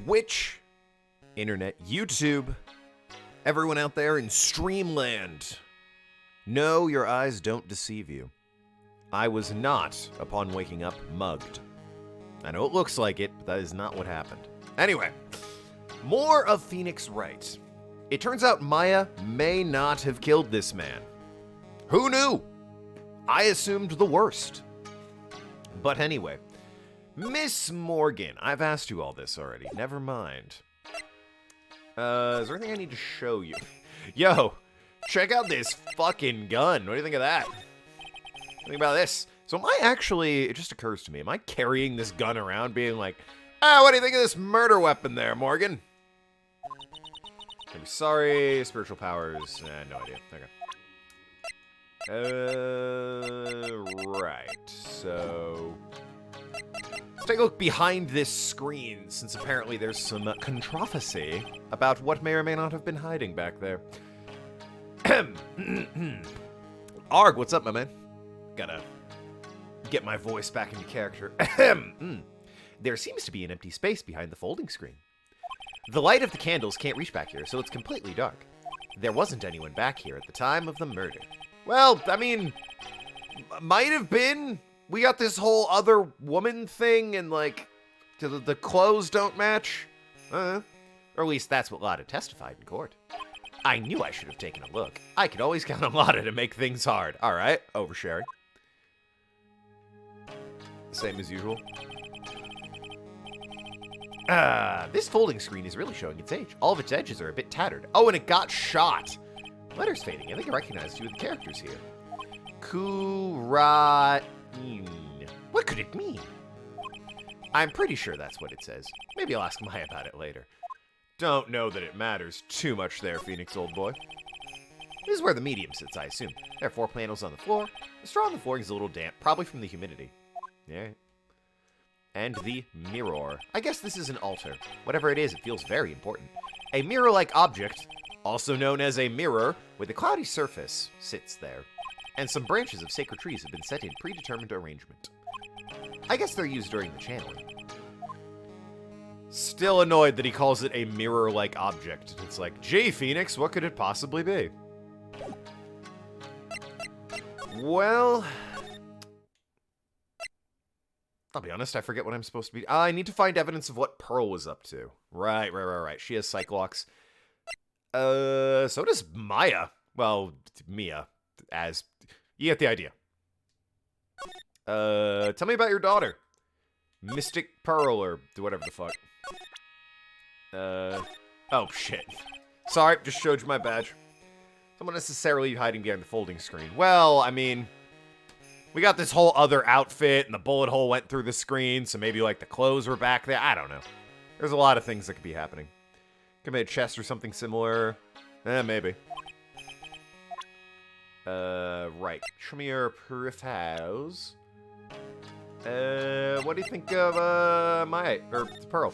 Twitch, internet, YouTube, everyone out there in Streamland. No, your eyes don't deceive you. I was not, upon waking up, mugged. I know it looks like it, but that is not what happened. Anyway, more of Phoenix Wright. It turns out Maya may not have killed this man. Who knew? I assumed the worst. But anyway, Miss Morgan, I've asked you all this already. Never mind. Is there anything I need to show you? Yo, check out this fucking gun. What do you think of that? Think about this. So am I actually, it just occurs to me, am I carrying this gun around being like, what do you think of this murder weapon there, Morgan? I'm sorry, spiritual powers. No idea. Okay. Right. So let's take a look behind this screen, since apparently there's some controversy about what may or may not have been hiding back there. Arg, what's up, my man? Gotta get my voice back into character. There seems to be an empty space behind the folding screen. The light of the candles can't reach back here, so it's completely dark. There wasn't anyone back here at the time of the murder. Well, I mean, might have been. We got this whole other woman thing, and like, the clothes don't match. Or at least that's what Lotta testified in court. I knew I should have taken a look. I could always count on Lotta to make things hard. All right, oversharing. Same as usual. This folding screen is really showing its age. All of its edges are a bit tattered. Oh, and it got shot. Letter's fading. I think I recognize two of the characters here. Kurain. What could it mean? I'm pretty sure that's what it says. Maybe I'll ask Maya about it later. Don't know that it matters too much there, Phoenix, old boy. This is where the medium sits, I assume. There are 4 panels on the floor. The straw on the flooring is a little damp, probably from the humidity. Yeah. And the mirror. I guess this is an altar. Whatever it is, it feels very important. A mirror-like object, also known as a mirror, with a cloudy surface, sits there. And some branches of sacred trees have been set in predetermined arrangement. I guess they're used during the channeling. Still annoyed that he calls it a mirror-like object. It's like, gee, Phoenix, what could it possibly be? Well, I'll be honest, I forget what I'm supposed to be. I need to find evidence of what Pearl was up to. Right. She has Cyclox. So does Maya. Well, Mia. As you get the idea. Tell me about your daughter. Mystic Pearl, or whatever the fuck. Oh, shit. Sorry, just showed you my badge. Someone necessarily hiding behind the folding screen. Well, I mean, we got this whole other outfit, and the bullet hole went through the screen, so maybe, like, the clothes were back there. I don't know. There's a lot of things that could be happening. Could be a chest or something similar. Maybe. Right. Show me your profiles. What do you think of, Pearl?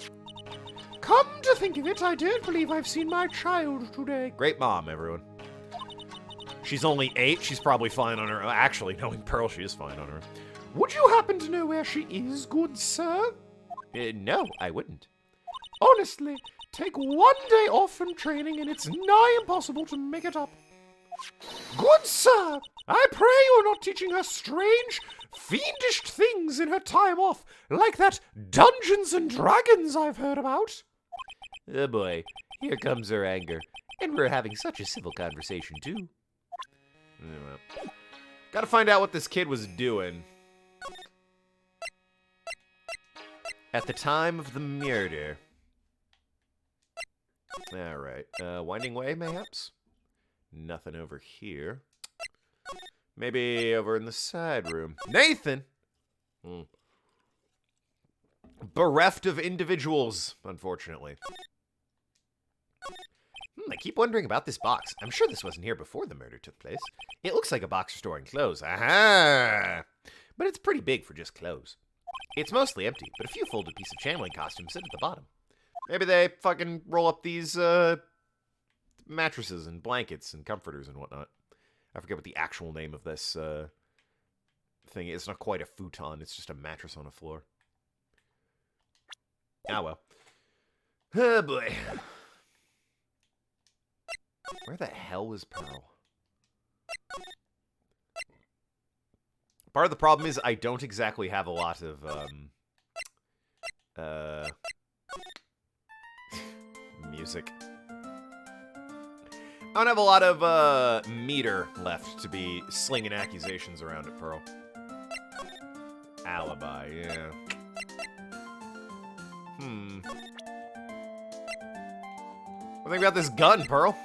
Come to think of it, I don't believe I've seen my child today. Great mom, everyone. She's only 8. She's probably fine on her own. Actually, knowing Pearl, she is fine on her own. Would you happen to know where she is, good sir? No, I wouldn't. Honestly, take 1 day off from training and it's nigh impossible to make it up. Good sir, I pray you're not teaching her strange, fiendish things in her time off, like that Dungeons and Dragons I've heard about. Oh boy, here comes her anger. And we're having such a civil conversation, too. Gotta find out what this kid was doing at the time of the murder. Alright, winding way, mayhaps? Nothing over here. Maybe over in the side room. Nathan! Bereft of individuals, unfortunately. I keep wondering about this box. I'm sure this wasn't here before the murder took place. It looks like a box for storing clothes. Aha! But it's pretty big for just clothes. It's mostly empty, but a few folded pieces of channeling costumes sit at the bottom. Maybe they fucking roll up these, mattresses and blankets and comforters and whatnot. I forget what the actual name of this, thing is. It's not quite a futon. It's just a mattress on a floor. Ah, well. Oh boy. Where the hell is Pearl? Part of the problem is I don't exactly have a lot of, music. I don't have a lot of, meter left to be slinging accusations around at Pearl. Alibi, yeah. What do you think about this gun, Pearl?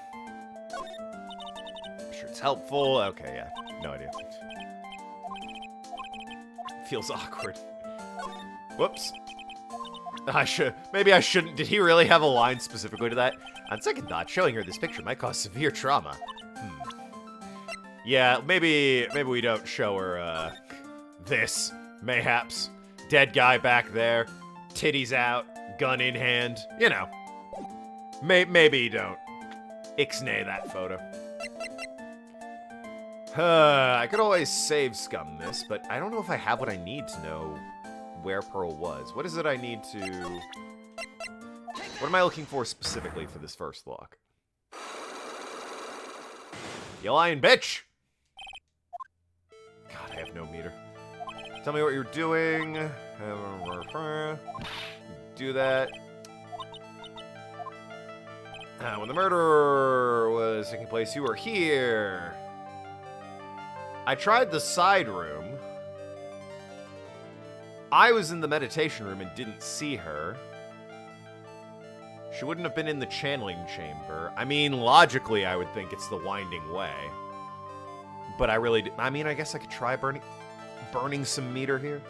I'm sure it's helpful. Okay, yeah. No idea. Feels awkward. Whoops. Maybe I shouldn't. Did he really have a line specifically to that? On second thought, showing her this picture might cause severe trauma. Yeah, maybe we don't show her, this. Mayhaps. Dead guy back there. Titties out. Gun in hand. You know. Maybe you don't. Ixnay that photo. I could always save scum this, but I don't know if I have what I need to know where Pearl was. What is it I need to... What am I looking for specifically for this first lock? You lying bitch! God, I have no meter. Tell me what you're doing. Do that. When the murder was taking place, you were here. I tried the side room. I was in the meditation room and didn't see her. She wouldn't have been in the channeling chamber. I mean, logically, I would think it's the winding way. But I really... I mean, I guess I could try burning some meter here.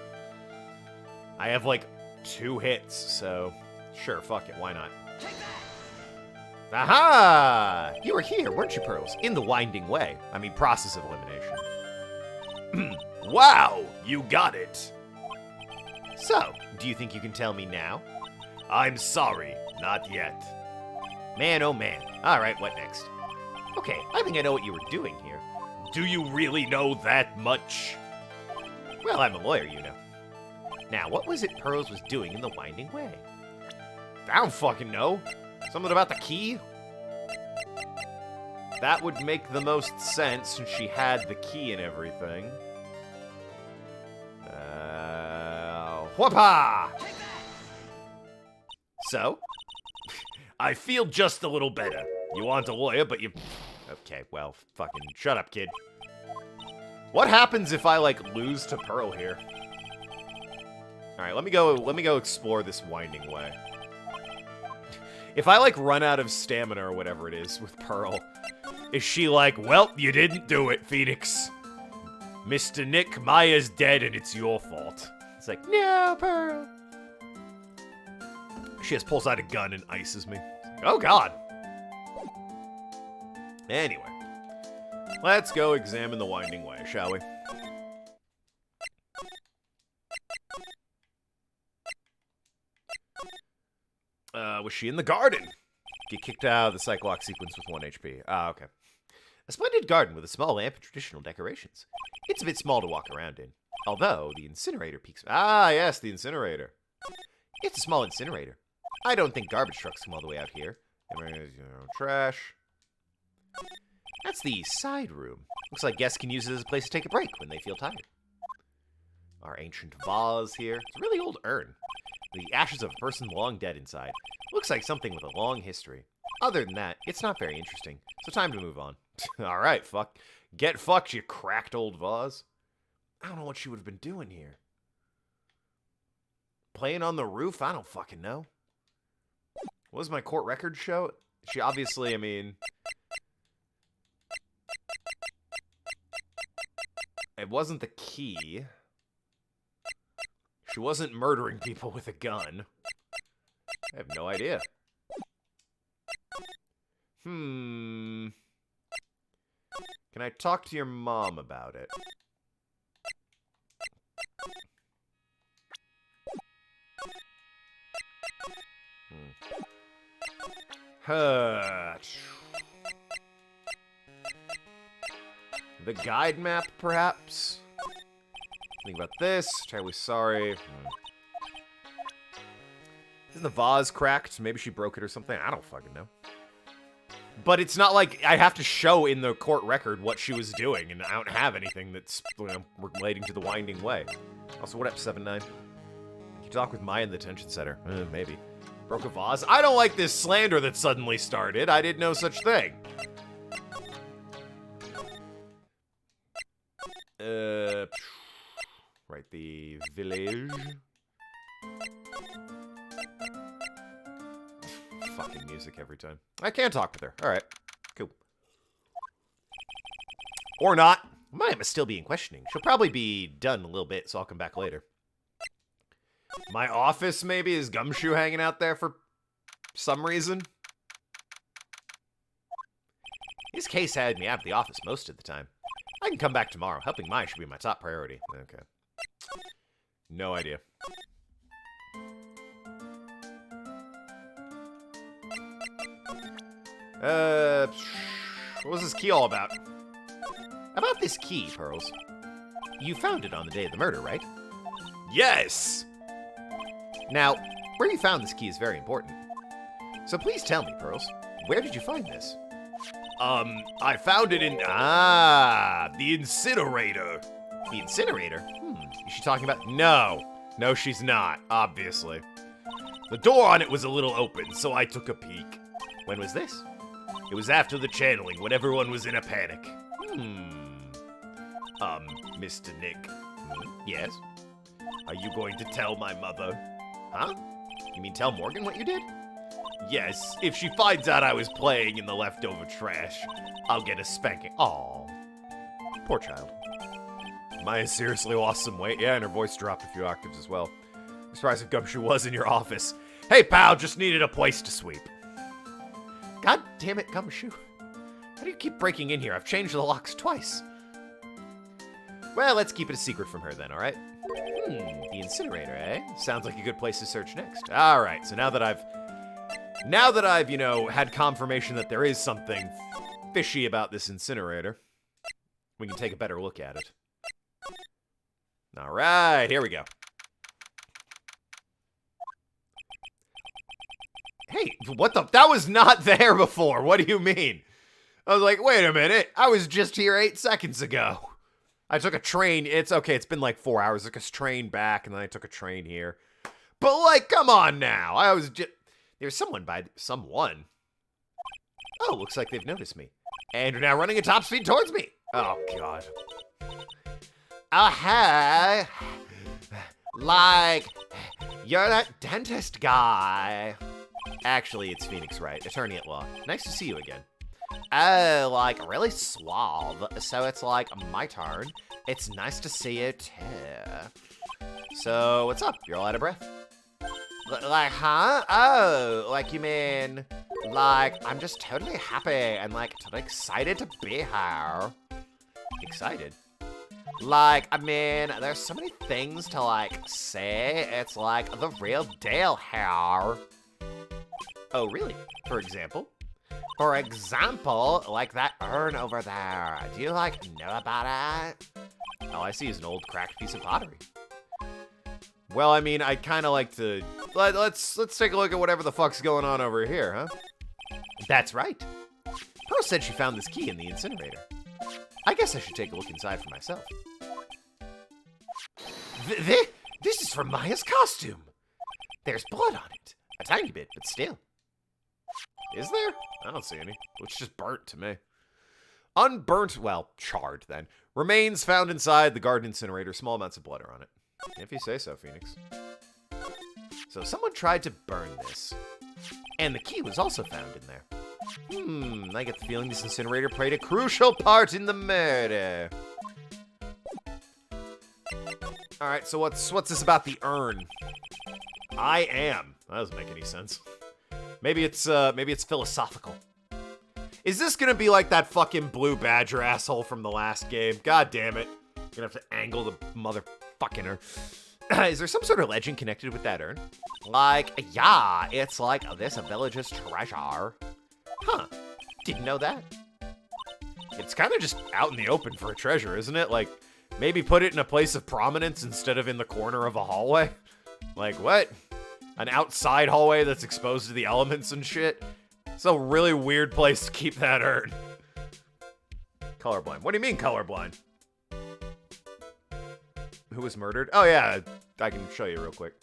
I have, like, 2 hits, so... Sure, fuck it, why not? Aha! You were here, weren't you, Pearls? In the winding way. I mean, process of elimination. Wow! You got it! So, do you think you can tell me now? I'm sorry, not yet. Man, oh man. Alright, what next? Okay, I think I know what you were doing here. Do you really know that much? Well, I'm a lawyer, you know. Now, what was it Pearls was doing in the winding way? I don't fucking know. Something about the key? That would make the most sense since she had the key and everything. Whoop-ha! So? I feel just a little better. You want a lawyer, but you... Okay, well, fucking shut up, kid. What happens if I, like, lose to Pearl here? Alright, let me go explore this winding way. If I, like, run out of stamina or whatever it is with Pearl, is she like, well, you didn't do it, Phoenix. Mr. Nick, Maya's dead and it's your fault. It's like, no, Pearl. She just pulls out a gun and ices me. Oh, God. Anyway. Let's go examine the winding way, shall we? Was she in the garden? Get kicked out of the Cyclock sequence with 1 HP. Ah, okay. A splendid garden with a small lamp and traditional decorations. It's a bit small to walk around in. Although, the incinerator peaks... Ah, yes, the incinerator. It's a small incinerator. I don't think garbage trucks come all the way out here. Trash. That's the side room. Looks like guests can use it as a place to take a break when they feel tired. Our ancient vase here. It's a really old urn. The ashes of a person long dead inside. Looks like something with a long history. Other than that, it's not very interesting. So time to move on. Alright, fuck. Get fucked, you cracked old vase. I don't know what she would have been doing here. Playing on the roof? I don't fucking know. What does my court record show? She obviously, I mean... It wasn't the key. She wasn't murdering people with a gun. I have no idea. Can I talk to your mom about it? The guide map, perhaps? Think about this. Terribly sorry. Isn't the vase cracked? Maybe she broke it or something. I don't fucking know. But it's not like I have to show in the court record what she was doing, and I don't have anything that's, you know, relating to the Winding Way. Also, what up, 7-9? You talk with Maya in the detention center. Maybe. Broke a vase? I don't like this slander that suddenly started. I did no such thing. Right, the village. Fucking music every time. I can talk with her. Alright. Cool. Or not. Maya must still be in questioning. She'll probably be done in a little bit, so I'll come back later. My office, maybe? Is Gumshoe hanging out there for some reason? His case had me out of the office most of the time. I can come back tomorrow. Helping Maya should be my top priority. Okay. No idea. What was this key all about? About this key, Pearls. You found it on the day of the murder, right? Yes! Now, where you found this key is very important. So please tell me, Pearls, where did you find this? I found it in... the incinerator. The incinerator? Is she talking about... No, she's not, obviously. The door on it was a little open, so I took a peek. When was this? It was after the channeling, when everyone was in a panic. Mr. Nick. Yes? Are you going to tell my mother? Huh? You mean tell Morgan what you did? Yes, if she finds out I was playing in the leftover trash, I'll get a spanking. Aw. Poor child. Maya seriously lost some weight. Yeah, and her voice dropped a few octaves as well. I'm surprised if Gumshoe was in your office. Hey, pal, just needed a place to sweep. God damn it, Gumshoe. How do you keep breaking in here? I've changed the locks twice. Well, let's keep it a secret from her then, alright? The incinerator, eh? Sounds like a good place to search next. Alright, so now that I've, you know, had confirmation that there is something fishy about this incinerator, we can take a better look at it. Alright, here we go. Hey, what the? That was not there before. What do you mean? I was like, wait a minute. I was just here 8 seconds ago. I took a train. It's okay. It's been like 4 hours. I took a train back, and then I took a train here. But, like, come on now. I was just... There's someone. Oh, looks like they've noticed me. And are now running at top speed towards me. Oh, God. Oh, hey. Like, you're that dentist guy. Actually, it's Phoenix Wright, attorney at law. Nice to see you again. Oh, like, really suave. So it's like, my turn. It's nice to see you, too. So, what's up? You're all out of breath. Like, huh? Oh, like, you mean, like, I'm just totally happy and, like, totally excited to be here. Excited? Like, I mean, there's so many things to, like, say. It's, like, the real deal here. Oh, really? For example? For example, like that urn over there. Do you, like, know about it? All I see is an old cracked piece of pottery. Well, I mean, I'd kind of like to... Let's take a look at whatever the fuck's going on over here, huh? That's right. Pearl said she found this key in the incinerator. I guess I should take a look inside for myself. This is from Maya's costume. There's blood on it. A tiny bit, but still. Is there? I don't see any. It's just burnt to me. Unburnt, well, charred then. Remains found inside the garden incinerator. Small amounts of blood are on it. If you say so, Phoenix. So someone tried to burn this. And the key was also found in there. I get the feeling this incinerator played a crucial part in the murder. Alright, so what's this about the urn? I am. That doesn't make any sense. Maybe it's philosophical. Is this gonna be like that fucking blue badger asshole from the last game? God damn it. I'm gonna have to angle the motherfucking urn. Is there some sort of legend connected with that urn? Like, yeah, it's like this village's treasure. Huh. Didn't know that. It's kind of just out in the open for a treasure, isn't it? Like, maybe put it in a place of prominence instead of in the corner of a hallway? Like, what? An outside hallway that's exposed to the elements and shit. It's a really weird place to keep that urn. Colorblind. What do you mean colorblind? Who was murdered? Oh yeah, I can show you real quick.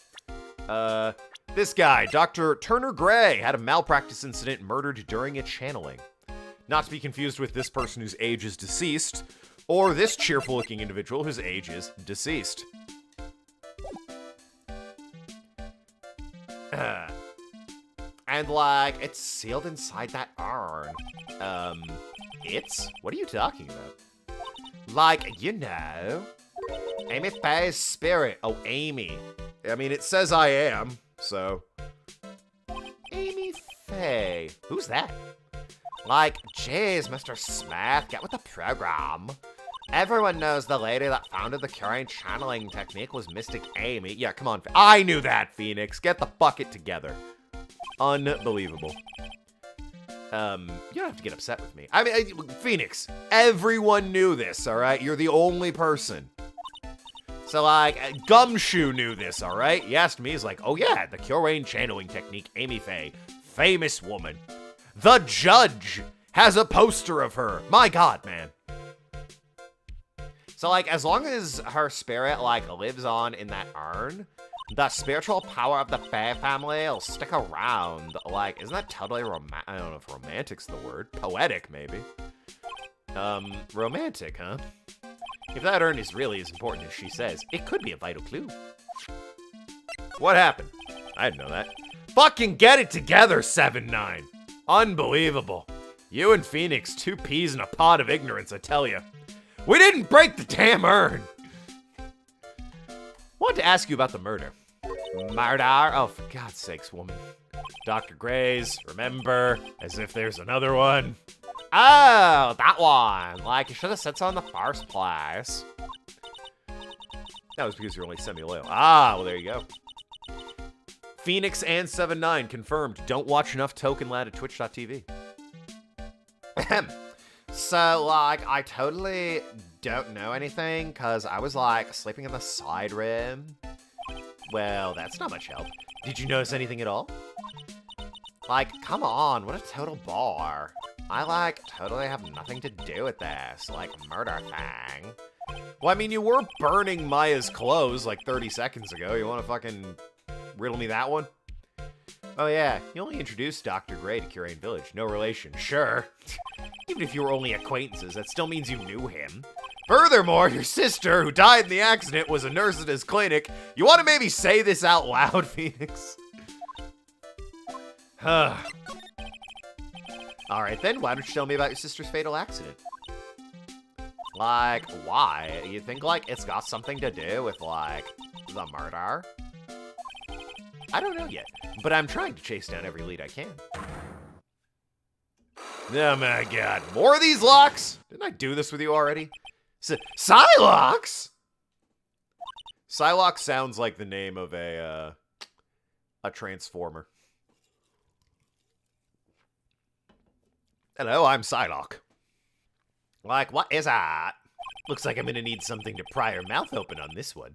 This guy, Dr. Turner Gray, had a malpractice incident, murdered during a channeling. Not to be confused with this person whose age is deceased, or this cheerful-looking individual whose age is deceased. And, like, it's sealed inside that urn. It's? What are you talking about? Like, you know, Amy Faye's spirit. Oh, Amy. I mean, it says I am, so. Amy Faye. Who's that? Like, jeez, Mr. Smith, get with the program. Everyone knows the lady that founded the curing channeling technique was Mystic Amy. Yeah, come on. I knew that, Phoenix. Get the bucket together. Unbelievable. You don't have to get upset with me. I mean, Phoenix, everyone knew this, all right? You're the only person. So, like, Gumshoe knew this, all right? He asked me, he's like, oh yeah, the curing channeling technique, Amy Faye. Famous woman. The Judge has a poster of her. My God, man. So, like, as long as her spirit, like, lives on in that urn, the spiritual power of the Faye family will stick around. Like, isn't that totally romantic? I don't know if romantic's the word. Poetic, maybe. Romantic, huh? If that urn is really as important as she says, it could be a vital clue. What happened? I didn't know that. Fucking get it together, 7-9. Unbelievable. You and Phoenix, two peas in a pot of ignorance, I tell you. We didn't break the damn urn! Wanted to ask you about the murder. Murder? Oh, for God's sakes, woman. Dr. Gray's, remember, as if there's another one. Oh, that one. Like, you should have said so in the first place. That was because you're only semi-loyal. Ah, well, there you go. Phoenix and 7-9 confirmed. Don't watch enough Token Lad at twitch.tv. So, like, I totally don't know anything, because I was, like, sleeping in the side room. Well, that's not much help. Did you notice anything at all? Like, come on, what a total bore. I, like, totally have nothing to do with this, like, murder thing. Well, I mean, you were burning Maya's clothes, like, 30 seconds ago. You want to fucking riddle me that one? Oh, yeah, you only introduced Dr. Gray to Curain Village. No relation, sure. Even if you were only acquaintances, that still means you knew him. Furthermore, your sister, who died in the accident, was a nurse at his clinic. You want to maybe say this out loud, Phoenix? Alright then, why don't you tell me about your sister's fatal accident? Like, why? You think, like, it's got something to do with, like, the murder? I don't know yet, but I'm trying to chase down every lead I can. Oh my God, more of these locks? Didn't I do this with you already? Psylocke? Psylocke sounds like the name of a transformer. Hello, I'm Psylocke. Like, what is that? Looks like I'm gonna need something to pry her mouth open on this one.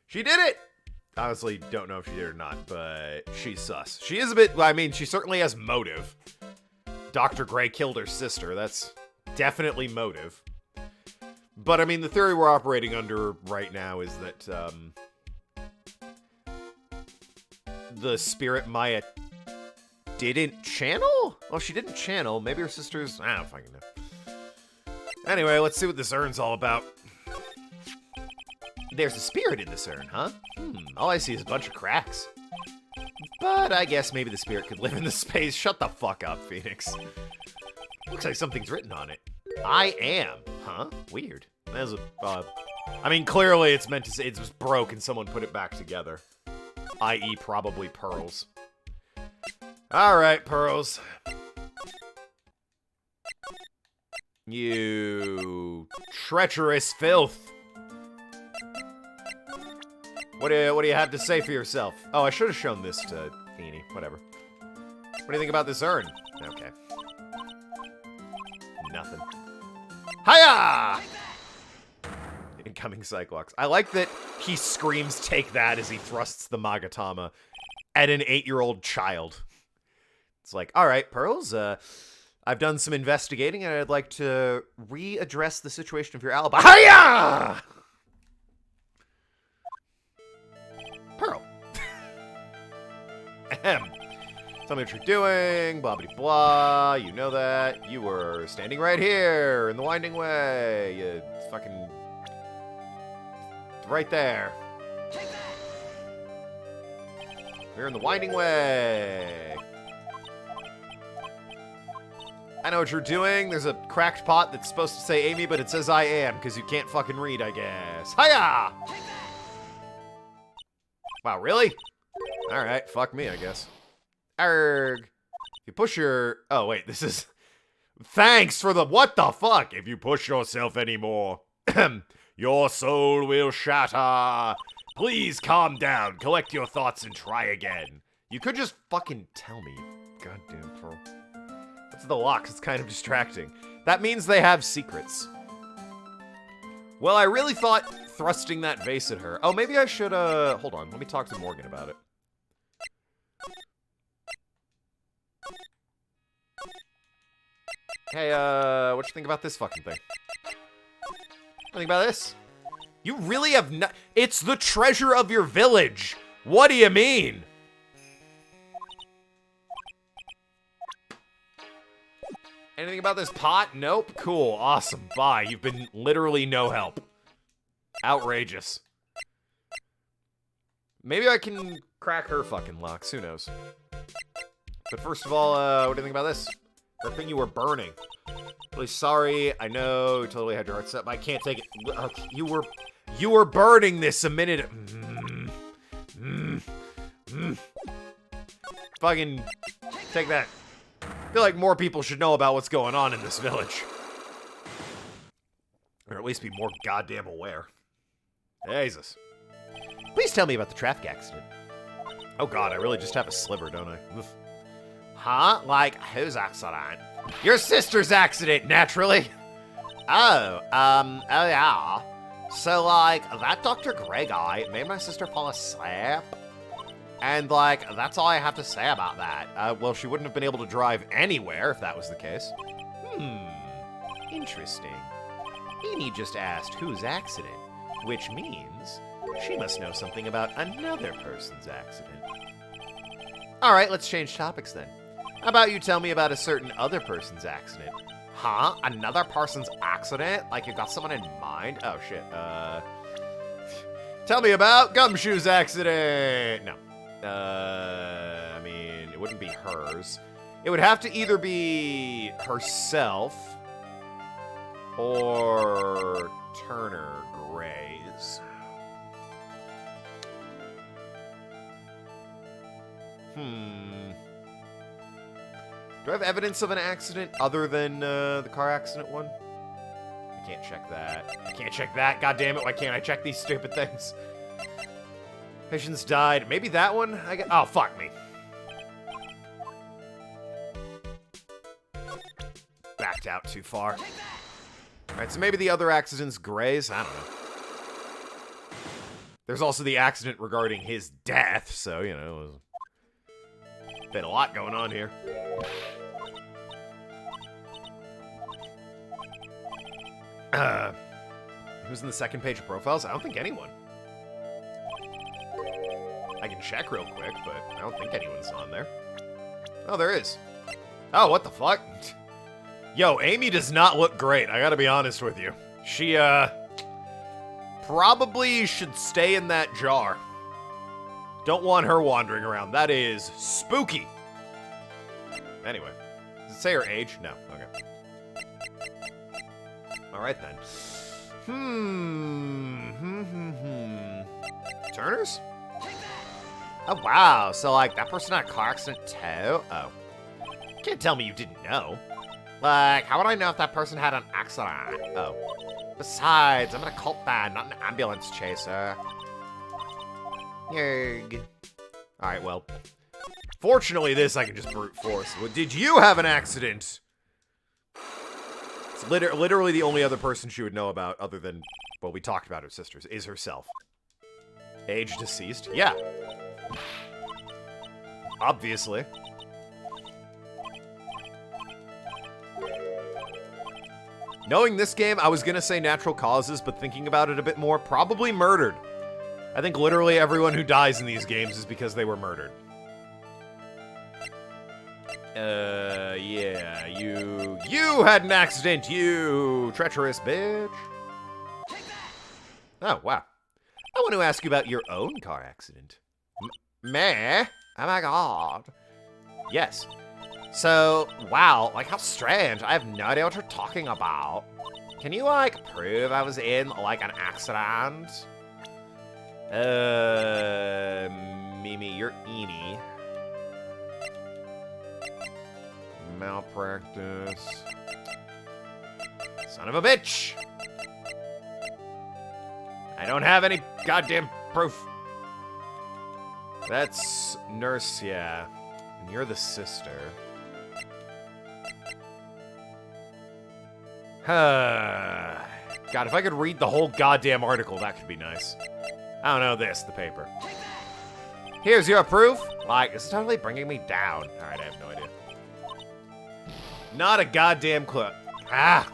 She did it! Honestly, don't know if she did or not, but she's sus. She is a bit, I mean, she certainly has motive. Dr. Gray killed her sister, that's definitely motive. But, I mean, the theory we're operating under right now is that, the spirit Maya didn't channel? Well, she didn't channel. Maybe her sister's, I don't fucking know. Anyway, let's see what this urn's all about. There's a spirit in this urn, huh? All I see is a bunch of cracks. But I guess maybe the spirit could live in the space. Shut the fuck up, Phoenix. Looks like something's written on it. I am. Huh? Weird. That was a, I mean, clearly it's meant to say it was broke and someone put it back together. I.e. probably pearls. Alright, pearls. You treacherous filth. What do you have to say for yourself? Oh, I should have shown this to Feeny. Whatever. What do you think about this urn? Okay. Nothing. Hiya! incoming Cyclops. I like that he screams, "Take that," as he thrusts the Magatama at an 8-year-old child. It's like, all right, Pearls, I've done some investigating, and I'd like to readdress the situation of your alibi. Hiya! Pearl. Ahem. Tell me what you're doing, blah, blah, blah. You know that. You were standing right here in the winding way. You fucking... right there. We're in the winding way. I know what you're doing. There's a cracked pot that's supposed to say Amy, but it says I am, because you can't fucking read, I guess. Hiya! Wow, really? Alright, fuck me, I guess. Arrgh. If you push your... oh, wait, this is... thanks for the... what the fuck? If you push yourself anymore, your soul will shatter. Please calm down, collect your thoughts, and try again. You could just fucking tell me. Goddamn Pearl. That's the locks. It's kind of distracting. That means they have secrets. Well, I really thought thrusting that vase at her... oh, maybe I should, hold on. Let me talk to Morgan about it. Hey, what you think about this fucking thing? What think about this? You really have not... it's the treasure of your village! What do you mean? Anything about this pot? Nope. Cool. Awesome. Bye. You've been literally no help. Outrageous. Maybe I can crack her fucking locks. Who knows? But first of all, what do you think about this? The thing you were burning. Really sorry. I know you totally had your heart set, but I can't take it. You were burning this a minute. Fucking take that. I feel like more people should know about what's going on in this village. Or at least be more goddamn aware. Jesus. Please tell me about the traffic accident. Oh god, I really just have a sliver, don't I? Oof. Huh? Like, whose accident? Your sister's accident, naturally. Oh yeah. So, like, that Dr. Grey guy made my sister fall asleep. And, like, that's all I have to say about that. Well, she wouldn't have been able to drive anywhere if that was the case. Interesting. Amy just asked whose accident, which means she must know something about another person's accident. Alright, let's change topics then. How about you tell me about a certain other person's accident? Huh? Another person's accident? Like you got someone in mind? Oh, shit. Tell me about Gumshoe's accident! No. I mean, it wouldn't be hers. It would have to either be herself or Turner Gray's. Do I have evidence of an accident other than the car accident one? I can't check that. I can't check that. God damn it! Why can't I check these stupid things? Patients died. Maybe that one? Oh, fuck me. Backed out too far. Alright, so maybe the other accident's Gray's? I don't know. There's also the accident regarding his death, so, you know, it was been a lot going on here. Who's in the second page of profiles? I don't think anyone. I can check real quick, but I don't think anyone's on there. Oh, there is. Oh, what the fuck? Yo, Amy does not look great, I gotta be honest with you. She, probably should stay in that jar. Don't want her wandering around. That is spooky. Anyway, does it say her age? No. Okay. Alright then. Turners? Oh, wow. So, like, that person had a car accident too? Oh. Can't tell me you didn't know. Like, how would I know if that person had an accident? Oh. Besides, I'm in a cult band, not an ambulance chaser. Yerg. Alright, well. Fortunately, this I can just brute force. Well, did you have an accident? It's literally the only other person she would know about, other than well, we talked about her sisters, is herself. Age deceased? Yeah. Obviously. Knowing this game, I was gonna say natural causes, but thinking about it a bit more, probably murdered. I think literally everyone who dies in these games is because they were murdered. Yeah, you had an accident, you treacherous bitch. Oh, wow. I want to ask you about your own car accident. Meh? Oh my god. Yes. So, wow, like, how strange. I have no idea what you're talking about. Can you, like, prove I was in, like, an accident? Mimi, you're Eenie. Malpractice. Son of a bitch! I don't have any goddamn proof. That's Nurse, yeah. And you're the sister. God, if I could read the whole goddamn article, that could be nice. I don't know this, the paper. Here's your proof. Like, it's totally bringing me down. Alright, I have no idea. Not a goddamn clue. Ah!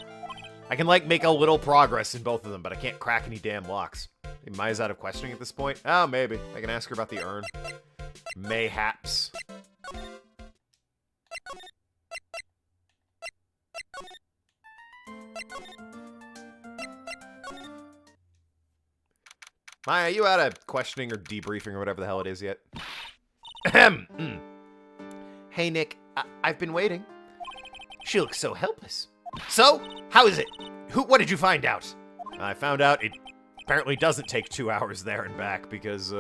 I can, like, make a little progress in both of them, but I can't crack any damn locks. Maya's out of questioning at this point? Oh, maybe. I can ask her about the urn. Mayhaps. Maya, are you out of questioning or debriefing or whatever the hell it is yet? Hey, Nick. I've been waiting. She looks so helpless. So, how is it? What did you find out? I found out it apparently doesn't take 2 hours there and back because,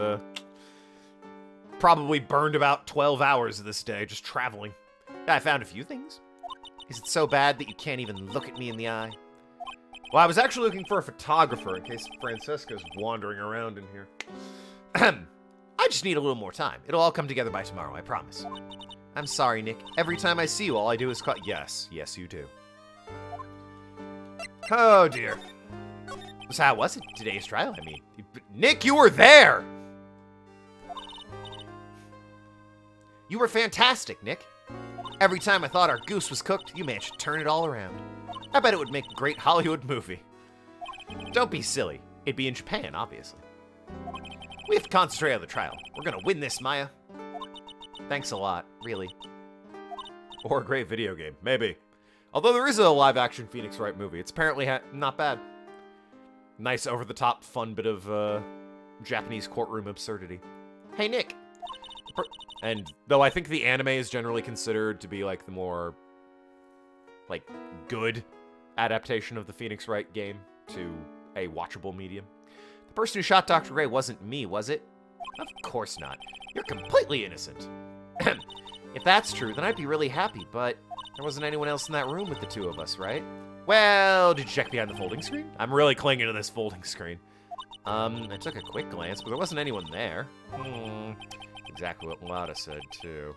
probably burned about 12 hours this day just traveling. I found a few things. Is it so bad that you can't even look at me in the eye? Well, I was actually looking for a photographer in case Francesca's wandering around in here. I just need a little more time. It'll all come together by tomorrow, I promise. I'm sorry, Nick. Every time I see you, all I do is call— Yes, you do. Oh, dear. So how was it? Today's trial, I mean. Nick, you were there! You were fantastic, Nick. Every time I thought our goose was cooked, you managed to turn it all around. I bet it would make a great Hollywood movie. Don't be silly. It'd be in Japan, obviously. We have to concentrate on the trial. We're gonna win this, Maya. Thanks a lot, really. Or a great video game, maybe. Although there is a live-action Phoenix Wright movie. It's apparently not bad. Nice over-the-top fun bit of Japanese courtroom absurdity. Hey, Nick. And though I think the anime is generally considered to be like the more, like, good adaptation of the Phoenix Wright game to a watchable medium. The person who shot Dr. Gray wasn't me, was it? Of course not. You're completely innocent. If that's true, then I'd be really happy, but there wasn't anyone else in that room with the two of us, right? Well, did you check behind the folding screen? I'm really clinging to this folding screen. I took a quick glance, but there wasn't anyone there. Exactly what Lada said, too.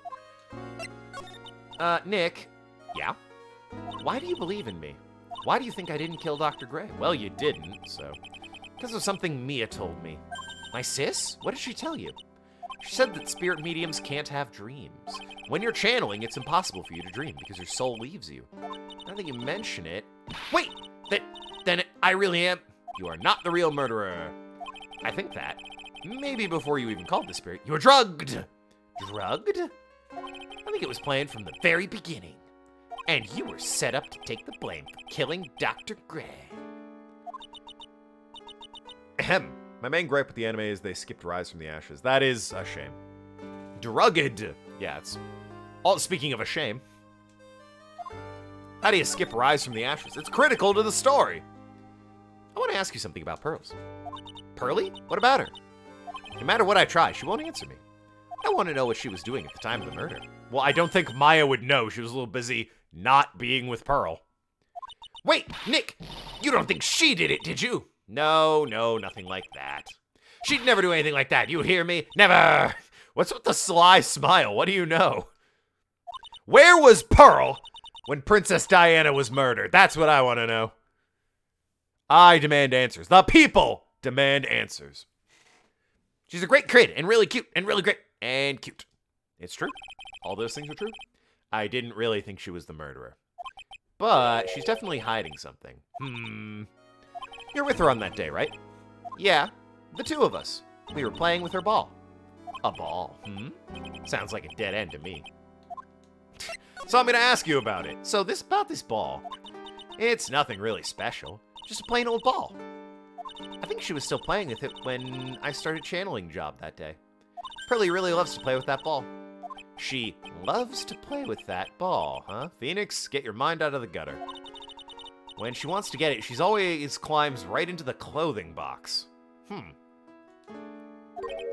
Nick. Yeah? Why do you believe in me? Why do you think I didn't kill Dr. Gray? Well, you didn't, so. Because of something Mia told me. My sis? What did she tell you? She said that spirit mediums can't have dreams. When you're channeling, it's impossible for you to dream because your soul leaves you. Now that you mention it... Wait! Then I really am... You are not the real murderer. I think that. Maybe before you even called the spirit, you were drugged. Drugged? I think it was planned from the very beginning. And you were set up to take the blame for killing Dr. Gray. Ahem. My main gripe with the anime is they skipped Rise from the Ashes. That is a shame. Drugged. Yeah, it's... all speaking of a shame. How do you skip Rise from the Ashes? It's critical to the story. I want to ask you something about Pearls. Pearly? What about her? No matter what I try, she won't answer me. I want to know what she was doing at the time of the murder. Well, I don't think Maya would know. She was a little busy not being with Pearl. Wait, Nick! You don't think she did it, did you? No, nothing like that. She'd never do anything like that. You hear me? Never! What's with the sly smile? What do you know? Where was Pearl when Princess Diana was murdered? That's what I want to know. I demand answers. The people demand answers. She's a great kid and really cute and really great and cute. It's true. All those things are true. I didn't really think she was the murderer. But she's definitely hiding something. You're with her on that day, right? Yeah, the two of us. We were playing with her ball. A ball? Sounds like a dead end to me. So I'm gonna ask you about it. So about this ball. It's nothing really special. Just a plain old ball. I think she was still playing with it when I started channeling job that day. Pearly really loves to play with that ball. She loves to play with that ball, huh? Phoenix, get your mind out of the gutter. When she wants to get it, she's always climbs right into the clothing box.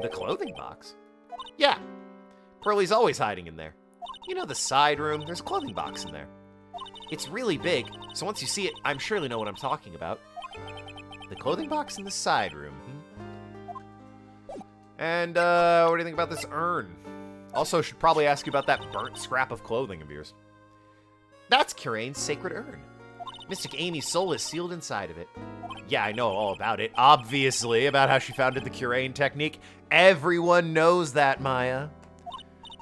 The clothing box? Yeah. Pearly's always hiding in there. You know the side room? There's a clothing box in there. It's really big, so once you see it, I'm sure you know what I'm talking about. The clothing box in the side room. And, what do you think about this urn? Also, should probably ask you about that burnt scrap of clothing of yours. That's Kirane's sacred urn. Mystic Amy's soul is sealed inside of it. Yeah, I know all about it. Obviously, about how she founded the Kirane technique. Everyone knows that, Maya.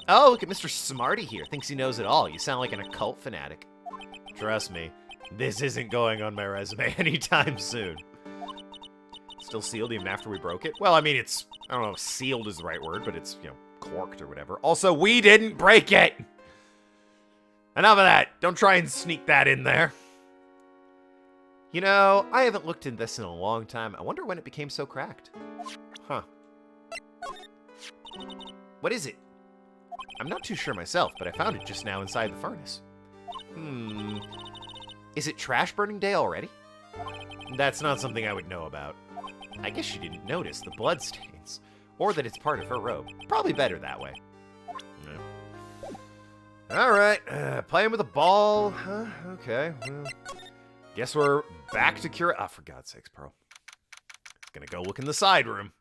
Oh, look at Mr. Smarty here. Thinks he knows it all. You sound like an occult fanatic. Trust me, this isn't going on my resume anytime soon. Still sealed even after we broke it? Well, I mean, it's, I don't know if sealed is the right word, but it's, corked or whatever. Also, we didn't break it! Enough of that. Don't try and sneak that in there. You know, I haven't looked at this in a long time. I wonder when it became so cracked. Huh. What is it? I'm not too sure myself, but I found it just now inside the furnace. Is it trash burning day already? That's not something I would know about. I guess she didn't notice the bloodstains, or that it's part of her robe. Probably better that way. Alright, playing with a ball. Huh? Okay, well, guess we're back to Cura. Oh, for God's sakes, Pearl. Gonna go look in the side room.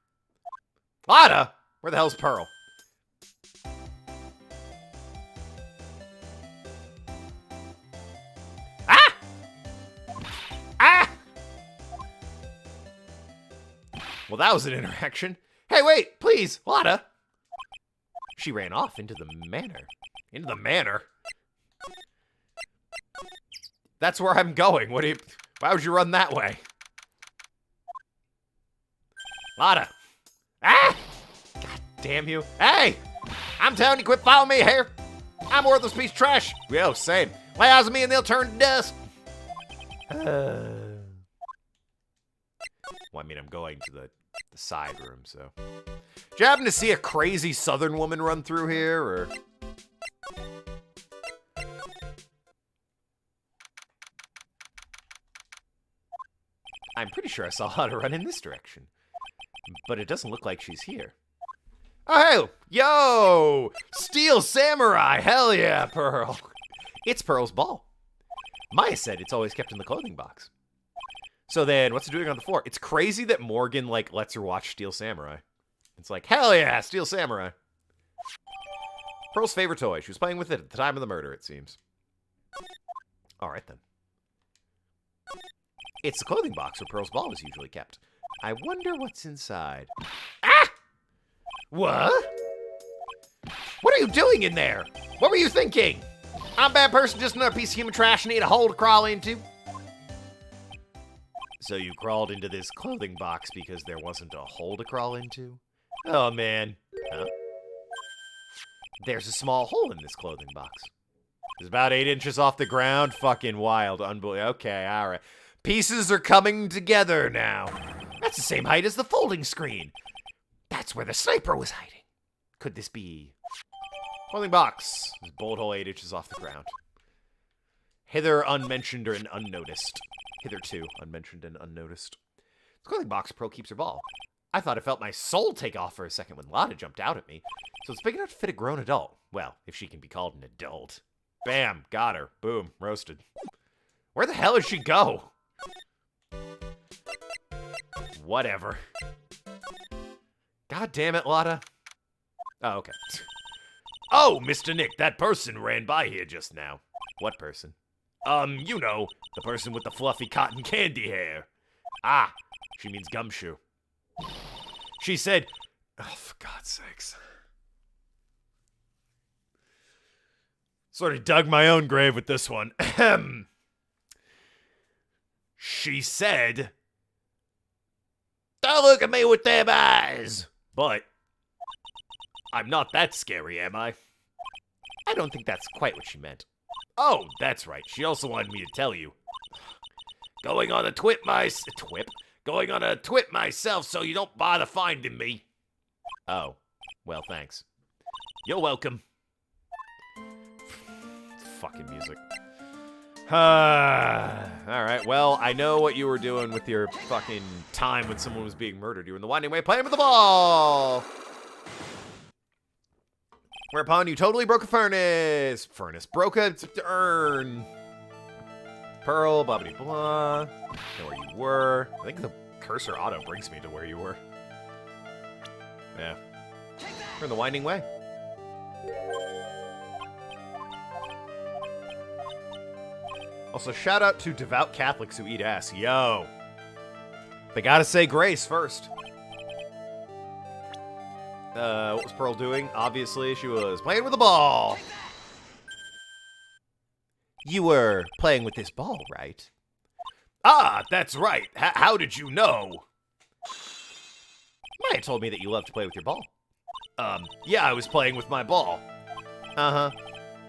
Lada! Where the hell's Pearl? Ah! Ah! Well, that was an interaction. Hey, wait, please, Lada! She ran off into the manor. Into the manor? That's where I'm going. Why would you run that way? Lada! Ah! God damn you. Hey! I'm telling you, quit following me here. I'm a worthless piece of trash. Yo, same. Lay eyes on me and they'll turn to dust. Well, I mean, I'm going to the side room, so. Did you happen to see a crazy southern woman run through here, or? I'm pretty sure I saw Lada run in this direction. But it doesn't look like she's here. Oh, hey! Yo! Steel Samurai! Hell yeah, Pearl! It's Pearl's ball. Maya said it's always kept in the clothing box. So then, what's it doing on the floor? It's crazy that Morgan, lets her watch Steel Samurai. It's like, hell yeah, Steel Samurai! Pearl's favorite toy. She was playing with it at the time of the murder, it seems. Alright then. It's the clothing box where Pearl's ball is usually kept. I wonder what's inside. Ah! What? What are you doing in there? What were you thinking? I'm a bad person, just another piece of human trash I need a hole to crawl into. So you crawled into this clothing box because there wasn't a hole to crawl into? Oh, man. Huh? There's a small hole in this clothing box. It's about 8 inches off the ground. Fucking wild. Unbelievable. Okay, alright. Pieces are coming together now. That's the same height as the folding screen. That's where the sniper was hiding. Could this be? Clothing box. This bullet hole 8 inches off the ground. Hither unmentioned and unnoticed. Hitherto unmentioned and unnoticed. This clothing box Pearl keeps her ball. I thought I felt my soul take off for a second when Lada jumped out at me. So it's big enough to fit a grown adult. Well, if she can be called an adult. Bam, got her. Boom, roasted. Where the hell did she go? Whatever. God damn it, Lada. Oh, okay. Oh, Mr. Nick, that person ran by here just now. What person? You know, the person with the fluffy cotton candy hair. Ah, she means gumshoe. She said, oh, for God's sakes. Sort of dug my own grave with this one. Ahem. She said, don't look at me with them eyes. But I'm not that scary, am I? I don't think that's quite what she meant. Oh, that's right. She also wanted me to tell you. Going on a twip myself so you don't bother finding me. Oh, well, thanks. You're welcome. Fucking music. Alright, well, I know what you were doing with your fucking time when someone was being murdered. You were in the winding way playing with the ball! Whereupon you totally broke a furnace. Broke a urn. Pearl, blah blah blah. Know where you were. I think the cursor auto brings me to where you were. Yeah. We're in the winding way. Also, shout out to devout Catholics who eat ass. Yo. They gotta say grace first. What was Pearl doing? Obviously, she was playing with a ball. You were playing with this ball, right? Ah, that's right. How did you know? Maya told me that you love to play with your ball. Yeah, I was playing with my ball. Uh-huh.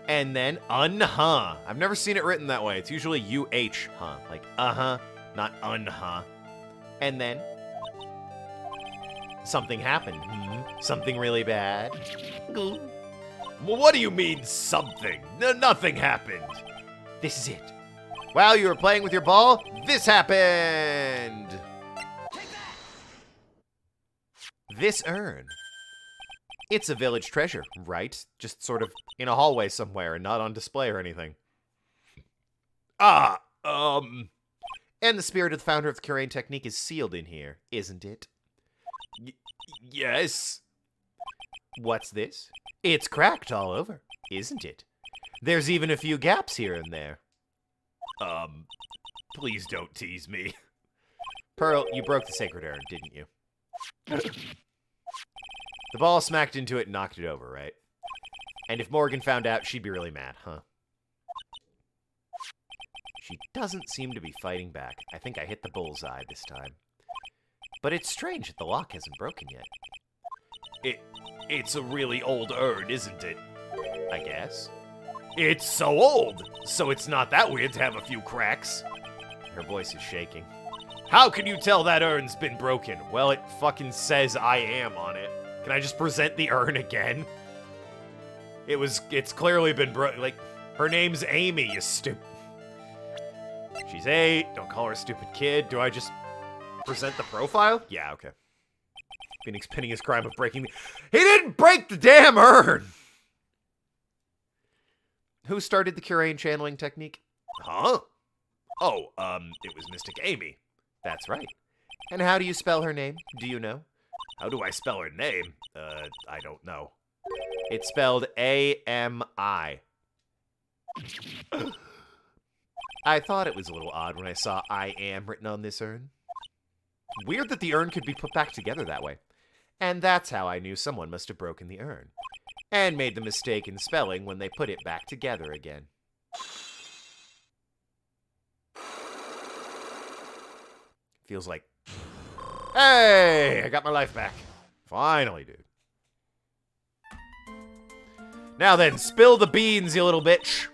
And then, un-huh. I've never seen it written that way. It's usually U-H, huh. Like, uh-huh, not un-huh. And then, something happened. Something really bad. Well, what do you mean, something? Nothing happened. This is it. While you were playing with your ball, this happened. This urn. It's a village treasure, right? Just sort of in a hallway somewhere and not on display or anything. And the spirit of the founder of the Curain technique is sealed in here, isn't it? Yes. What's this? It's cracked all over, isn't it? There's even a few gaps here and there. Please don't tease me. Pearl, you broke the sacred urn, didn't you? The ball smacked into it and knocked it over, right? And if Morgan found out, she'd be really mad, huh? She doesn't seem to be fighting back. I think I hit the bullseye this time. But it's strange that the lock hasn't broken yet. It's a really old urn, isn't it? I guess. It's so old, so it's not that weird to have a few cracks. Her voice is shaking. How can you tell that urn's been broken? Well, it fucking says I am on it. Can I just present the urn again? It's clearly been broken. Like, her name's Amy, you stupid. She's 8. Don't call her a stupid kid. Do I just present the profile? Yeah, okay. Phoenix pinning his crime of breaking the... He didn't break the damn urn! Who started the Curain channeling technique? Huh? Oh, it was Mystic Amy. That's right. And how do you spell her name? Do you know? How do I spell her name? I don't know. It's spelled A-M-I. I thought it was a little odd when I saw I am written on this urn. Weird that the urn could be put back together that way. And that's how I knew someone must have broken the urn. And made the mistake in spelling when they put it back together again. Feels like... Hey! I got my life back. Finally, dude. Now then, spill the beans, you little bitch.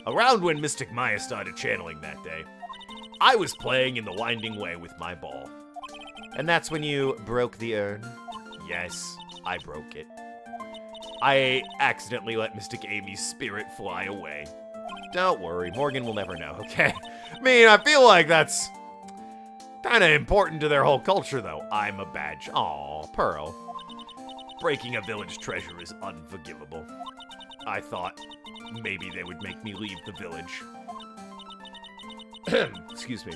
Around when Mystic Maya started channeling that day, I was playing in the winding way with my ball. And that's when you broke the urn? Yes, I broke it. I accidentally let Mystic Amy's spirit fly away. Don't worry, Morgan will never know, okay? I mean, I feel like that's kind of important to their whole culture, though. I'm a badge. Aw, Pearl. Breaking a village treasure is unforgivable. I thought maybe they would make me leave the village. Excuse me.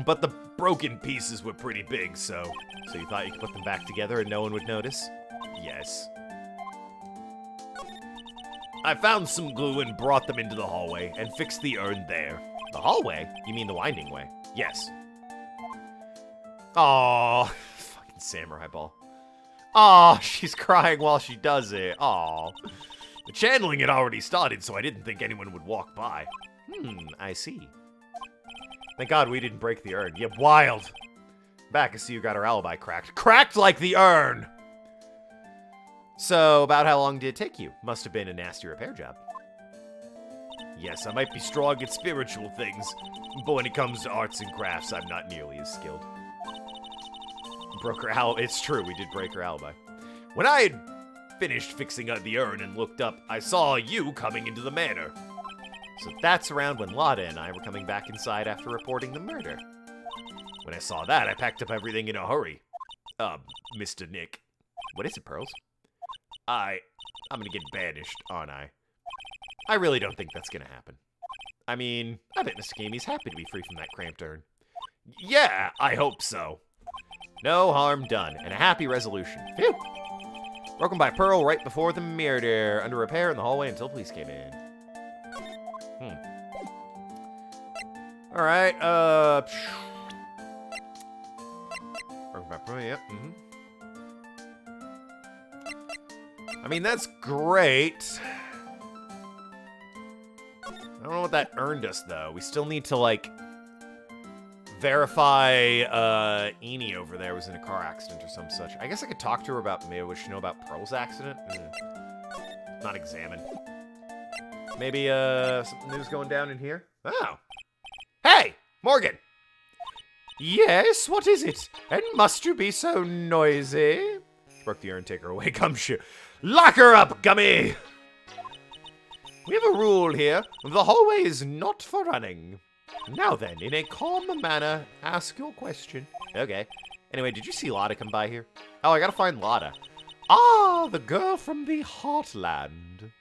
But the broken pieces were pretty big, so you thought you could put them back together and no one would notice? Yes. I found some glue and brought them into the hallway and fixed the urn there. The hallway? You mean the winding way? Yes. Oh, fucking samurai ball. Oh, she's crying while she does it. Oh. The channeling had already started, so I didn't think anyone would walk by. I see. Thank God we didn't break the urn. Yeah, wild. Back, I see you got her alibi cracked. Cracked like the urn! So, about how long did it take you? Must have been a nasty repair job. Yes, I might be strong at spiritual things, but when it comes to arts and crafts, I'm not nearly as skilled. Broke her alibi. It's true, we did break her alibi. When I had finished fixing up the urn and looked up, I saw you coming into the manor. So that's around when Lotta and I were coming back inside after reporting the murder. When I saw that, I packed up everything in a hurry. Mr. Nick. What is it, Pearls? I'm gonna get banished, aren't I? I really don't think that's gonna happen. I mean, I bet Mr. Gamey's happy to be free from that cramped urn. Yeah, I hope so. No harm done, and a happy resolution. Phew! Broken by Pearl right before the murder. Under repair in the hallway until police came in. Alright, Broken by Pearl, yep, I mean, that's great. I don't know what that earned us, though. We still need to, like, verify Eni over there was in a car accident or some such. I guess I could talk to her about, maybe what she know about Pearl's accident? Not examine. Maybe something new's going down in here? Oh. Hey, Morgan! Yes, what is it? And must you be so noisy? Broke the urn, take her away, gumshoe. Lock her up, Gummy! We have a rule here. The hallway is not for running. Now then, in a calm manner, ask your question. Okay. Anyway, did you see Lotta come by here? Oh, I gotta find Lotta. Ah, the girl from the Heartland.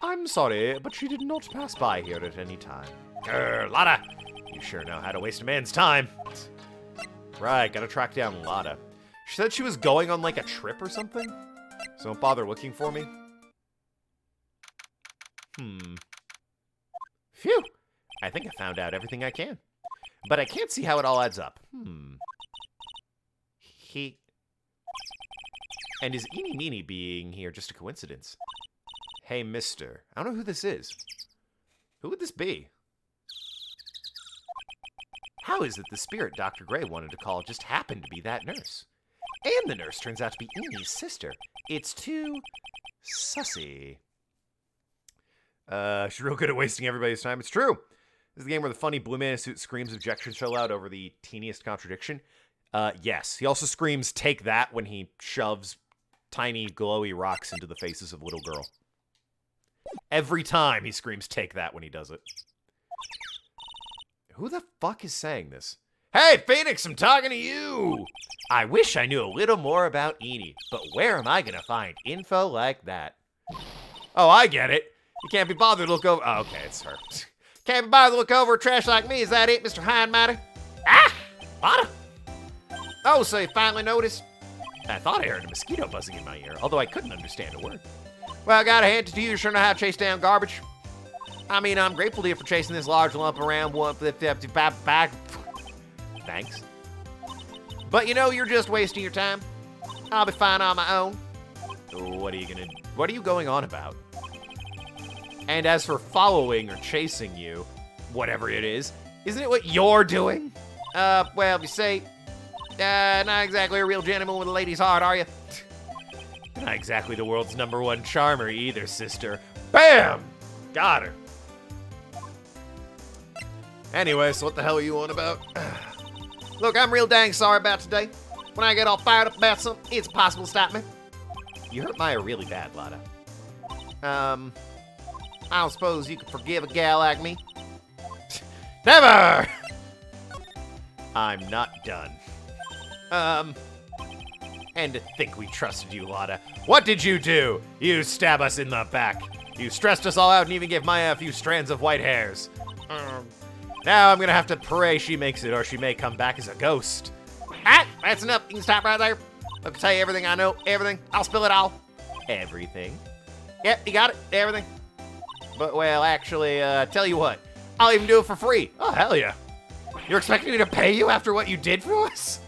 I'm sorry, but she did not pass by here at any time. Grr, Lotta! You sure know how to waste a man's time. Right, gotta track down Lotta. She said she was going on, like, a trip or something? So don't bother looking for me. Phew! I think I found out everything I can. But I can't see how it all adds up. And is Eeny Meeny being here just a coincidence? Hey, mister. I don't know who this is. Who would this be? How is it the spirit Dr. Gray wanted to call just happened to be that nurse? And the nurse turns out to be Eeny's sister. It's too sussy. She's real good at wasting everybody's time. It's true. This is the game where the funny blue man in a suit screams objection so loud over the teeniest contradiction. Yes. He also screams, take that, when he shoves tiny glowy rocks into the faces of little girl. Every time he screams, take that, when he does it. Who the fuck is saying this? Hey, Phoenix, I'm talking to you! I wish I knew a little more about Eni, but where am I gonna find info like that? Oh, I get it. You can't be bothered to look over... Oh, okay, it's her. Can't be bothered to look over a trash like me, is that it, Mr. Hindmighty? Ah! Lotta! Oh, so you finally noticed? I thought I heard a mosquito buzzing in my ear, although I couldn't understand a word. Well, I gotta hand it to you, you sure know how to chase down garbage. I mean, I'm grateful to you for chasing this large lump around one back. Thanks. But you know, you're just wasting your time. I'll be fine on my own. What are you going on about? And as for following or chasing you, whatever it is, isn't it what you're doing? Well, you say, not exactly a real gentleman with a lady's heart, are you? Not exactly the world's #1 charmer either, sister. Bam! Got her. Anyway, so what the hell are you on about? Look, I'm real dang sorry about today. When I get all fired up about something, it's impossible to stop me. You hurt Maya really bad, Lotta. I don't suppose you could forgive a gal like me? Never! I'm not done. And to think we trusted you, Lotta. What did you do? You stab us in the back. You stressed us all out and even gave Maya a few strands of white hairs. Now I'm gonna have to pray she makes it, or she may come back as a ghost. Ah, that's enough. You can stop right there. I'll tell you everything I know. Everything. I'll spill it all. Everything. Yep, you got it. Everything. But, well, actually, tell you what. I'll even do it for free. Oh, hell yeah. You're expecting me to pay you after what you did for us?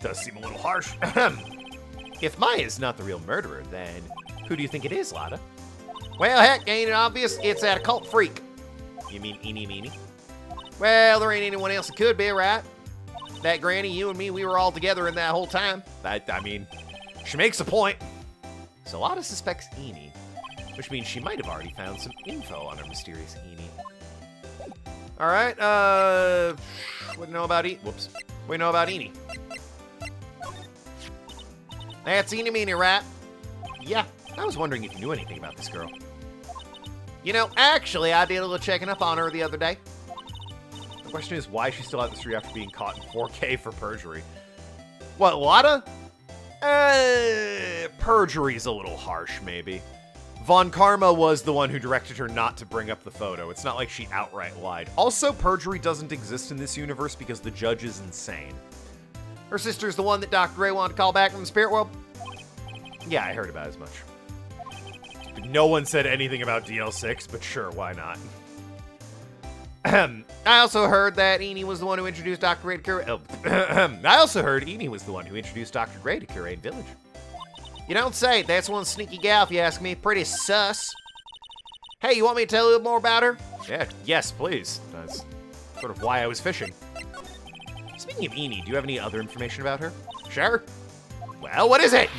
Does seem a little harsh. If Maya's not the real murderer, then who do you think it is, Lotta? Well, heck, ain't it obvious? It's that occult freak. You mean Eenie Meenie? Well, there ain't anyone else that could be, right? That Granny, you and me, we were all together in that whole time. I mean, she makes a point. So Lotta suspects Eenie, which means she might have already found some info on her mysterious Eenie. All right, what do you know about Eenie? Whoops. What do you know about Eenie? That's Eenie Meenie, right? Yeah, I was wondering if you knew anything about this girl. You know, actually, I did a little checking up on her the other day. The question is, why is she still out the street after being caught in 4K for perjury? What, Lotta? Perjury's a little harsh, maybe. Von Karma was the one who directed her not to bring up the photo. It's not like she outright lied. Also, perjury doesn't exist in this universe because the judge is insane. Her sister's the one that Dr. Ray wanted to call back from the spirit world? Yeah, I heard about as much. No one said anything about DL6, but sure, why not? I also heard that Eenie was the one who introduced Dr. Ray to Curate. I also heard Eenie was the one who introduced Dr. Gray to Curate Village. You don't say. That's one sneaky gal, if you ask me. Pretty sus. Hey, you want me to tell you more about her? Yeah, yes, please. That's sort of why I was fishing. Speaking of Eenie, do you have any other information about her? Sure. Well, what is it?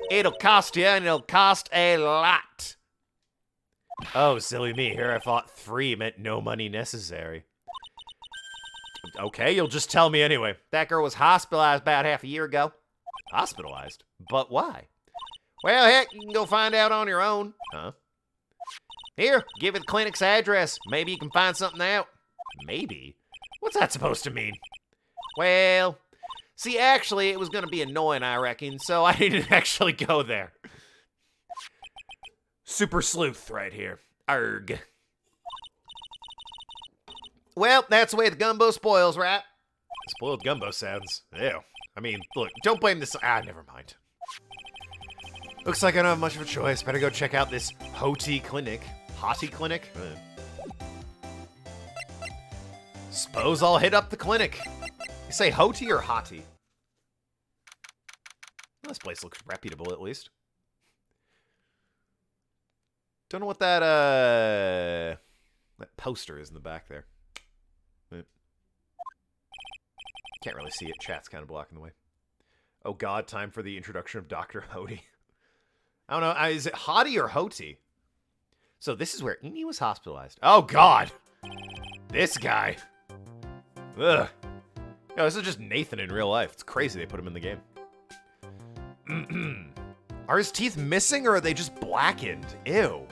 It'll cost you, and it'll cost a lot. Oh, silly me. Here I thought 3 meant no money necessary. Okay, you'll just tell me anyway. That girl was hospitalized about half a year ago. Hospitalized? But why? Well, heck, you can go find out on your own. Huh? Here, give it the clinic's address. Maybe you can find something out. Maybe? What's that supposed to mean? Well, see, actually, it was going to be annoying, I reckon, so I didn't actually go there. Super sleuth right here. Arg. Well, that's the way the gumbo spoils, right? Spoiled gumbo sounds. Ew. I mean, look, don't blame this. Never mind. Looks like I don't have much of a choice. Better go check out this Hoti clinic. Hoti clinic? Suppose I'll hit up the clinic. You say Hoti or Hoti? Well, this place looks reputable, at least. Don't know what that poster is in the back there. Can't really see it. Chat's kind of blocking the way. Oh god, time for the introduction of Dr. Hoti. I don't know. Is it Hoti or Hoti? So this is where Eenie was hospitalized. Oh god! This guy. Ugh. No, this is just Nathan in real life. It's crazy they put him in the game. Are his teeth missing or are they just blackened? Ew.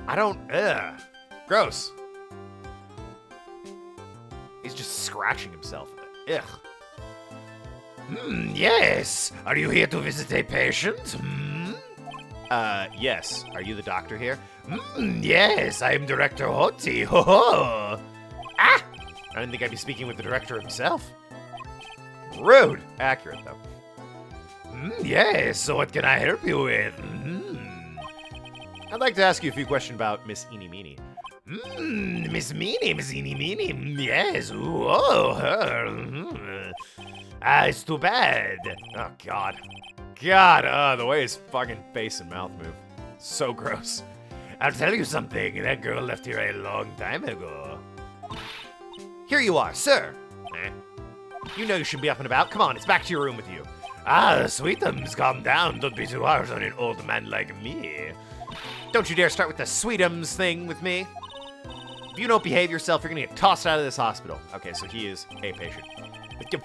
I don't... Ugh. Gross. He's just scratching himself. Ugh. Yes. Are you here to visit a patient? Yes. Are you the doctor here? Yes, I'm Director Hoti. Ho ho. Ah! I didn't think I'd be speaking with the director himself. Rude. Accurate, though. Yes, so what can I help you with? I'd like to ask you a few questions about Miss Eenie Meenie. Miss Meenie, Miss Eenie Meenie. Yes, oh, her. It's too bad. Oh, God. God, the way his fucking face and mouth move. So gross. I'll tell you something. That girl left here a long time ago. Here you are, sir. You know you shouldn't be up and about. Come on, it's back to your room with you. Sweetums, calm down. Don't be too hard on an old man like me. Don't you dare start with the Sweetums thing with me. If you don't behave yourself, you're gonna get tossed out of this hospital. Okay, so he is a patient.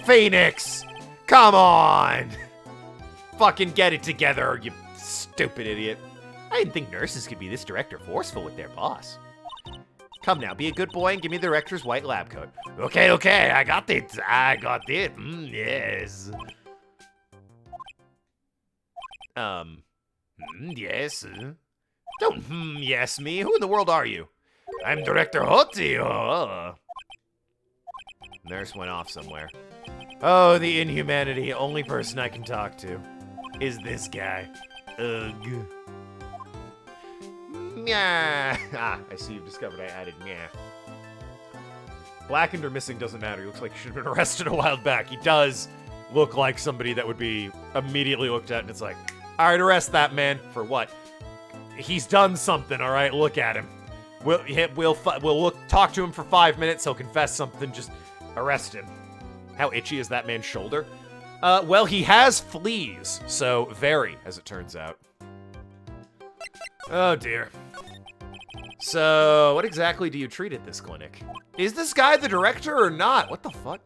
Phoenix! Come on! Fucking get it together, you stupid idiot. I didn't think nurses could be this direct or forceful with their boss. Come now, be a good boy and give me the director's white lab coat. Okay, I got it. Yes. Yes. Don't yes me. Who in the world are you? I'm Director Hoti. Oh. Nurse went off somewhere. Oh, the inhumanity. Only person I can talk to is this guy. Ugh. Meow. I see you've discovered I added meow. Blackened or missing doesn't matter. He looks like he should have been arrested a while back. He does look like somebody that would be immediately looked at and it's like, all right, arrest that man. For what? He's done something, all right? Look at him. We'll talk to him for 5 minutes. He'll confess something. Just arrest him. How itchy is that man's shoulder? Well, he has fleas, so very, as it turns out. Oh, dear. So, what exactly do you treat at this clinic? Is this guy the director or not? What the fuck?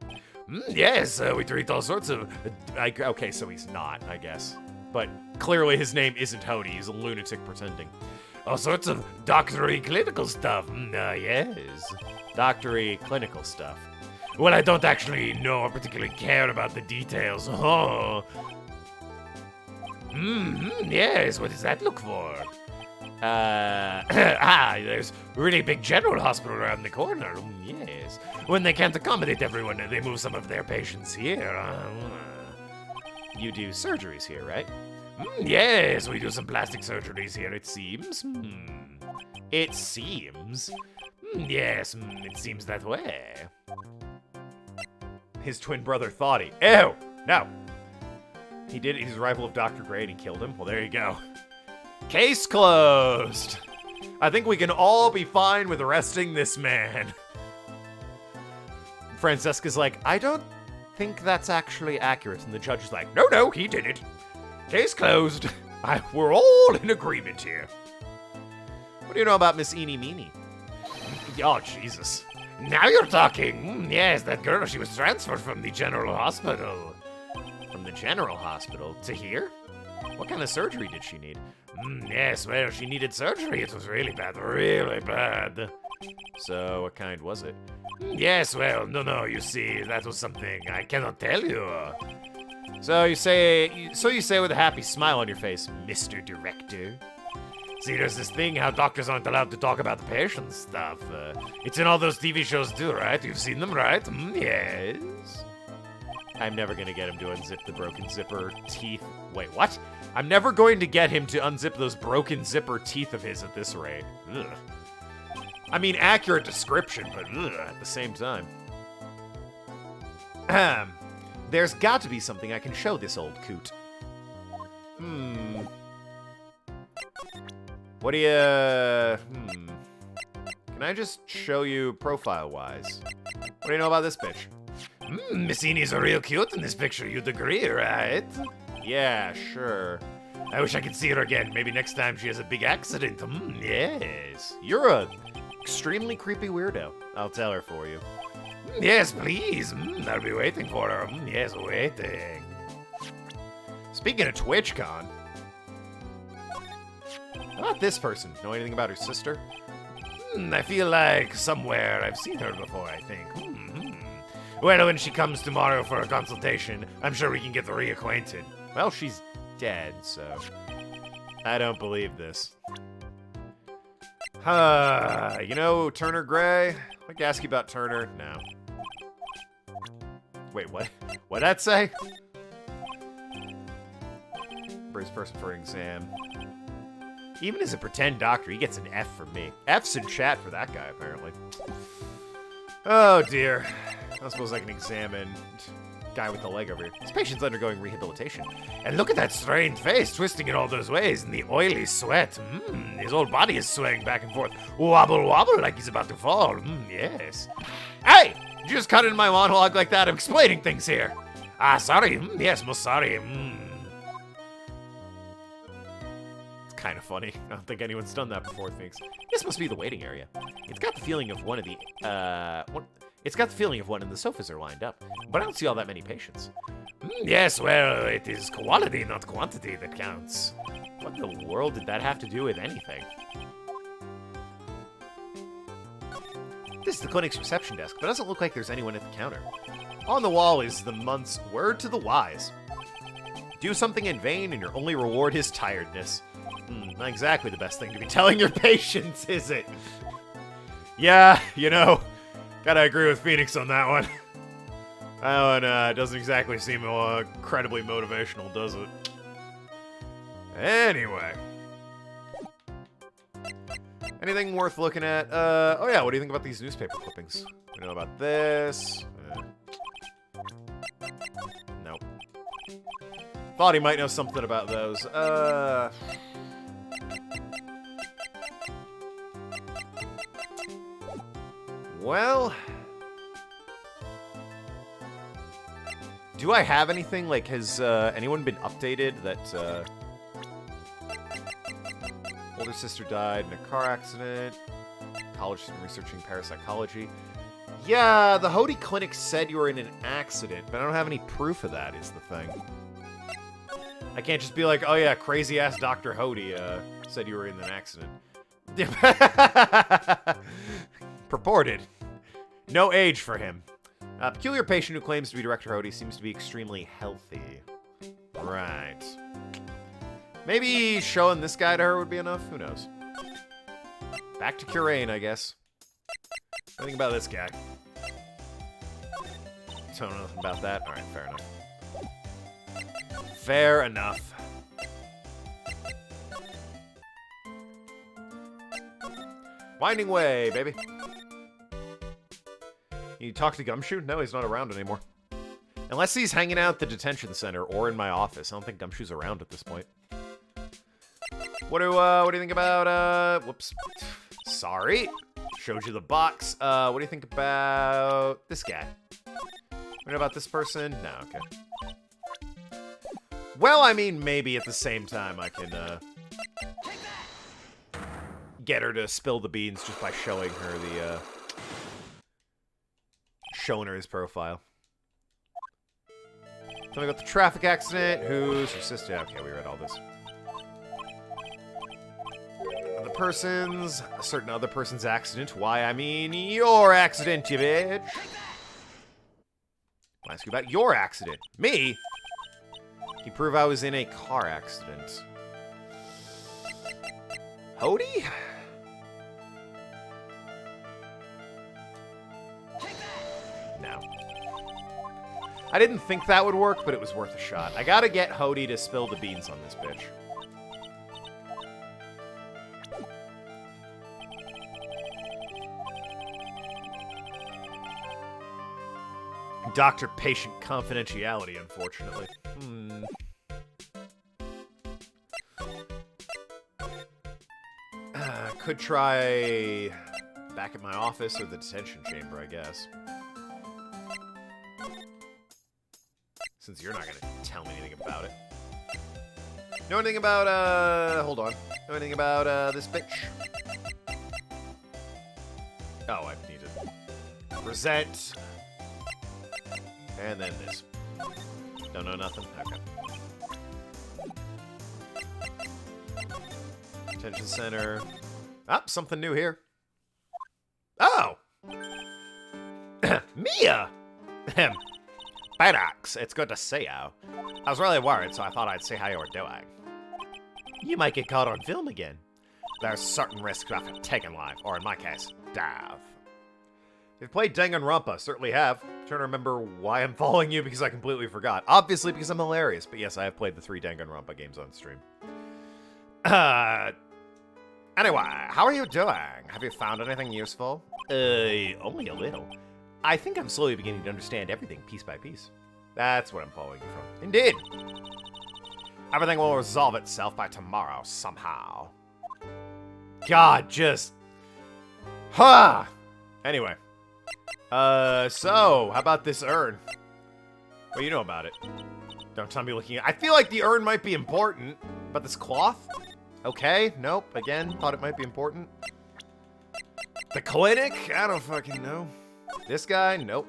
Yes, we treat all sorts of... okay, so he's not, I guess. But clearly his name isn't Hody. He's a lunatic pretending. All sorts of doctory clinical stuff. Yes. Doctory clinical stuff. Well, I don't actually know or particularly care about the details. Oh. Yes, what does that look for? There's a really big general hospital around the corner. Yes. When they can't accommodate everyone, they move some of their patients here. You do surgeries here, right? Yes, we do some plastic surgeries here, it seems. It seems? Yes, it seems that way. His twin brother thought he... Ew! No! He did it. He's a rival of Dr. Gray and he killed him. Well, there you go. Case closed! I think we can all be fine with arresting this man. Francesca's like, I don't think that's actually accurate. And the judge is like, no, he did it. Case closed. We're all in agreement here. What do you know about Miss Eenie Meenie? Oh, Jesus. Now you're talking. Yes, that girl, she was transferred from the general hospital. From the general hospital to here? What kind of surgery did she need? Yes, well, she needed surgery. It was really bad, really bad. So, what kind was it? Yes, well, no, you see, that was something I cannot tell you. So you say with a happy smile on your face, Mr. Director. See, there's this thing how doctors aren't allowed to talk about the patient stuff. It's in all those TV shows too, right? You've seen them, right? Yes. I'm never gonna get him to unzip the broken zipper teeth. Wait, what? I'm never going to get him to unzip those broken zipper teeth of his at this rate. Ugh. I mean, accurate description, but ugh, at the same time. There's got to be something I can show this old coot. What do you... Can I just show you profile-wise? What do you know about this bitch? Miss Enie's a real cute in this picture, you'd agree, right? Yeah, sure. I wish I could see her again. Maybe next time she has a big accident. Yes. You're a extremely creepy weirdo. I'll tell her for you. Yes, please. I'll be waiting for her. Yes, waiting. Speaking of TwitchCon. How about this person? Know anything about her sister? I feel like somewhere I've seen her before, I think. Well, when she comes tomorrow for a consultation, I'm sure we can get reacquainted. Well, she's dead, so... I don't believe this. You know Turner Gray? I'd like to ask you about Turner. No. Wait, what? What'd that say? Brace person for an exam. Even as a pretend doctor, he gets an F from me. F's in chat for that guy, apparently. Oh, dear. I suppose I can examine guy with the leg over here. This patient's undergoing rehabilitation. And look at that strained face, twisting in all those ways, and the oily sweat. His whole body is swaying back and forth. Wobble, wobble, like he's about to fall. Yes. Hey! Did you just cut in my monologue like that? I'm explaining things here. Sorry. Yes, most sorry. It's kind of funny. I don't think anyone's done that before, thinks. This must be the waiting area. It's got the feeling of one of the, It's got the feeling of one and the sofas are lined up, but I don't see all that many patients. Yes, well, it is quality, not quantity, that counts. What in the world did that have to do with anything? This is the clinic's reception desk, but it doesn't look like there's anyone at the counter. On the wall is the month's word to the wise. Do something in vain and your only reward is tiredness. Not exactly the best thing to be telling your patients, is it? Yeah, you know... Gotta agree with Phoenix on that one. That one doesn't exactly seem incredibly motivational, does it? Anything worth looking at? Oh yeah, what do you think about these newspaper clippings? We know about this. Nope. Thought he might know something about those. Well... Do I have anything? Like, has anyone been updated that, older sister died in a car accident. College student researching parapsychology. Yeah, the Hody Clinic said you were in an accident, but I don't have any proof of that, is the thing. I can't just be like, oh yeah, crazy-ass Dr. Hody, said you were in an accident. Purported. No age for him. A peculiar patient who claims to be Director Hody seems to be extremely healthy. Right. Maybe showing this guy to her would be enough? Who knows? Back to Curain, I guess. What do you think about this guy? Don't know nothing about that. Alright, fair enough. Fair enough. Winding way, baby. You talk to Gumshoe? No, he's not around anymore. Unless he's hanging out at the detention center or in my office. I don't think Gumshoe's around at this point. What do you think about, whoops. Sorry. Showed you the box. What do you think about this guy? What about this person? No, okay. Well, I mean, maybe at the same time I can, get her to spill the beans just by showing her the, showing her his profile. Tell me about the traffic accident. Who's your sister? Okay, we read all this. Other persons. A certain other person's accident. Why, I mean your accident, you bitch. I'll ask you about your accident. Me? Can you prove I was in a car accident? Hody? No. I didn't think that would work, but it was worth a shot. I gotta get Hody to spill the beans on this bitch. Doctor-patient confidentiality, unfortunately. Could try back at my office or the detention chamber, I guess. Since you're not gonna tell me anything about it. Know anything about, hold on. Know anything about, this bitch? Oh, I need to present. And then this. Don't know nothing? Okay. Detention center. Ah, something new here. Oh! Mia! Phoenix, it's good to see you. I was really worried, so I thought I'd see how you were doing. You might get caught on film again. There's certain risks after taking life, or in my case, death. You've played Danganronpa, certainly have. I'm trying to remember why I'm following you because I completely forgot. Obviously because I'm hilarious, but yes, I have played the 3 Danganronpa games on stream. Anyway, how are you doing? Have you found anything useful? Only a little. I think I'm slowly beginning to understand everything piece by piece. That's what I'm following you from. Indeed. Everything will resolve itself by tomorrow, somehow. God, just... Huh! Anyway. So, how about this urn? What do you know about it? Don't tell me looking at... I feel like the urn might be important, but this cloth? Okay, nope. Again, thought it might be important. The clinic? I don't fucking know. This guy? Nope.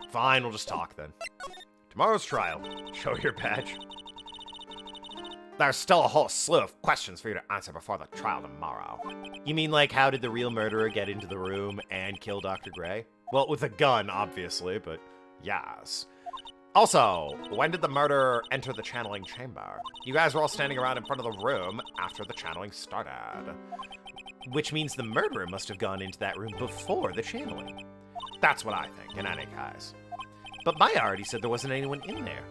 Fine, we'll just talk then. Tomorrow's trial. Show your badge. There's still a whole slew of questions for you to answer before the trial tomorrow. You mean like how did the real murderer get into the room and kill Dr. Gray? Well, with a gun, obviously, but yes. Also, when did the murderer enter the channeling chamber? You guys were all standing around in front of the room after the channeling started. Which means the murderer must have gone into that room before the channeling. That's what I think, in any case. But Maya already said there wasn't anyone in there.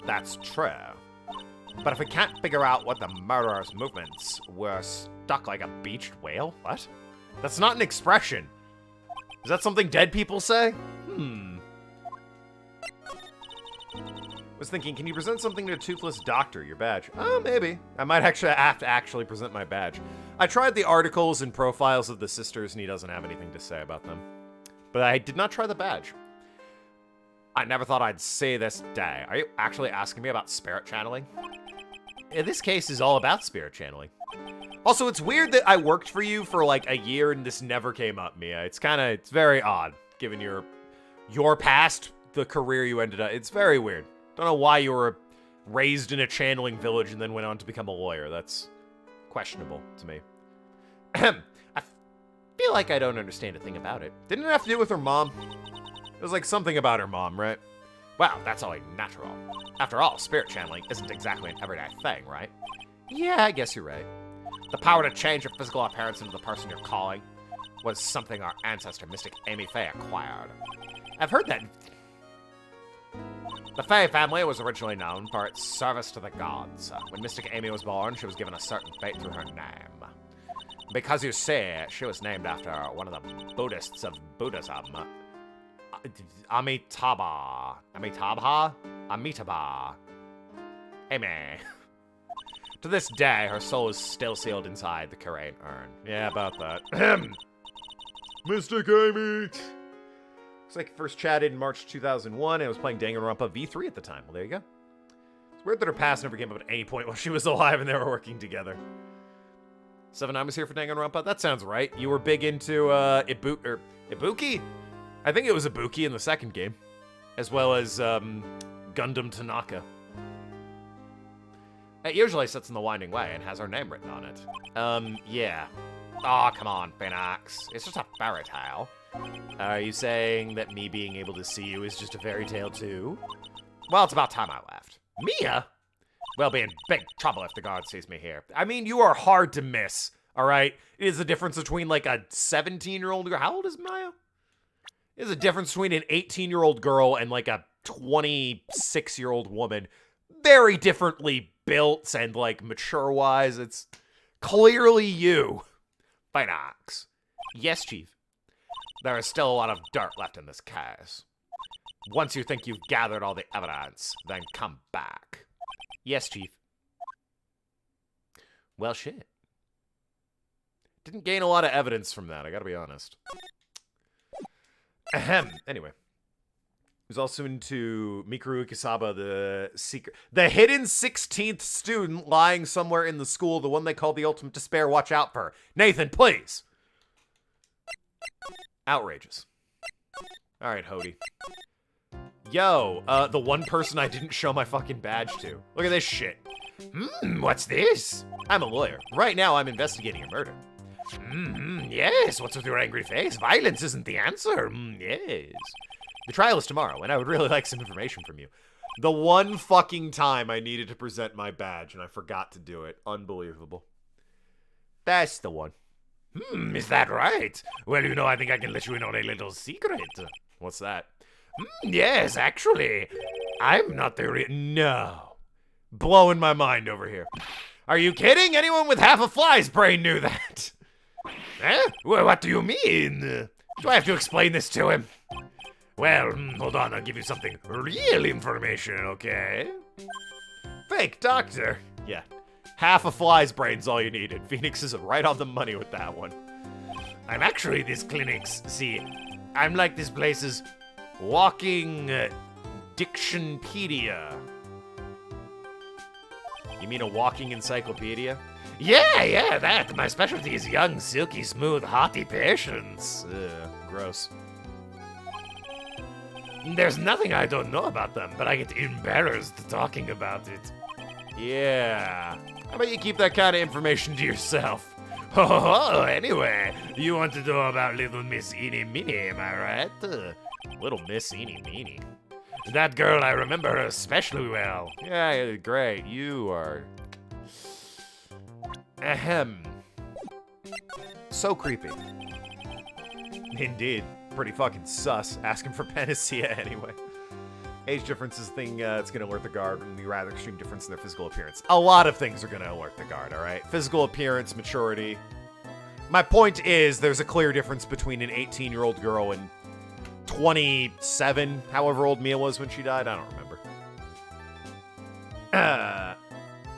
That's true. But if we can't figure out what the murderer's movements were stuck like a beached whale, what? That's not an expression. Is that something dead people say? Was thinking, can you present something to a toothless doctor, your badge? Oh, maybe. I might actually have to actually present my badge. I tried the articles and profiles of the sisters, and he doesn't have anything to say about them. But I did not try the badge. I never thought I'd say this day. Are you actually asking me about spirit channeling? In this case is all about spirit channeling. Also, it's weird that I worked for you for like a year and this never came up, Mia. It's very odd, given your past, the career you ended up. It's very weird. Don't know why you were raised in a channeling village and then went on to become a lawyer. That's questionable to me. I feel like I don't understand a thing about it. Didn't it have to do with her mom? It was like something about her mom, right? Wow, that's only natural. After all, spirit channeling isn't exactly an everyday thing, right? Yeah, I guess you're right. The power to change your physical appearance into the person you're calling was something our ancestor, Mystic Amy Faye, acquired. I've heard that. The Faye family was originally known for its service to the gods. When Mystic Amy was born, she was given a certain fate through her name. Because you see, she was named after one of the Buddhists of Buddhism. Amitabha. Amy. To this day, her soul is still sealed inside the Karain urn. Yeah, about that. Mystic Amy! Looks like first chatted in March 2001, and I was playing Danganronpa V3 at the time. Well, there you go. It's weird that her past never came up at any point while she was alive and they were working together. 7-9 was here for Danganronpa? That sounds right. You were big into, Ibuki? I think it was Ibuki in the second game. As well as, Gundam Tanaka. It usually sits in the Winding Way and has her name written on it. Yeah. Aw, come on, Phoenix. It's just a fairy tale. Are you saying that me being able to see you is just a fairy tale too? Well, it's about time I left. Mia? We'll be in big trouble if the guard sees me here. I mean, you are hard to miss, alright? It is the difference between, like, a 17-year-old girl. How old is Maya? It is a difference between an 18-year-old girl and, like, a 26-year-old woman. Very differently built and, like, mature-wise. It's clearly you. Phoenix. Yes, Chief. There is still a lot of dirt left in this case. Once you think you've gathered all the evidence, then come back. Yes, Chief. Well, shit. Didn't gain a lot of evidence from that, I gotta be honest. Ahem. Anyway. He was also into Mikuru Ikisaba, the hidden 16th student lying somewhere in the school, the one they call the ultimate despair. Watch out for. Nathan, please! Outrageous. Alright, Hody. Yo, the one person I didn't show my fucking badge to. Look at this shit. What's this? I'm a lawyer. Right now, I'm investigating a murder. Yes, what's with your angry face? Violence isn't the answer. Yes. The trial is tomorrow, and I would really like some information from you. The one fucking time I needed to present my badge, and I forgot to do it. Unbelievable. That's the one. Is that right? Well, you know, I think I can let you in on a little secret. What's that? Yes, actually. I'm not the No. Blowing my mind over here. Are you kidding? Anyone with half a fly's brain knew that. Well, what do you mean? Do I have to explain this to him? Well, hold on, I'll give you something real information, okay? Fake doctor. Yeah. Half a fly's brain's all you needed. Phoenix is right on the money with that one. I'm actually this clinic's, see, I'm like this place's walking dictionpedia. You mean a walking encyclopedia? Yeah, that. My specialty is young, silky, smooth, haughty patients. Gross. There's nothing I don't know about them, but I get embarrassed talking about it. Yeah. How about you keep that kind of information to yourself? Oh, anyway, you want to know about little Miss Eenie Meenie, am I right? Little Miss Eenie Meenie. That girl, I remember her especially well. Yeah, great. You are... Ahem. So creepy. Indeed. Pretty fucking sus. Asking for panacea anyway. Age difference is the thing that's going to alert the guard, and the rather extreme difference in their physical appearance. A lot of things are going to alert the guard, alright? Physical appearance, maturity. My point is, there's a clear difference between an 18-year-old girl and 27, however old Mia was when she died. I don't remember.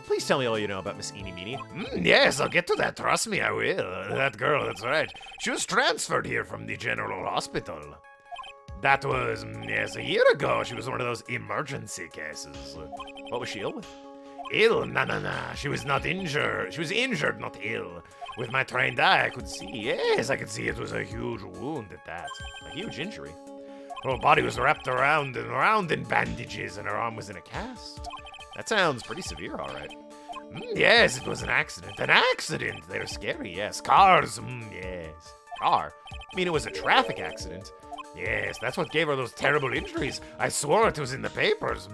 Please tell me all you know about Miss Eenie Meenie. Yes, I'll get to that. Trust me, I will. That girl, that's right. She was transferred here from the general hospital. That was, yes, a year ago. She was one of those emergency cases. What was she ill with? Ill? Nah. She was not injured. She was injured, not ill. With my trained eye, I could see. Yes, I could see it was a huge wound at that. A huge injury. Her whole body was wrapped around and around in bandages, and her arm was in a cast. That sounds pretty severe, all right. Yes, it was an accident. An accident! They're scary, yes. Cars, yes. Car? I mean, it was a traffic accident. Yes, that's what gave her those terrible injuries. I swore it was in the papers.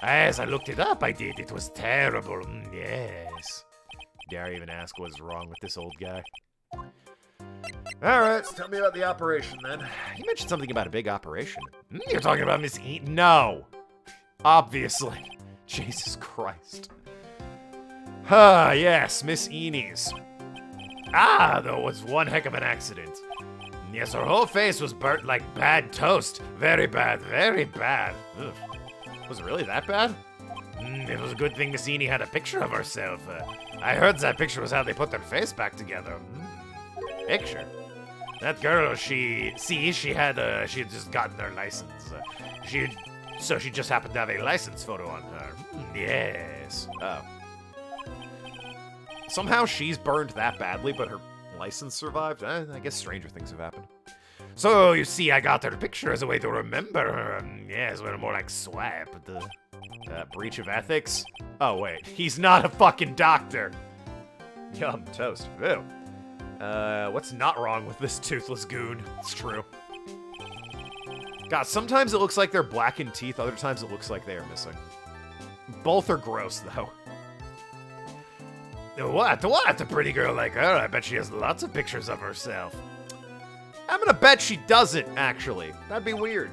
As I looked it up, I did. It was terrible. Yes. Dare I even ask what's wrong with this old guy? All right, so tell me about the operation, then. You mentioned something about a big operation. You're talking about Miss Eaton? No. Obviously. Jesus Christ. Yes, Miss Eenies. That was one heck of an accident. Yes, her whole face was burnt like bad toast. Very bad, very bad. Ugh. Was it really that bad? It was a good thing Miss Eenie had a picture of herself. I heard that picture was how they put their face back together. Picture? That girl, she had just gotten her license. So she just happened to have a license photo on her. Yes. Oh. Somehow she's burned that badly, but her license survived? I guess stranger things have happened. So, you see, I got her picture as a way to remember her. Yes, well, more like swipe. Breach of ethics? Oh, wait. He's not a fucking doctor. Yum, toast. Ew. What's not wrong with this toothless goon? It's true. God, sometimes it looks like they're blackened teeth, other times it looks like they are missing. Both are gross, though. What? A pretty girl like her? I bet she has lots of pictures of herself. I'm gonna bet she doesn't, actually. That'd be weird.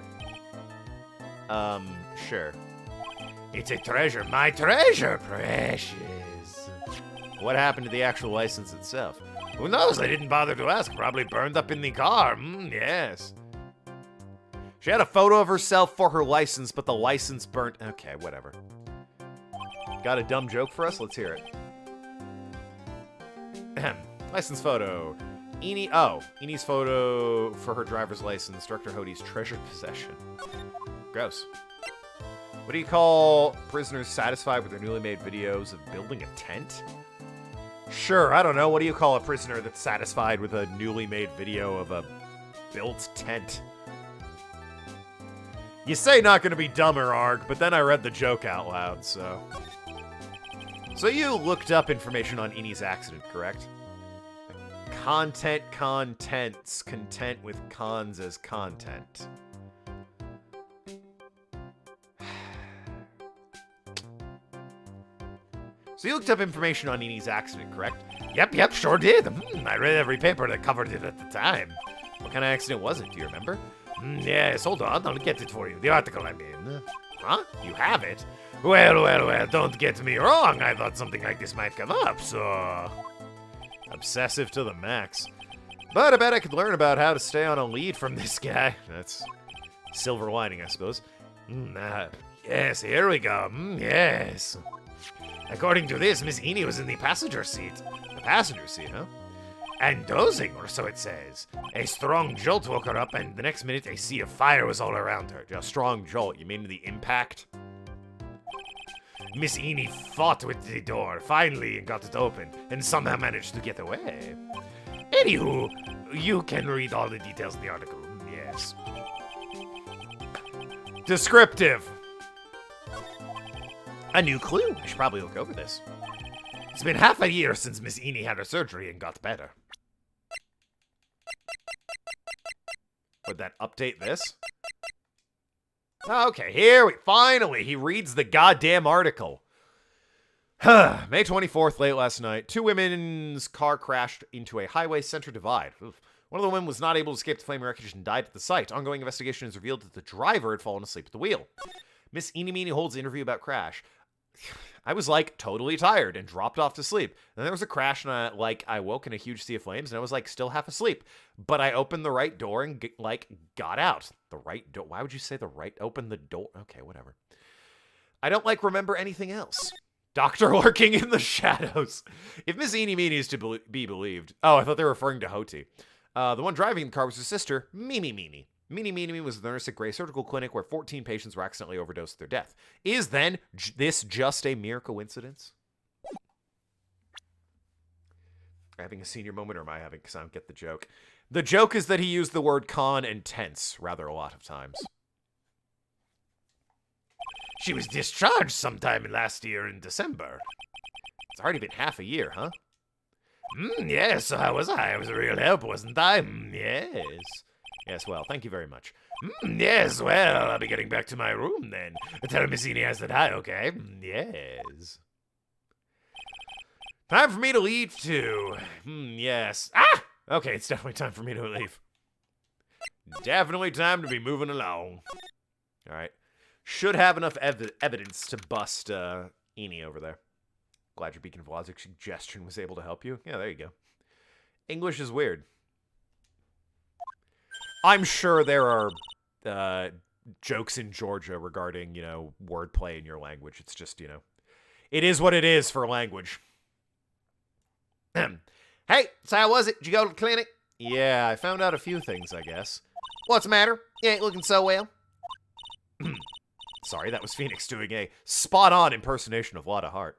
Sure. It's a treasure. My treasure, precious. What happened to the actual license itself? Who knows? I didn't bother to ask. Probably burned up in the car. Yes. She had a photo of herself for her license, but the license burnt. Okay, whatever. Got a dumb joke for us? Let's hear it. License photo. Enie's photo for her driver's license. Director Hodie's treasured possession. Gross. What do you call prisoners satisfied with their newly made videos of building a tent? Sure, I don't know. What do you call a prisoner that's satisfied with a newly made video of a built tent? You say not gonna be dumber, Arg, but then I read the joke out loud, so... So you looked up information on Enie's accident, correct? Contents, content with cons as content. So you looked up information on Enie's accident, correct? Yep, sure did. I read every paper that covered it at the time. What kind of accident was it? Do you remember? Yes, hold on. I'll get it for you. The article, I mean. Huh? You have it? Well, don't get me wrong. I thought something like this might come up, so... Obsessive to the max. But I bet I could learn about how to stay on a lead from this guy. That's silver lining, I suppose. Yes, here we go. Yes. According to this, Miss Eenie was in the passenger seat. The passenger seat, huh? And dozing, or so it says. A strong jolt woke her up, and the next minute a sea of fire was all around her. A strong jolt? You mean the impact? Miss Eenie fought with the door, finally, and got it open, and somehow managed to get away. Anywho, you can read all the details in the article. Yes. Descriptive. A new clue. I should probably look over this. It's been half a year since Miss Eenie had her surgery and got better. Would that update this? Okay, finally, he reads the goddamn article. May 24th, late last night, two women's car crashed into a highway center divide. Oof. One of the women was not able to escape the flaming wreckage and died at the site. Ongoing investigation has revealed that the driver had fallen asleep at the wheel. Miss Eenie Meenie holds the interview about crash. I was like totally tired and dropped off to sleep. And there was a crash and I woke in a huge sea of flames and I was like still half asleep. But I opened the right door and got out. The right door. Why would you say the right? Open the door. Okay, whatever. I don't remember anything else. Doctor lurking in the shadows. If Miss Eenie Meenie is to be believed. Oh, I thought they were referring to Hoti. The one driving the car was his sister, Mimi Meenie. Meenie Meenie was the nurse at Gray Surgical Clinic where 14 patients were accidentally overdosed to their death. Is then this just a mere coincidence? Having a senior moment, or am I having? Because I don't get the joke. The joke is that he used the word con and tense rather a lot of times. She was discharged sometime last year in December. It's already been half a year, huh? Yes, so how was I? I was a real help, wasn't I? Yes. Yes, well, thank you very much. Yes, well, I'll be getting back to my room then. Tell Miss Eenie I said hi, okay? Yes. Time for me to leave, too. Yes. Ah! Okay, it's definitely time for me to leave. Definitely time to be moving along. All right. Should have enough evidence to bust Eenie over there. Glad your beacon of logic suggestion was able to help you. Yeah, there you go. English is weird. I'm sure there are jokes in Georgia regarding, wordplay in your language. It's just, it is what it is for language. Hey, so how was it? Did you go to the clinic? Yeah, I found out a few things, I guess. What's the matter? You ain't looking so well. Sorry, that was Phoenix doing a spot-on impersonation of Lotta Hart.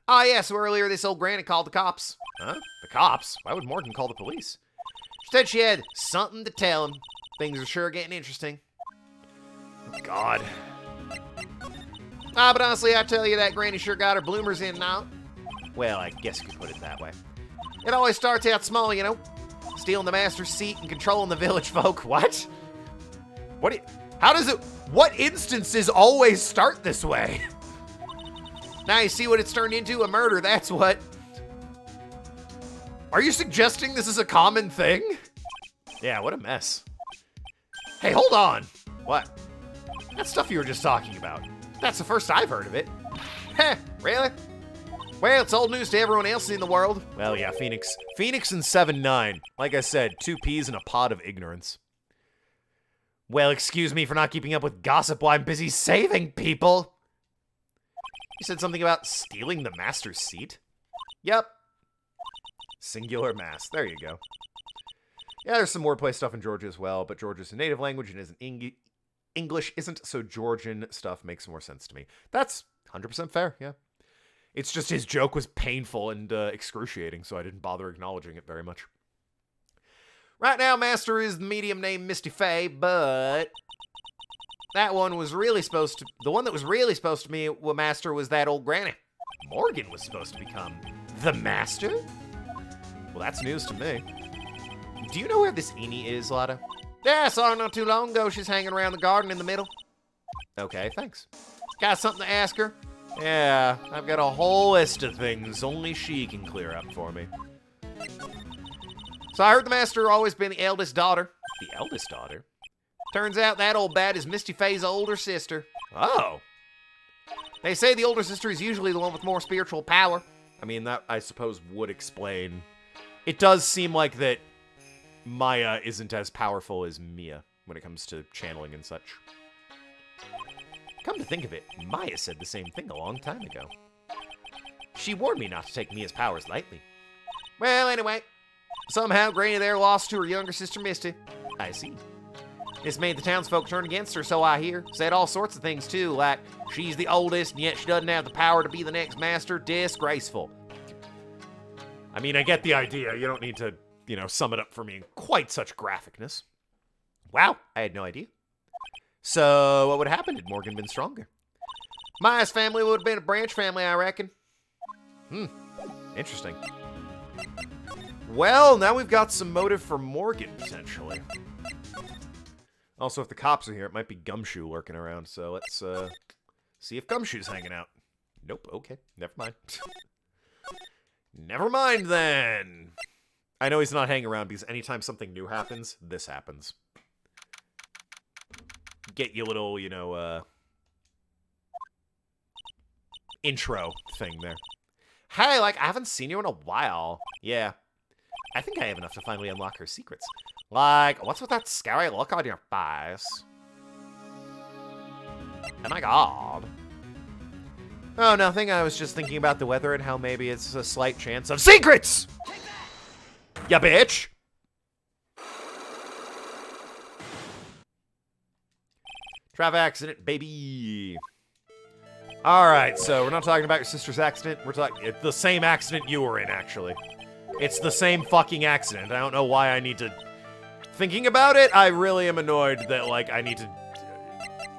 Oh, yeah, so earlier this old granny called the cops. Huh? The cops? Why would Morgan call the police? She said she had something to tell him. Things are sure getting interesting. Oh, God. But honestly, I tell you, that granny sure got her bloomers in now. Well, I guess you could put it that way. It always starts out small, stealing the master's seat and controlling the village folk. What? What instances always start this way? Now you see what it's turned into, a murder, that's what. Are you suggesting this is a common thing? Yeah, what a mess. Hey, hold on. What? That stuff you were just talking about. That's the first I've heard of it. Heh, really? Well, it's old news to everyone else in the world. Well, yeah, Phoenix and 7-9. Like I said, 2 peas in a pod of ignorance. Well, excuse me for not keeping up with gossip while I'm busy saving people. You said something about stealing the master's seat? Yep. Singular mass. There you go. Yeah, there's some wordplay stuff in Georgia as well, but Georgia's a native language and English isn't, so Georgian stuff makes more sense to me. That's 100% fair, yeah. It's just his joke was painful and excruciating, so I didn't bother acknowledging it very much. Right now, Master is the medium named Misty Faye, but the one that was really supposed to be a Master was that old granny. Morgan was supposed to become the Master? Well, that's news to me. Do you know where this Eenie is, Lotta? Yeah, I saw her not too long ago. She's hanging around the garden in the middle. Okay, thanks. Got something to ask her? Yeah, I've got a whole list of things only she can clear up for me. So I heard the Master always been the eldest daughter. The eldest daughter? Turns out that old bat is Misty Faye's older sister. Oh. They say the older sister is usually the one with more spiritual power. I mean, that, I suppose, would explain. It does seem like that Maya isn't as powerful as Mia when it comes to channeling and such. Come to think of it, Maya said the same thing a long time ago. She warned me not to take Mia's powers lightly. Well, anyway, somehow Granny there lost to her younger sister Misty. I see. This made the townsfolk turn against her, so I hear. Said all sorts of things, too, like she's the oldest, and yet she doesn't have the power to be the next master. Disgraceful. I mean, I get the idea. You don't need to, sum it up for me in quite such graphicness. Wow, I had no idea. So, what would have happened had Morgan been stronger? Maya's family would have been a branch family, I reckon. Interesting. Well, now we've got some motive for Morgan, potentially. Also, if the cops are here, it might be Gumshoe lurking around, so let's, see if Gumshoe's hanging out. Nope, okay, never mind. Never mind, then! I know he's not hanging around, because anytime something new happens, this happens. Get you little, intro thing there. Hey, like, I haven't seen you in a while. Yeah. I think I have enough to finally unlock her secrets. Like, what's with that scary look on your face? Oh my god. Oh, nothing. I was just thinking about the weather and how maybe it's a slight chance of secrets! Ya bitch! Traffic accident, baby. Alright, so we're not talking about your sister's accident. We're talking... It's the same accident you were in, actually. It's the same fucking accident. I don't know why I need to... Thinking about it, I really am annoyed that, like, I need to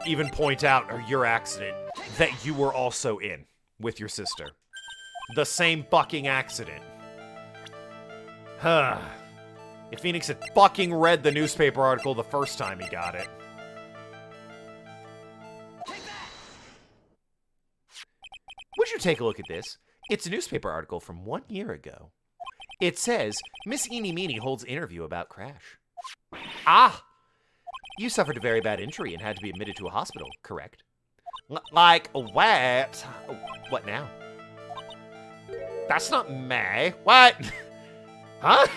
even point out your accident that you were also in with your sister. The same fucking accident. Huh. If Phoenix had fucking read the newspaper article the first time he got it. Would you take a look at this? It's a newspaper article from 1 year ago. It says, Miss Eenie Meenie holds interview about crash. Ah! You suffered a very bad injury and had to be admitted to a hospital, correct? Like, what? What now? That's not me. What? Huh?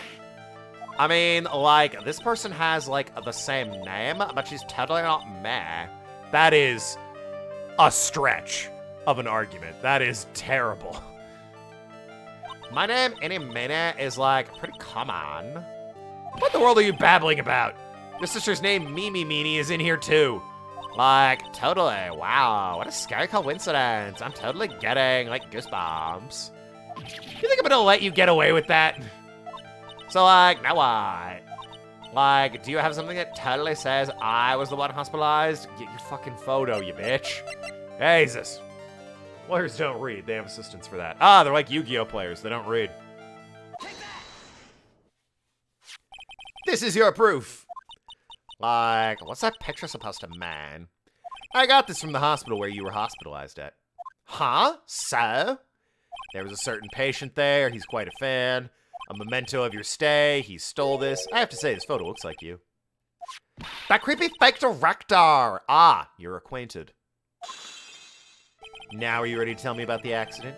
I mean, like, this person has, like, the same name, but she's totally not me. That is a stretch of an argument. That is terrible. My name, Eenie Meenie, is, like, pretty common. What in the world are you babbling about? Your sister's name, Mimi Meanie, is in here, too. Like, totally. Wow, what a scary coincidence. I'm totally getting, like, goosebumps. You think I'm gonna let you get away with that? So, like, now what? Like, do you have something that totally says I was the one hospitalized? Get your fucking photo, you bitch. Jesus. Lawyers don't read. They have assistants for that. Ah, they're like Yu-Gi-Oh players. They don't read. This is your proof. Like, what's that picture supposed to mean? I got this from the hospital where you were hospitalized at. Huh? So? There was a certain patient there. He's quite a fan. A memento of your stay. He stole this. I have to say, this photo looks like you. That creepy fake director. Ah, you're acquainted. Now are you ready to tell me about the accident?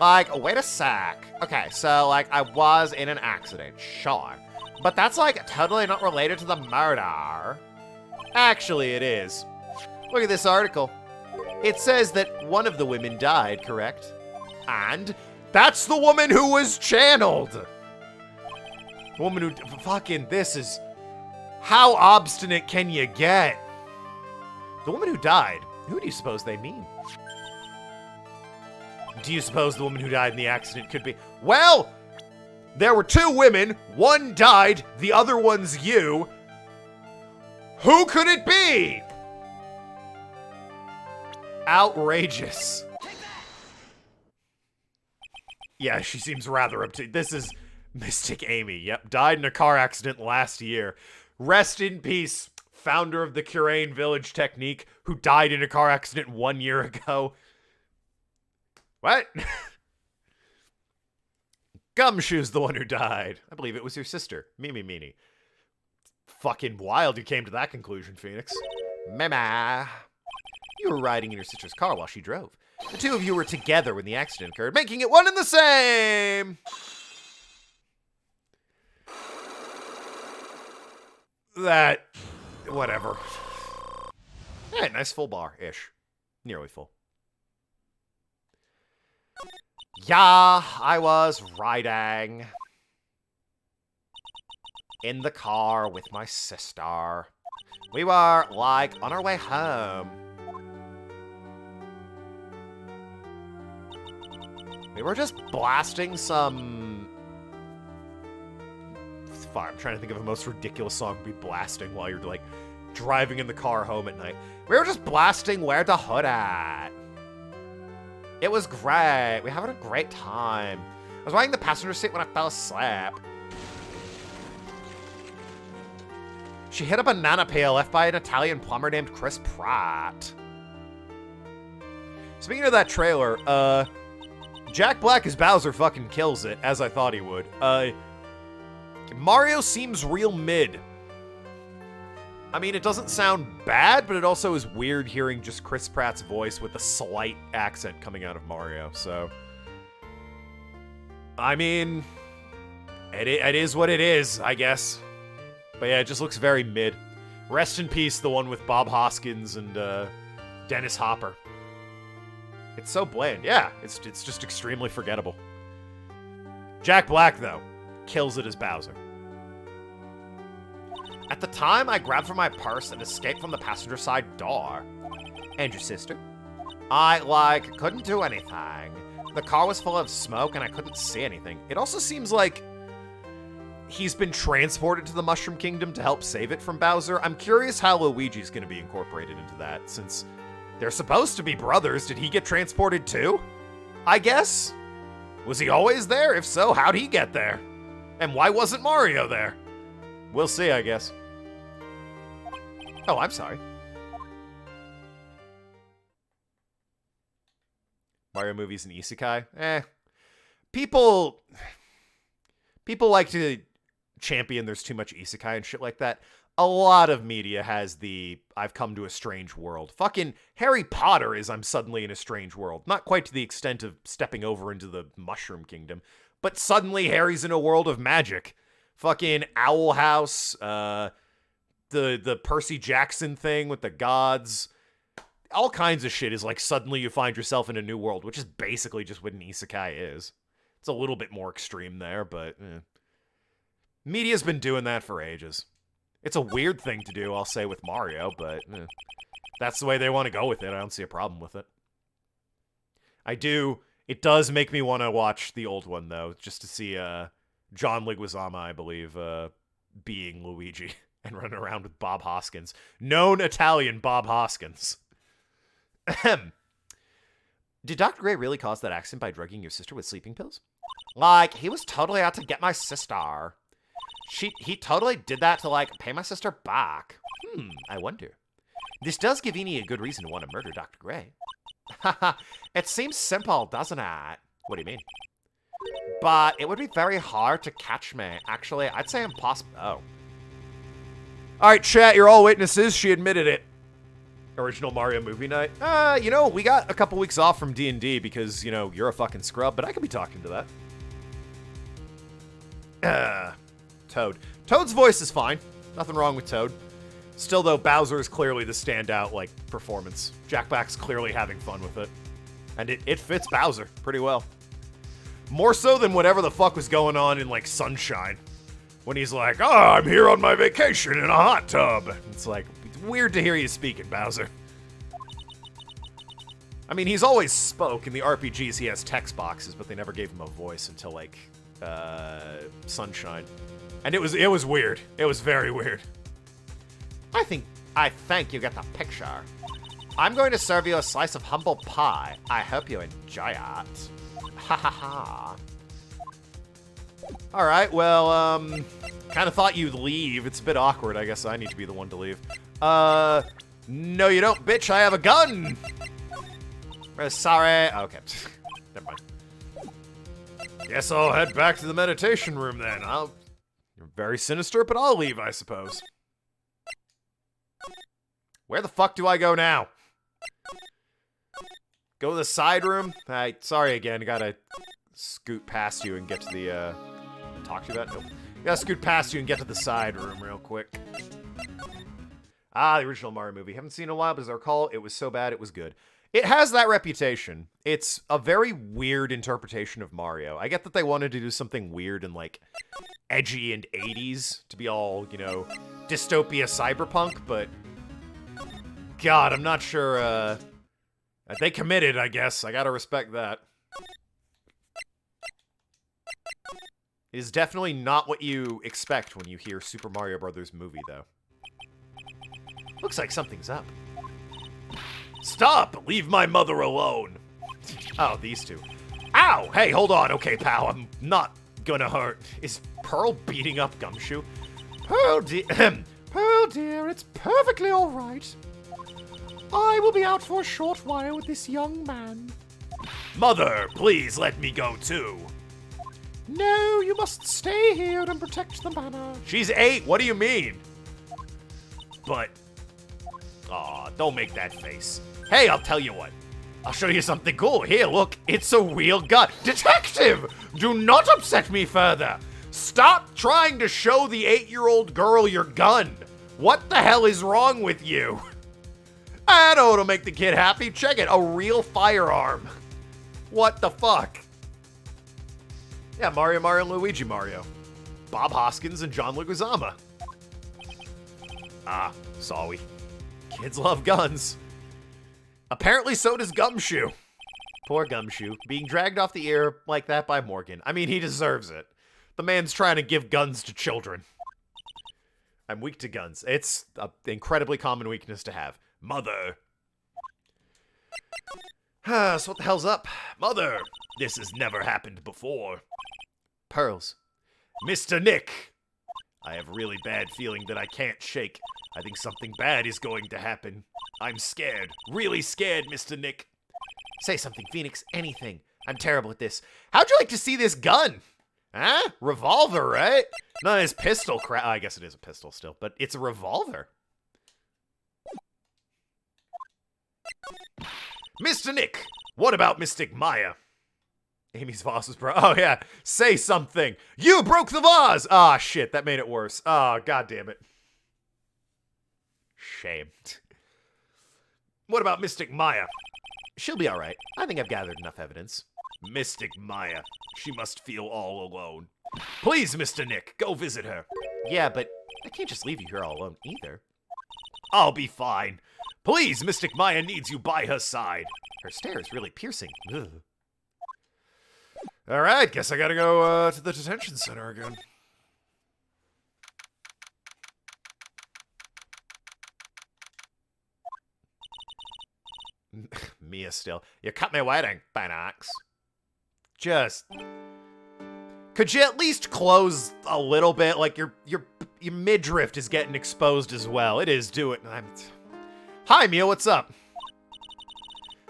Like, wait a sec. Okay, so, like, I was in an accident, sure. But that's, like, totally not related to the murder. Actually, it is. Look at this article. It says that one of the women died, correct? And that's the woman who was channeled! The woman who... Fucking, this is... How obstinate can you get? The woman who died, who do you suppose they mean? Do you suppose the woman who died in the accident could be... Well, there were two women. One died, the other one's you. Who could it be? Outrageous. Yeah, she seems rather obtuse. This is Mystic Amy. Yep, died in a car accident last year. Rest in peace, founder of the Curain Village technique, who died in a car accident 1 year ago. What? Gumshoe's the one who died. I believe it was your sister, Mimi Meanie. Fucking wild you came to that conclusion, Phoenix. Mama. You were riding in your sister's car while she drove. The two of you were together when the accident occurred, making it one and the same! That... whatever. Yeah, nice full bar-ish. Nearly full. Yeah, I was riding in the car with my sister. We were, like, on our way home. We were just blasting some... Fuck, I'm trying to think of the most ridiculous song to be blasting while you're, like, driving in the car home at night. We were just blasting Where the Hood At. It was great. We were having a great time. I was riding the passenger seat when I fell asleep. She hit a banana peel left by an Italian plumber named Chris Pratt. Speaking of that trailer, Jack Black as Bowser fucking kills it, as I thought he would. Mario seems real mid. I mean, it doesn't sound bad, but it also is weird hearing just Chris Pratt's voice with a slight accent coming out of Mario, so... I mean, it is what it is, I guess. But yeah, it just looks very mid. Rest in peace, the one with Bob Hoskins and Dennis Hopper. It's so bland. Yeah, it's just extremely forgettable. Jack Black, though, kills it as Bowser. At the time, I grabbed for my purse and escaped from the passenger side door. And your sister? I, couldn't do anything. The car was full of smoke and I couldn't see anything. It also seems like he's been transported to the Mushroom Kingdom to help save it from Bowser. I'm curious how Luigi's going to be incorporated into that, since they're supposed to be brothers. Did he get transported too? I guess? Was he always there? If so, how'd he get there? And why wasn't Mario there? We'll see, I guess. Oh, I'm sorry. Mario movies and isekai? People like to champion there's too much isekai and shit like that. A lot of media has the I've come to a strange world. Fucking Harry Potter is I'm suddenly in a strange world. Not quite to the extent of stepping over into the Mushroom Kingdom, but suddenly Harry's in a world of magic. Fucking Owl House, the Percy Jackson thing with the gods. All kinds of shit is like suddenly you find yourself in a new world, which is basically just what an isekai is. It's a little bit more extreme there, but media's been doing that for ages. It's a weird thing to do, I'll say, with Mario, but that's the way they want to go with it. I don't see a problem with it. It does make me want to watch the old one, though, just to see John Leguizamo, I believe, being Luigi and running around with Bob Hoskins. Known Italian Bob Hoskins. Ahem. Did Dr. Gray really cause that accident by drugging your sister with sleeping pills? He was totally out to get my sister. He totally did that to, pay my sister back. I wonder. This does give Eni a good reason to want to murder Dr. Gray. Haha, it seems simple, doesn't it? What do you mean? But it would be very hard to catch me. Actually, I'd say impossible. Oh. Alright, chat, you're all witnesses. She admitted it. Original Mario movie night. We got a couple weeks off from D&D because, you're a fucking scrub, but I could be talking to that. Toad. Toad's voice is fine. Nothing wrong with Toad. Still, though, Bowser is clearly the standout, performance. Jack Black's clearly having fun with it. And it fits Bowser pretty well. More so than whatever the fuck was going on in, Sunshine. When he's like, oh, I'm here on my vacation in a hot tub. It's weird to hear you speaking, Bowser. I mean, he's always spoke. In the RPGs, he has text boxes, but they never gave him a voice until, Sunshine. And it was weird. It was very weird. I think you get the picture. I'm going to serve you a slice of humble pie. I hope you enjoy it. Ha ha ha. Alright, well, kind of thought you'd leave. It's a bit awkward. I guess I need to be the one to leave. No you don't, bitch. I have a gun. Sorry. Okay. Never mind. Guess I'll head back to the meditation room then. You're very sinister, but I'll leave, I suppose. Where the fuck do I go now? Go to the side room? Sorry again, gotta scoot past you and get to the, talk to you about? Nope. Gotta scoot past you and get to the side room real quick. The original Mario movie. Haven't seen it in a while, but as I recall, it was so bad it was good. It has that reputation. It's a very weird interpretation of Mario. I get that they wanted to do something weird and, edgy and 80s to be all, dystopia cyberpunk, but God, I'm not sure, they committed, I guess. I gotta respect that. It is definitely not what you expect when you hear Super Mario Brothers movie, though. Looks like something's up. Stop! Leave my mother alone! Oh, these two. Ow! Hey, hold on. Okay, pal, I'm not gonna hurt. Is Pearl beating up Gumshoe? Pearl dear, it's perfectly alright. I will be out for a short while with this young man. Mother, please let me go too. No, you must stay here and protect the manor. She's 8, what do you mean? but... Aw, don't make that face. Hey, I'll tell you what. I'll show you something cool. Here, look, it's a real gun. Detective! Do not upset me further. Stop trying to show the 8-year-old girl your gun. What the hell is wrong with you? I know it'll make the kid happy. Check it, a real firearm. What the fuck? Yeah, Mario, and Luigi Mario. Bob Hoskins and John Leguizamo. Ah, sorry. Kids love guns. Apparently so does Gumshoe. Poor Gumshoe, being dragged off the air like that by Morgan. I mean, he deserves it. The man's trying to give guns to children. I'm weak to guns. It's an incredibly common weakness to have. Mother. So what the hell's up? Mother, this has never happened before. Pearls. Mr. Nick. I have a really bad feeling that I can't shake. I think something bad is going to happen. I'm scared. Really scared, Mr. Nick. Say something, Phoenix. Anything. I'm terrible at this. How'd you like to see this gun? Huh? Revolver, right? Not his pistol crap. I guess it is a pistol still, but it's a revolver. Mr. Nick, what about Mystic Maya? Amy's vase was broke. Oh, yeah. Say something. You broke the vase! Ah, shit. That made it worse. Oh, god damn it. Shame. What about Mystic Maya? She'll be alright. I think I've gathered enough evidence. Mystic Maya. She must feel all alone. Please, Mr. Nick, go visit her. Yeah, but I can't just leave you here all alone either. I'll be fine. Please, Mystic Maya needs you by her side. Her stare is really piercing. Ugh. Alright, guess I gotta go to the detention center again. Mia still. You cut me waiting, Phoenix. Just... Could you at least close a little bit? Like, your midriff is getting exposed as well. It is, do it. Hi, Mia, what's up?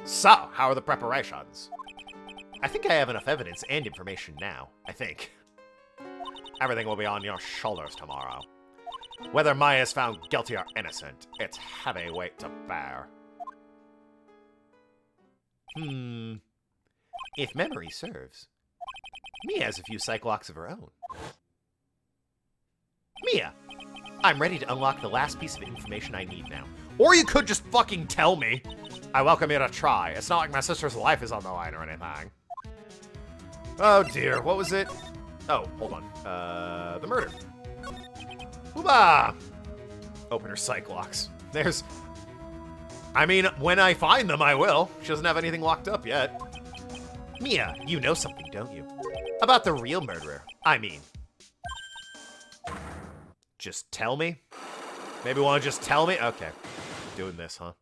So, how are the preparations? I think I have enough evidence and information now. I think. Everything will be on your shoulders tomorrow. Whether Maya is found guilty or innocent, it's heavy weight to bear. If memory serves, Mia has a few cyclocks of her own. Mia, I'm ready to unlock the last piece of information I need now. Or you could just fucking tell me. I welcome you to try. It's not like my sister's life is on the line or anything. Oh dear, what was it? Oh, hold on. The murder. Hooba! Open her cyclocks. There's... I mean, when I find them, I will. She doesn't have anything locked up yet. Mia, you know something, don't you? About the real murderer. I mean... Just tell me? Maybe want to just tell me? Okay. Doing this, huh?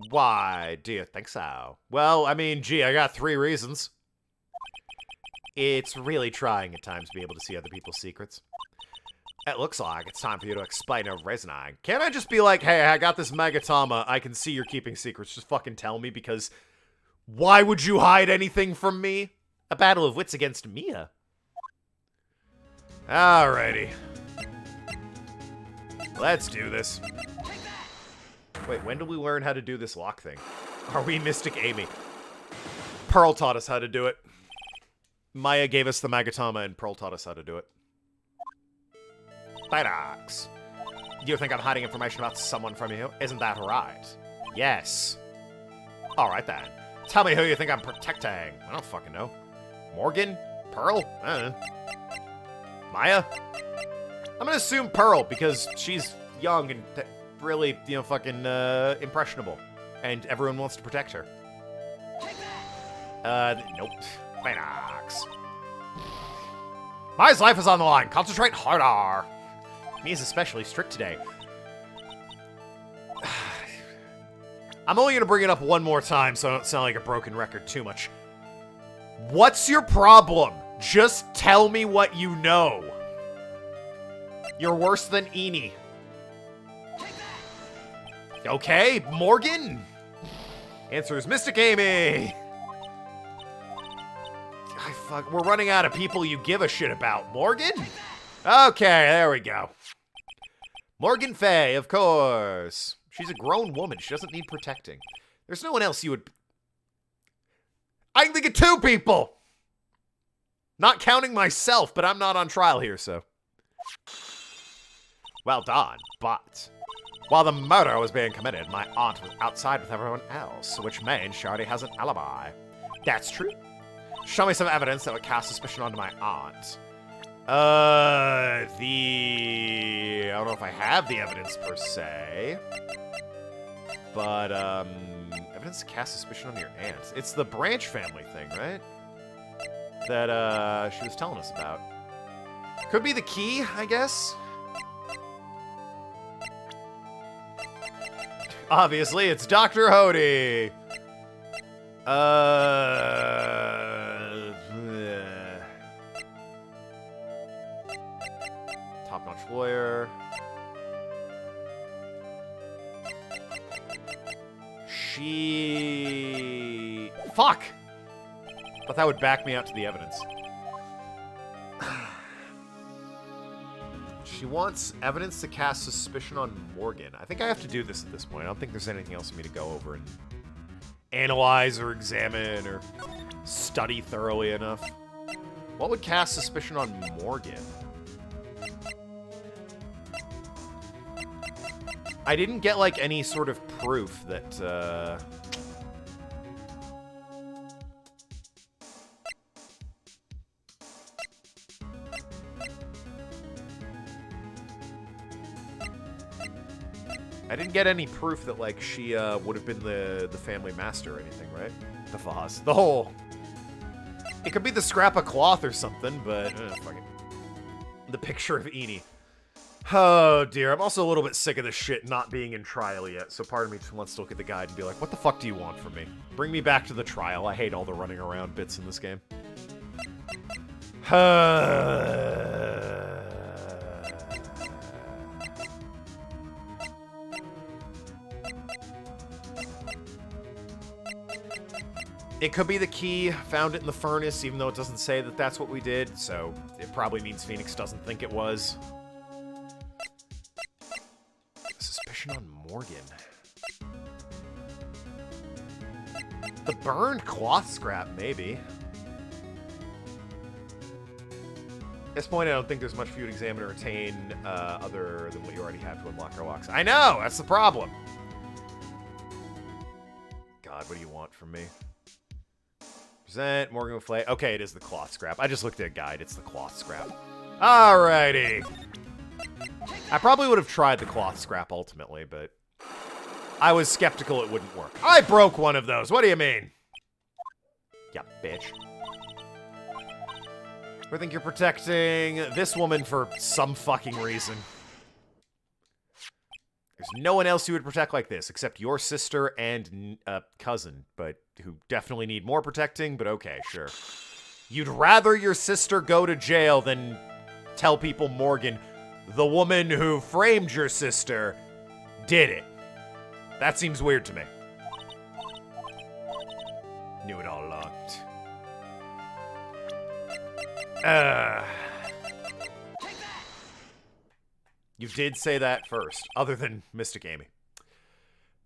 Why do you think so? Well, I mean, gee, I got 3 reasons. It's really trying at times to be able to see other people's secrets. It looks like it's time for you to explain your reasoning. Can't I just be like, hey, I got this Magatama, I can see you're keeping secrets, just fucking tell me, because why would you hide anything from me? A battle of wits against Mia. Alrighty. Let's do this. Wait, when did we learn how to do this lock thing? Are we Mystic Amy? Pearl taught us how to do it. Maya gave us the Magatama and Pearl taught us how to do it. Phoenix. Do you think I'm hiding information about someone from you? Isn't that right? Yes. Alright then. Tell me who you think I'm protecting. I don't fucking know. Morgan? Pearl? I don't know. Maya? I'm gonna assume Pearl, because she's young and really, you know, fucking impressionable. And everyone wants to protect her. Nope. Phoenix. Maya's life is on the line. Concentrate harder. Mia's especially strict today. I'm only gonna bring it up one more time so I don't sound like a broken record too much. What's your problem? Just tell me what you know. You're worse than Eni. Okay, Morgan? Answer is Mystic Amy. Fuck, we're running out of people you give a shit about. Morgan? Okay, there we go. Morgan Fay, of course. She's a grown woman. She doesn't need protecting. There's no one else you would... I can think of 2 people! Not counting myself, but I'm not on trial here, so... Well done, but... While the murder was being committed, my aunt was outside with everyone else, which means she already has an alibi. That's true. Show me some evidence that would cast suspicion onto my aunt. I don't know if I have the evidence per se. But, evidence to cast suspicion on your aunt. It's the Branch family thing, right? That, she was telling us about. Could be the key, I guess. Obviously, it's Dr. Hody. Top-notch lawyer. Fuck! Thought that would back me out to the evidence. She wants evidence to cast suspicion on Morgan. I think I have to do this at this point. I don't think there's anything else for me to go over and analyze or examine or study thoroughly enough. What would cast suspicion on Morgan? I didn't get, like, any sort of proof that, I didn't get any proof that, like, she, would have been the family master or anything, right? The vase. The whole... It could be the scrap of cloth or something, but... fuck it. The picture of Eni. Oh, dear. I'm also a little bit sick of this shit not being in trial yet, so part of me just wants to look at the guide and be like, what the fuck do you want from me? Bring me back to the trial. I hate all the running around bits in this game. It could be the key, found it in the furnace, even though it doesn't say that that's what we did, so it probably means Phoenix doesn't think it was. Suspicion on Morgan. The burned cloth scrap, maybe. At this point, I don't think there's much for you to examine or retain other than what you already have to unlock our locks. I know! That's the problem! God, what do you want from me? Present, Morgan with Flay. Okay, it is the cloth scrap. I just looked at a guide. It's the cloth scrap. Alrighty. I probably would have tried the cloth scrap ultimately, but I was skeptical it wouldn't work. I broke one of those. What do you mean? Yeah, bitch. I think you're protecting this woman for some fucking reason. There's no one else you would protect like this, except your sister and cousin, but who definitely need more protecting, but okay, sure. You'd rather your sister go to jail than tell people Morgan, the woman who framed your sister, did it. That seems weird to me. Knew it all along. You did say that first, other than Mystic Amy.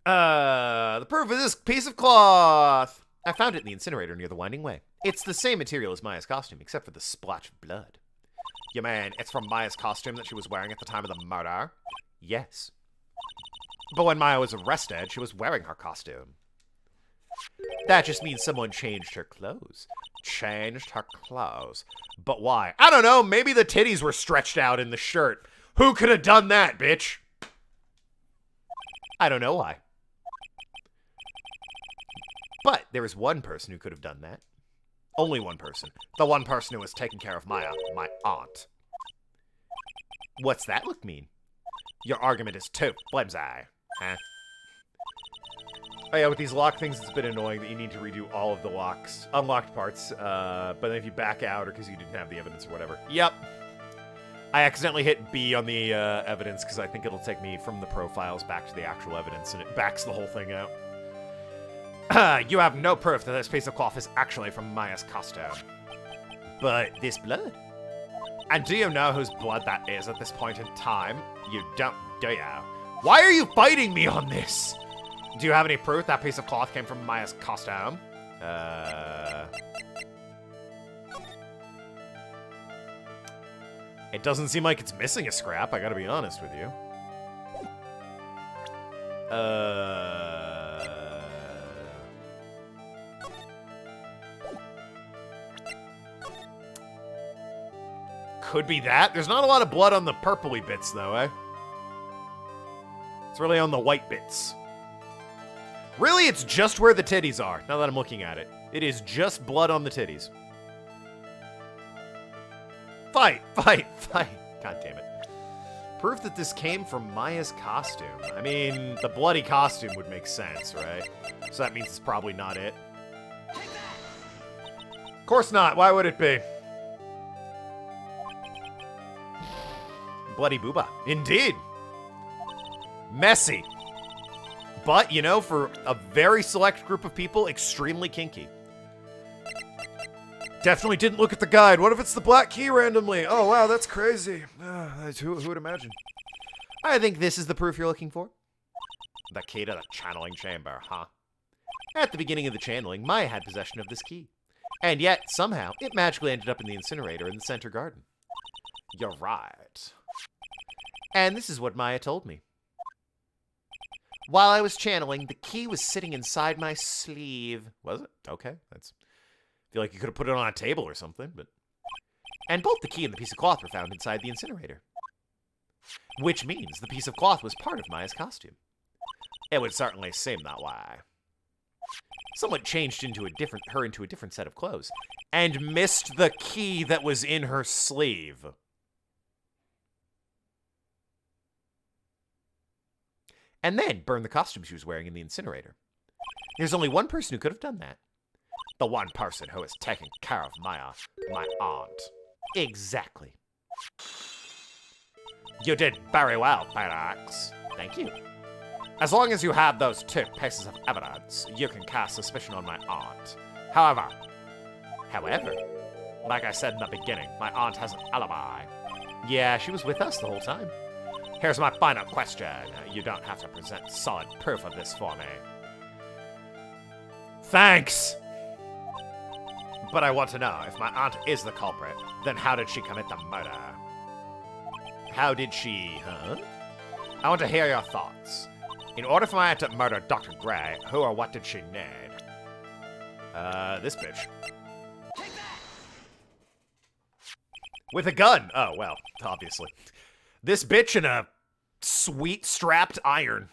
The proof of this piece of cloth. I found it in the incinerator near the Winding Way. It's the same material as Maya's costume, except for the splotch of blood. You mean it's from Maya's costume that she was wearing at the time of the murder? Yes. But when Maya was arrested, she was wearing her costume. That just means someone changed her clothes. Changed her clothes. But why? I don't know, maybe the titties were stretched out in the shirt. Who could have done that, bitch? I don't know why. But there is one person who could have done that. Only one person. The one person who was taking care of Maya, my aunt. What's that look mean? Your argument is too flimsy, huh? Oh yeah, with these lock things, it's a bit annoying that you need to redo all of the unlocked parts, but then if you back out or because you didn't have the evidence or whatever. Yep. I accidentally hit B on the evidence because I think it'll take me from the profiles back to the actual evidence, and it backs the whole thing out. You have no proof that this piece of cloth is actually from Maya's costume. But this blood? And do you know whose blood that is at this point in time? You don't, Do ya? Why are you fighting me on this? Do you have any proof that piece of cloth came from Maya's costume? It doesn't seem like it's missing a scrap, I gotta be honest with you. Could be that. There's not a lot of blood on the purpley bits, though, eh? It's really on the white bits. Really, it's just where the titties are, now that I'm looking at it. It is just blood on the titties. Fight, fight, fight. God damn it. Proof that this came from Maya's costume. I mean, the bloody costume would make sense, right? So that means it's probably not it. Of course not. Why would it be? Bloody booba. Indeed. Messy. But, you know, for a very select group of people, extremely kinky. Definitely didn't look at the guide. What if it's the black key randomly? Oh, wow, that's crazy. Who would imagine? I think this is the proof you're looking for. The key to the channeling chamber, huh? At the beginning of the channeling, Maya had possession of this key. And yet, somehow, it magically ended up in the incinerator in the center garden. You're right. And this is what Maya told me. While I was channeling, the key was sitting inside my sleeve. Was it? Okay, that's... I feel like you could have put it on a table or something, but... And both the key and the piece of cloth were found inside the incinerator. Which means the piece of cloth was part of Maya's costume. It would certainly seem that way. Someone changed her into a different set of clothes, and missed the key that was in her sleeve. And then burned the costume she was wearing in the incinerator. There's only one person who could have done that. The one person who is taking care of Maya, my aunt. Exactly. You did very well, Phoenix. Thank you. As long as you have those two pieces of evidence, you can cast suspicion on my aunt. However, like I said in the beginning, my aunt has an alibi. Yeah, she was with us the whole time. Here's my final question. You don't have to present solid proof of this for me. Thanks! But I want to know, if my aunt is the culprit, then how did she commit the murder? How did she, huh? I want to hear your thoughts. In order for my aunt to murder Dr. Gray, who or what did she need? This bitch. With a gun! Oh, well, obviously. This bitch and a sweet strapped iron.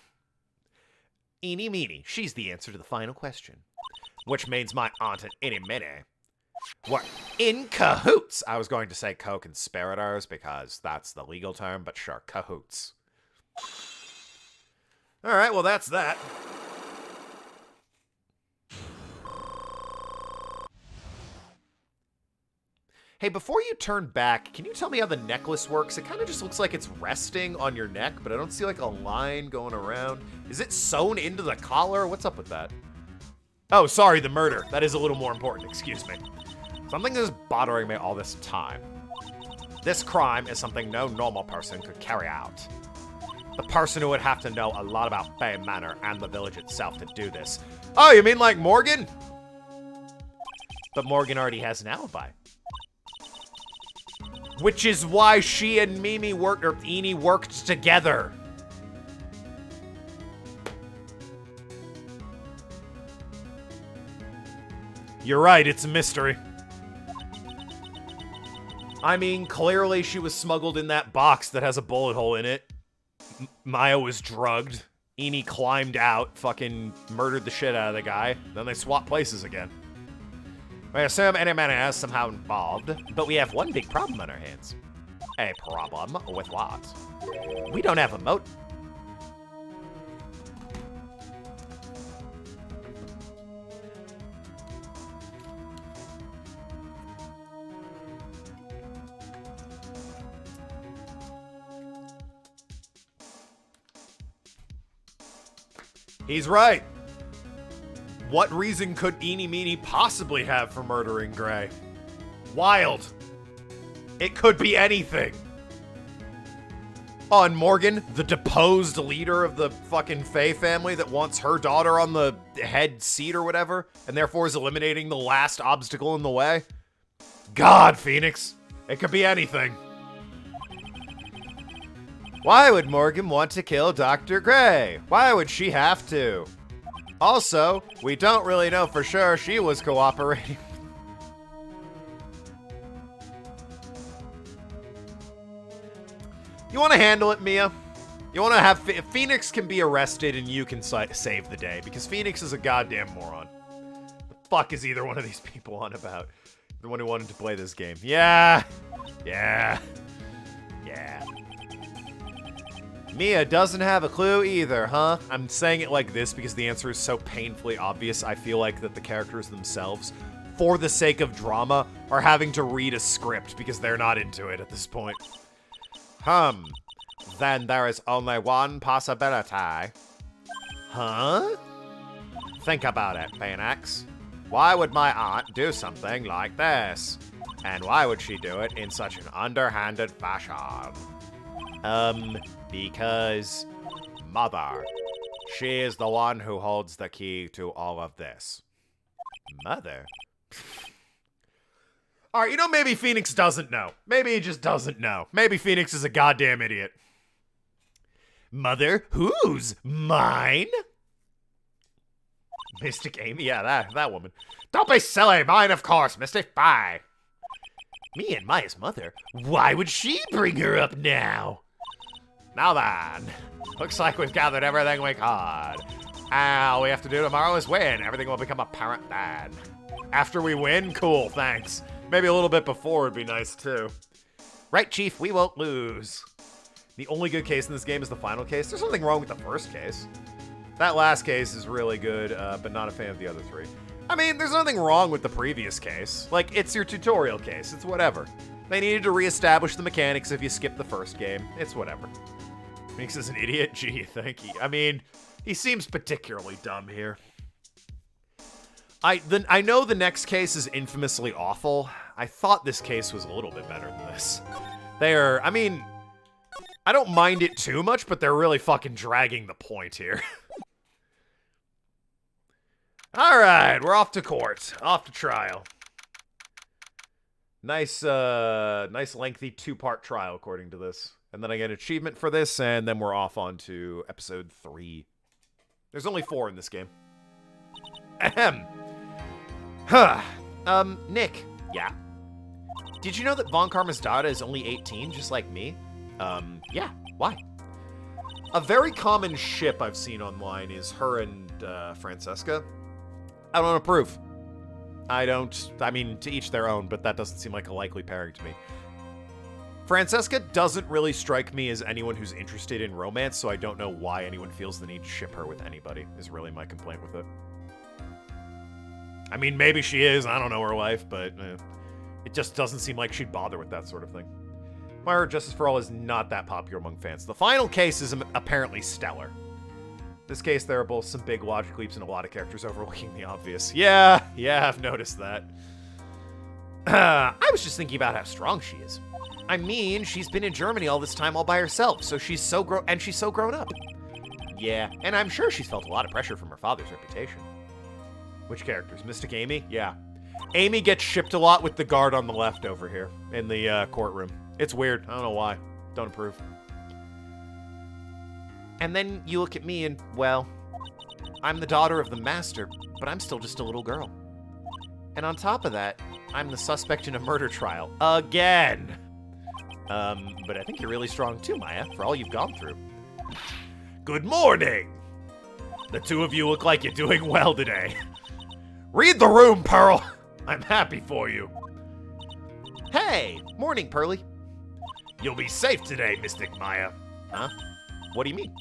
Eeny meeny, she's the answer to the final question. Which means my aunt and Eeny meeny were in cahoots. I was going to say co-conspirators because that's the legal term, but sure, cahoots. Alright, well that's that. Hey, before you turn back, can you tell me how the necklace works? It kind of just looks like it's resting on your neck, but I don't see like a line going around. Is it sewn into the collar? What's up with that? Oh, sorry, the murder. That is a little more important, excuse me. Something is bothering me all this time. This crime is something no normal person could carry out. The person who would have to know a lot about Bay Manor and the village itself to do this. Oh, you mean like Morgan? But Morgan already has an alibi. Which is why she and Mimi worked, or Eeny worked together. You're right, it's a mystery. I mean, clearly she was smuggled in that box that has a bullet hole in it. Maya was drugged. Eeny climbed out, fucking murdered the shit out of the guy. Then they swapped places again. We assume Eeny Meeny is somehow involved, but we have one big problem on our hands. A problem? With what? We don't have a moat. He's right. What reason could Eeny Meeny possibly have for murdering Gray? Wild. It could be anything. Oh, and Morgan, the deposed leader of the fucking Faye family that wants her daughter on the head seat or whatever, and therefore is eliminating the last obstacle in the way. God, Phoenix. It could be anything. Why would Morgan want to kill Dr. Gray? Why would she have to? Also, we don't really know for sure she was cooperating. You want to handle it, Mia? You want to have Phoenix can be arrested and you can save the day because Phoenix is a goddamn moron. The fuck is either one of these people on about? The one who wanted to play this game. Yeah. Mia doesn't have a clue either, huh? I'm saying it like this because the answer is so painfully obvious. I feel like that the characters themselves, for the sake of drama, are having to read a script because they're not into it at this point. Then there is only one possibility. Huh? Think about it, Phoenix. Why would my aunt do something like this? And why would she do it in such an underhanded fashion? Because Mother, she is the one who holds the key to all of this. Mother? Alright, you know, maybe Phoenix doesn't know. Maybe he just doesn't know. Maybe Phoenix is a goddamn idiot. Mother? Whose? Mine? Mystic Amy? Yeah, that woman. Don't be silly. Mine, of course, Mystic. Bye. Me and Maya's mother? Why would she bring her up now? Now then. Looks like we've gathered everything we could. All we have to do tomorrow is win. Everything will become apparent then. After we win? Cool, thanks. Maybe a little bit before would be nice, too. Right, Chief, we won't lose. The only good case in this game is the final case. There's nothing wrong with the first case. That last case is really good, but not a fan of the other three. I mean, there's nothing wrong with the previous case. Like, it's your tutorial case. It's whatever. They needed to reestablish the mechanics if you skip the first game. It's whatever. Phoenix is an idiot? Gee, thank you. I mean, he seems particularly dumb here. I know the next case is infamously awful. I thought this case was a little bit better than this. I mean, I don't mind it too much, but they're really fucking dragging the point here. Alright, we're off to court. Off to trial. Nice lengthy 2-part trial, according to this. And then I get an achievement for this, and then we're off on to episode 3. There's only 4 in this game. Ahem. Huh. Nick. Yeah? Did you know that Von Karma's daughter is only 18, just like me? Yeah. Why? A very common ship I've seen online is her and, Francesca. I don't approve. I mean, to each their own, but that doesn't seem like a likely pairing to me. Francesca doesn't really strike me as anyone who's interested in romance, so I don't know why anyone feels the need to ship her with anybody, is really my complaint with it. I mean, maybe she is, I don't know her life, but it just doesn't seem like she'd bother with that sort of thing. However, Justice for All is not that popular among fans. The final case is apparently stellar. This case, there are both some big logic leaps and a lot of characters overlooking the obvious. Yeah, I've noticed that. I was just thinking about how strong she is. I mean, she's been in Germany all this time all by herself, so she's so grown up. Yeah, and I'm sure she's felt a lot of pressure from her father's reputation. Which characters? Mystic Amy? Yeah. Amy gets shipped a lot with the guard on the left over here in the courtroom. It's weird. I don't know why. Don't approve. And then you look at me and, well, I'm the daughter of the master, but I'm still just a little girl. And on top of that, I'm the suspect in a murder trial. Again! But I think you're really strong too, Maya, for all you've gone through. Good morning! The two of you look like you're doing well today. Read the room, Pearl! I'm happy for you. Hey! Morning, Pearly. You'll be safe today, Mystic Maya. Huh? What do you mean?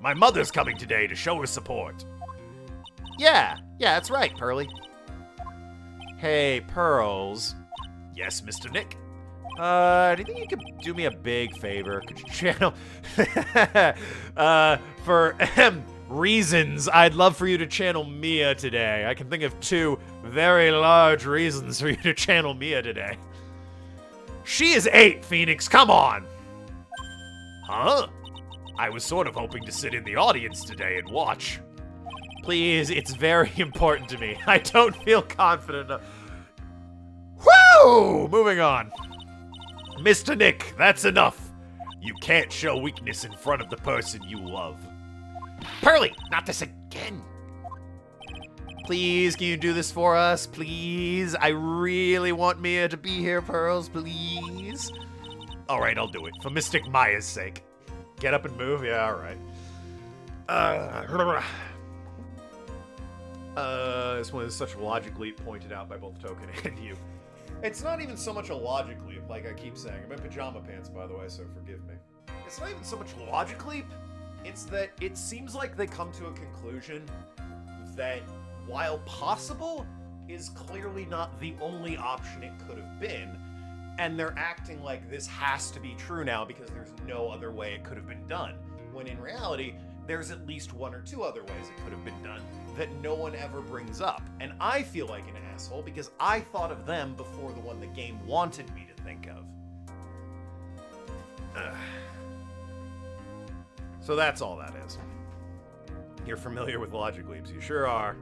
My mother's coming today to show her support. Yeah, that's right, Pearly. Hey, Pearls. Yes, Mr. Nick? Do you think you could do me a big favor? Could you channel... for reasons, I'd love for you to channel Mia today. I can think of 2 very large reasons for you to channel Mia today. She is 8, Phoenix, come on! Huh? I was sort of hoping to sit in the audience today and watch. Please, it's very important to me. I don't feel confident enough. Woo! Moving on. Mr. Nick, that's enough. You can't show weakness in front of the person you love. Pearly, not this again. Please, can you do this for us? Please? I really want Mia to be here, Pearls. Please? All right, I'll do it. For Mystic Maya's sake. Get up and move? Yeah, all right. This one is such a logic leap pointed out by both Token and you. It's not even so much a logic leap, like I keep saying. I'm in pajama pants, by the way, so forgive me. It's not even so much a logic leap. It's that it seems like they come to a conclusion that, while possible, is clearly not the only option it could have been, and they're acting like this has to be true now because there's no other way it could have been done, when in reality, there's at least one or two other ways it could have been done that no one ever brings up. And I feel like an asshole because I thought of them before the one the game wanted me to think of. So that's all that is. You're familiar with logic leaps, you sure are.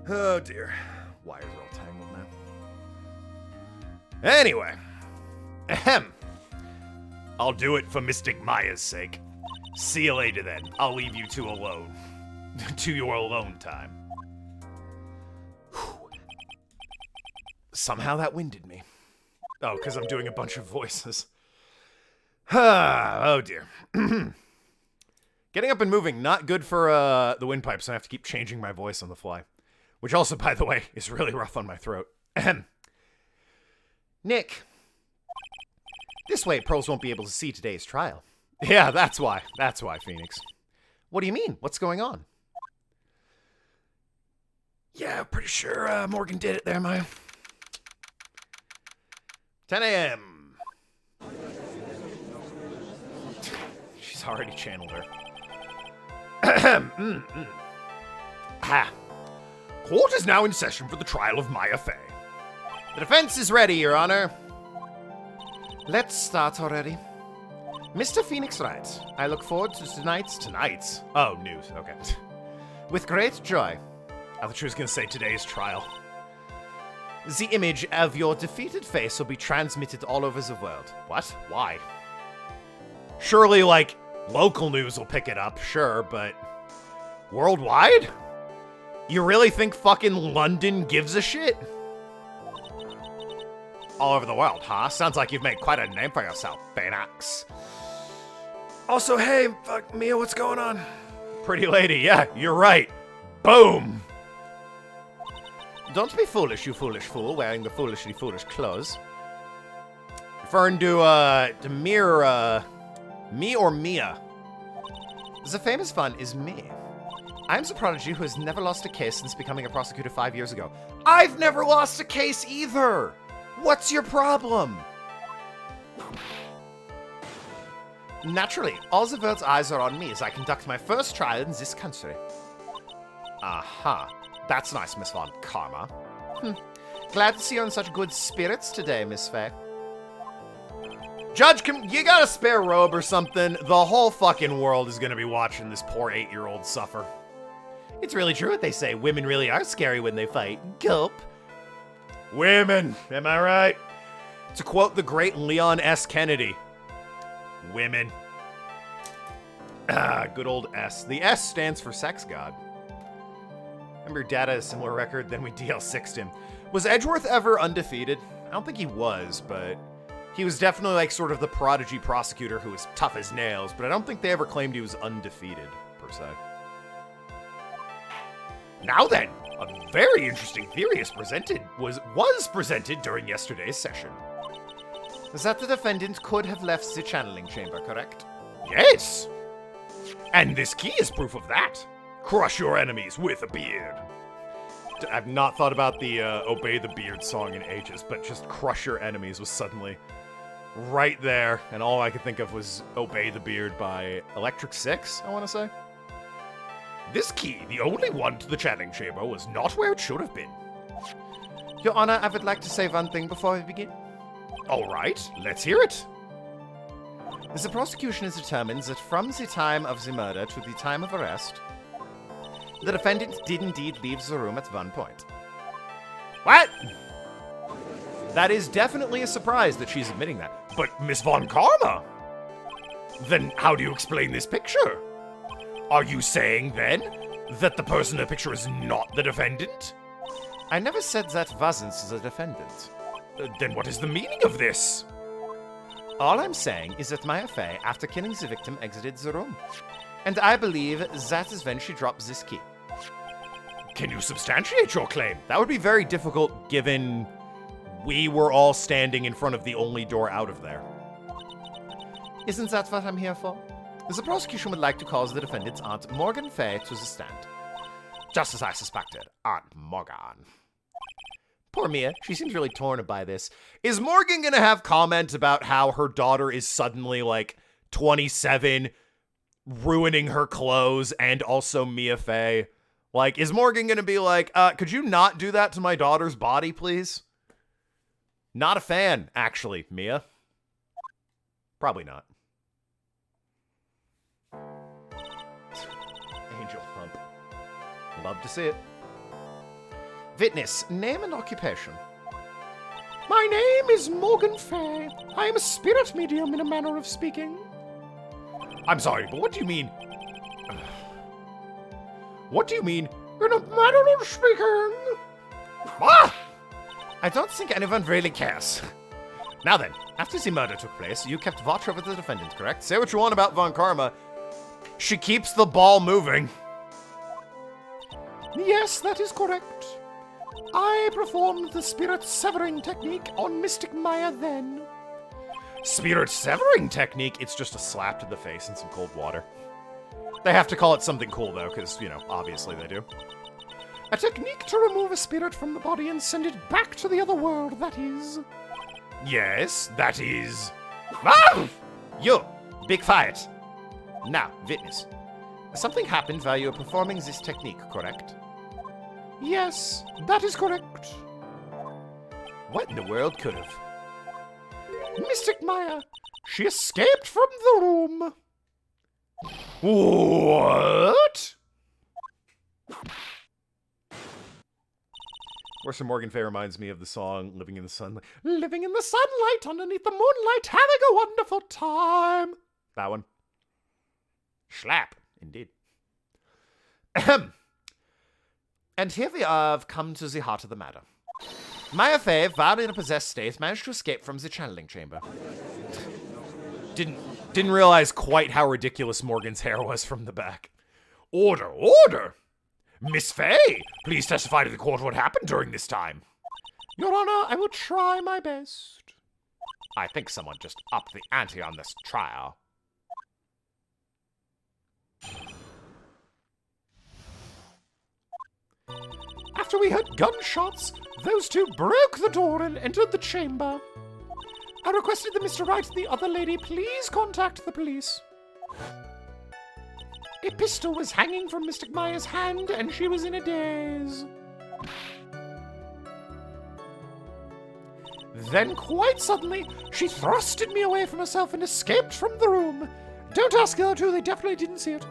Oh dear. Wires are all tangled now. Anyway. Ahem. I'll do it for Mystic Maya's sake. See you later then. I'll leave you two alone. To your alone time. Whew. Somehow that winded me. Oh, because I'm doing a bunch of voices. Oh dear. Getting up and moving, not good for the windpipe, so I have to keep changing my voice on the fly. Which also, by the way, is really rough on my throat. Nick. This way, Pearls won't be able to see today's trial. Yeah, that's why. That's why, Phoenix. What do you mean? What's going on? Yeah, pretty sure Morgan did it there, Maya. 10 a.m. She's already channeled her. Ha! Court is now in session for the trial of Maya Fey. The defense is ready, Your Honor. Let's start already. Mr. Phoenix Wright, I look forward to tonight's... Oh, news, okay. With great joy. I thought she was going to say today's trial. The image of your defeated face will be transmitted all over the world. What? Why? Surely, like, local news will pick it up, sure, but... Worldwide? You really think fucking London gives a shit? All over the world, huh? Sounds like you've made quite a name for yourself, Phoenix. Also, hey, fuck, Mia, what's going on? Pretty lady, yeah, you're right. Boom! Don't be foolish, you foolish fool, wearing the foolishly foolish clothes. Referring to me or Mia? The famous one is me. I'm the prodigy who has never lost a case since becoming a prosecutor 5 years ago. I've never lost a case either! What's your problem? Naturally, all the world's eyes are on me as I conduct my first trial in this country. Aha. That's nice, Miss Von Karma. Glad to see you in such good spirits today, Miss Faye. Judge, you got a spare robe or something? The whole fucking world is gonna be watching this poor 8-year-old suffer. It's really true what they say. Women really are scary when they fight. Gulp. Women, am I right? To quote the great Leon S. Kennedy. Women. Ah, good old S. The S stands for sex god. Remember your dad had a similar record, then we DL6'd him. Was Edgeworth ever undefeated? I don't think he was, but he was definitely like sort of the prodigy prosecutor who was tough as nails, but I don't think they ever claimed he was undefeated, per se. Now then, a very interesting theory was presented during yesterday's session. Was that the defendant could have left the channeling chamber, correct? Yes! And this key is proof of that. Crush your enemies with a beard. I've not thought about the Obey the Beard song in ages, but just Crush Your Enemies was suddenly right there, and all I could think of was Obey the Beard by Electric Six, I want to say. This key, the only one to the channeling chamber, was not where it should have been. Your Honor, I would like to say one thing before we begin. All right, let's hear it. The prosecution has determined that from the time of the murder to the time of arrest, the defendant did indeed leave the room at one point. What? That is definitely a surprise that she's admitting that. But Miss Von Karma? Then how do you explain this picture? Are you saying, then, that the person in the picture is not the defendant? I never said that wasn't the defendant. Then what is the meaning of this? All I'm saying is that Maya Fey, after killing the victim, exited the room. And I believe that is when she dropped this key. Can you substantiate your claim? That would be very difficult given we were all standing in front of the only door out of there. Isn't that what I'm here for? The prosecution would like to call the defendant's Aunt Morgan Fey to the stand. Just as I suspected, Aunt Morgan. Poor Mia, she seems really torn by this. Is Morgan gonna have comments about how her daughter is suddenly, like, 27, ruining her clothes, and also Mia Fey? Like, is Morgan gonna be like, could you not do that to my daughter's body, please? Not a fan, actually, Mia. Probably not. Angel hump. Love to see it. Witness, name and occupation. My name is Morgan Fay. I am a spirit medium in a manner of speaking. I'm sorry, but what do you mean? What do you mean? In a manner of speaking. Ah! I don't think anyone really cares. Now then, after the murder took place, you kept watch over the defendant, correct? Say what you want about Von Karma. She keeps the ball moving. Yes, that is correct. I performed the spirit severing technique on Mystic Maya then. Spirit severing technique? It's just a slap to the face and some cold water. They have to call it something cool, though, because, you know, obviously they do. A technique to remove a spirit from the body and send it back to the other world, that is. Yes, that is... Ah! You! Big fight! Now, witness. Something happened while you were performing this technique, correct? Yes, that is correct. What in the world could have? Mystic Maya, she escaped from the room. What? Orson Morgan Fay reminds me of the song Living in the Sunlight. Living in the sunlight underneath the moonlight, having a wonderful time. That one. Schlap. Indeed. Ahem. And here we have come to the heart of the matter. Maya Fey, while in a possessed state, managed to escape from the channeling chamber. Didn't realize quite how ridiculous Morgan's hair was from the back. Order, order! Miss Fay, please testify to the court what happened during this time. Your Honor, I will try my best. I think someone just upped the ante on this trial. After we heard gunshots, those two broke the door and entered the chamber. I requested that Mr. Wright and the other lady please contact the police. A pistol was hanging from Mystic Maya's hand, and she was in a daze. Then, quite suddenly, she thrusted me away from herself and escaped from the room. Don't ask the other two, they definitely didn't see it.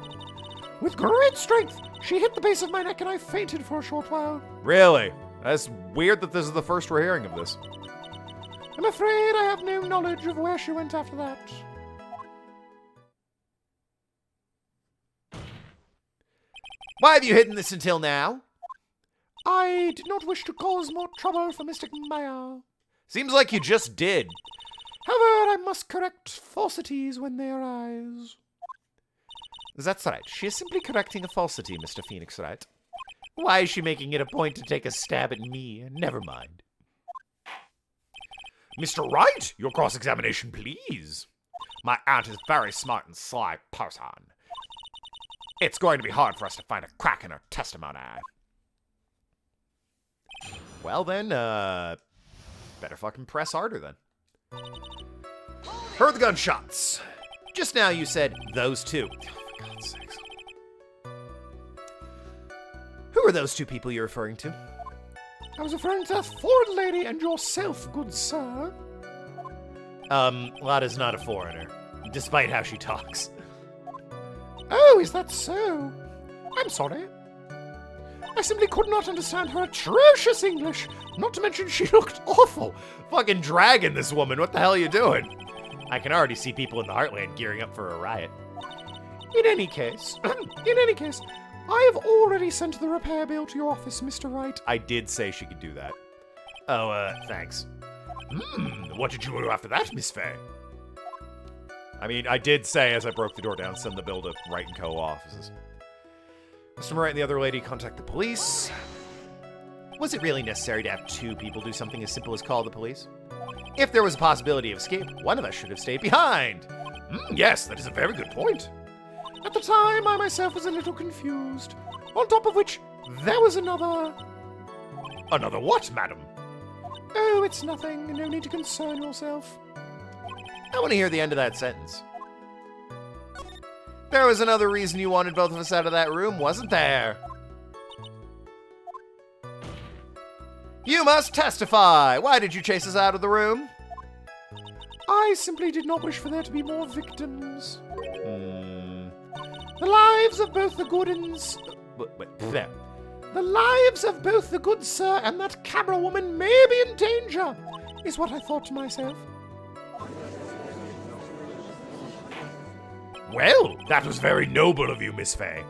With great strength, she hit the base of my neck and I fainted for a short while. Really? That's weird that this is the first we're hearing of this. I'm afraid I have no knowledge of where she went after that. Why have you hidden this until now? I did not wish to cause more trouble for Mystic Maya. Seems like you just did. However, I must correct falsities when they arise. That's right. She is simply correcting a falsity, Mr. Phoenix Wright. Why is she making it a point to take a stab at me? Never mind. Mr. Wright, your cross-examination, please. My aunt is very smart and sly person. It's going to be hard for us to find a crack in her testimony. Well then, better fucking press harder then. Heard the gunshots. Just now you said those two. Oh, for God's sakes. Who are those two people you're referring to? I was referring to that foreign lady and yourself, good sir. That is not a foreigner. despite how she talks. Oh, is that so? I'm sorry. I simply could not understand her atrocious English, not to mention she looked awful. Fucking dragging this woman. What the hell are you doing? I can already see people in the Heartland gearing up for a riot. In any case, I have already sent the repair bill to your office, Mr. Wright. I did say she could do that. Oh, thanks. What did you do after that, Miss Faye? I mean, I did say as I broke the door down, send the bill to Wright & Co. offices. Mr. Wright and the other lady contact the police. Was it really necessary to have two people do something as simple as call the police? If there was a possibility of escape, one of us should have stayed behind. Yes, that is a very good point. At the time, I myself was a little confused. On top of which, there was another... Another what, madam? Oh, it's nothing. No need to concern yourself. I want to hear the end of that sentence. There was another reason you wanted both of us out of that room, wasn't there? You must testify! Why did you chase us out of the room? I simply did not wish for there to be more victims. The lives of both the good and... There. The lives of both the good sir and that camera woman may be in danger, is what I thought to myself. Well, that was very noble of you, Miss Faye.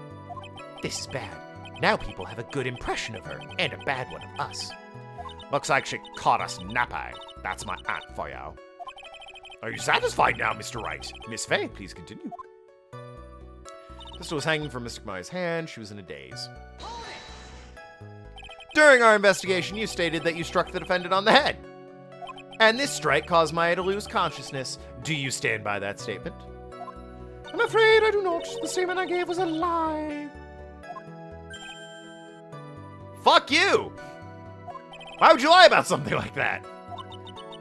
This is bad. Now people have a good impression of her, and a bad one of us. Looks like she caught us napping. That's my aunt for you. Are you satisfied now, Mr. Wright? Miss Faye, please continue. Pistol was hanging from Mr. Maya's hand. She was in a daze. During our investigation, you stated that you struck the defendant on the head. And this strike caused Maya to lose consciousness. Do you stand by that statement? I'm afraid I do not. The statement I gave was a lie. Fuck you! Why would you lie about something like that?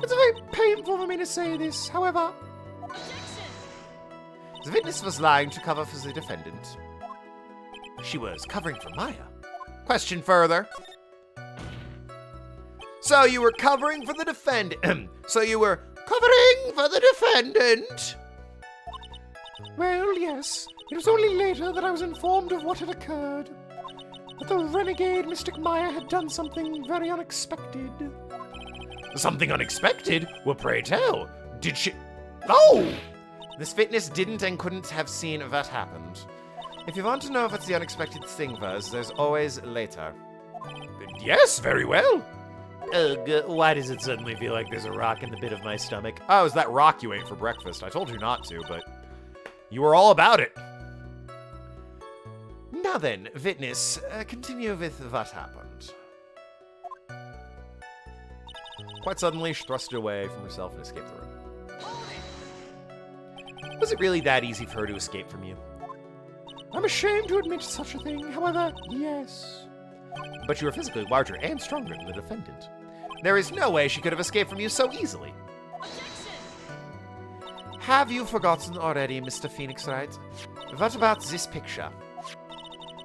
It's very painful for me to say this, however... The witness was lying to cover for the defendant. She was covering for Maya. Question further. So you were covering for the defendant. So you were covering for the defendant. Well, yes. It was only later that I was informed of what had occurred. That the renegade Mystic Maya had done something very unexpected. Something unexpected? Well, pray tell. Did she... Oh! This witness didn't and couldn't have seen what happened. If you want to know what the unexpected thing was, there's always later. Yes, very well. Ugh, why does it suddenly feel like there's a rock in the pit of my stomach? Oh, it was that rock you ate for breakfast. I told you not to, but you were all about it. Now then, witness, continue with what happened. Quite suddenly, she thrust it away from herself and escaped the room. Was it really that easy for her to escape from you? I'm ashamed to admit such a thing, however, yes. But you were physically larger and stronger than the defendant. There is no way she could have escaped from you so easily. Have you forgotten already, Mr. Phoenix Wright? What about this picture?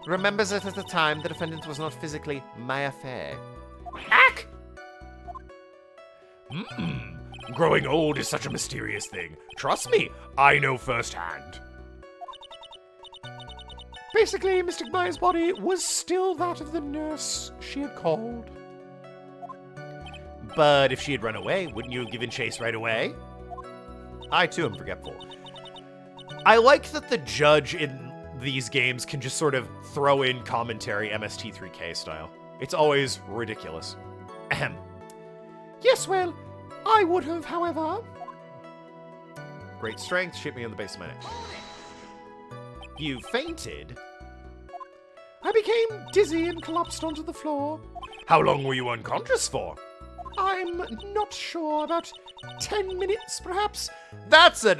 Remember that at the time the defendant was not physically Maya Faye. Ack! Growing old is such a mysterious thing. Trust me, I know firsthand. Basically, Mystic Maya's body was still that of the nurse she had called. But if she had run away, wouldn't you have given chase right away? I, too, am forgetful. I like that the judge in these games can just sort of throw in commentary MST3K style. It's always ridiculous. Ahem. Yes, well, I would have, however. Great strength, shoot me in the base of my neck. You fainted? I became dizzy and collapsed onto the floor. How long were you unconscious for? I'm not sure, about 10 minutes, perhaps? That's a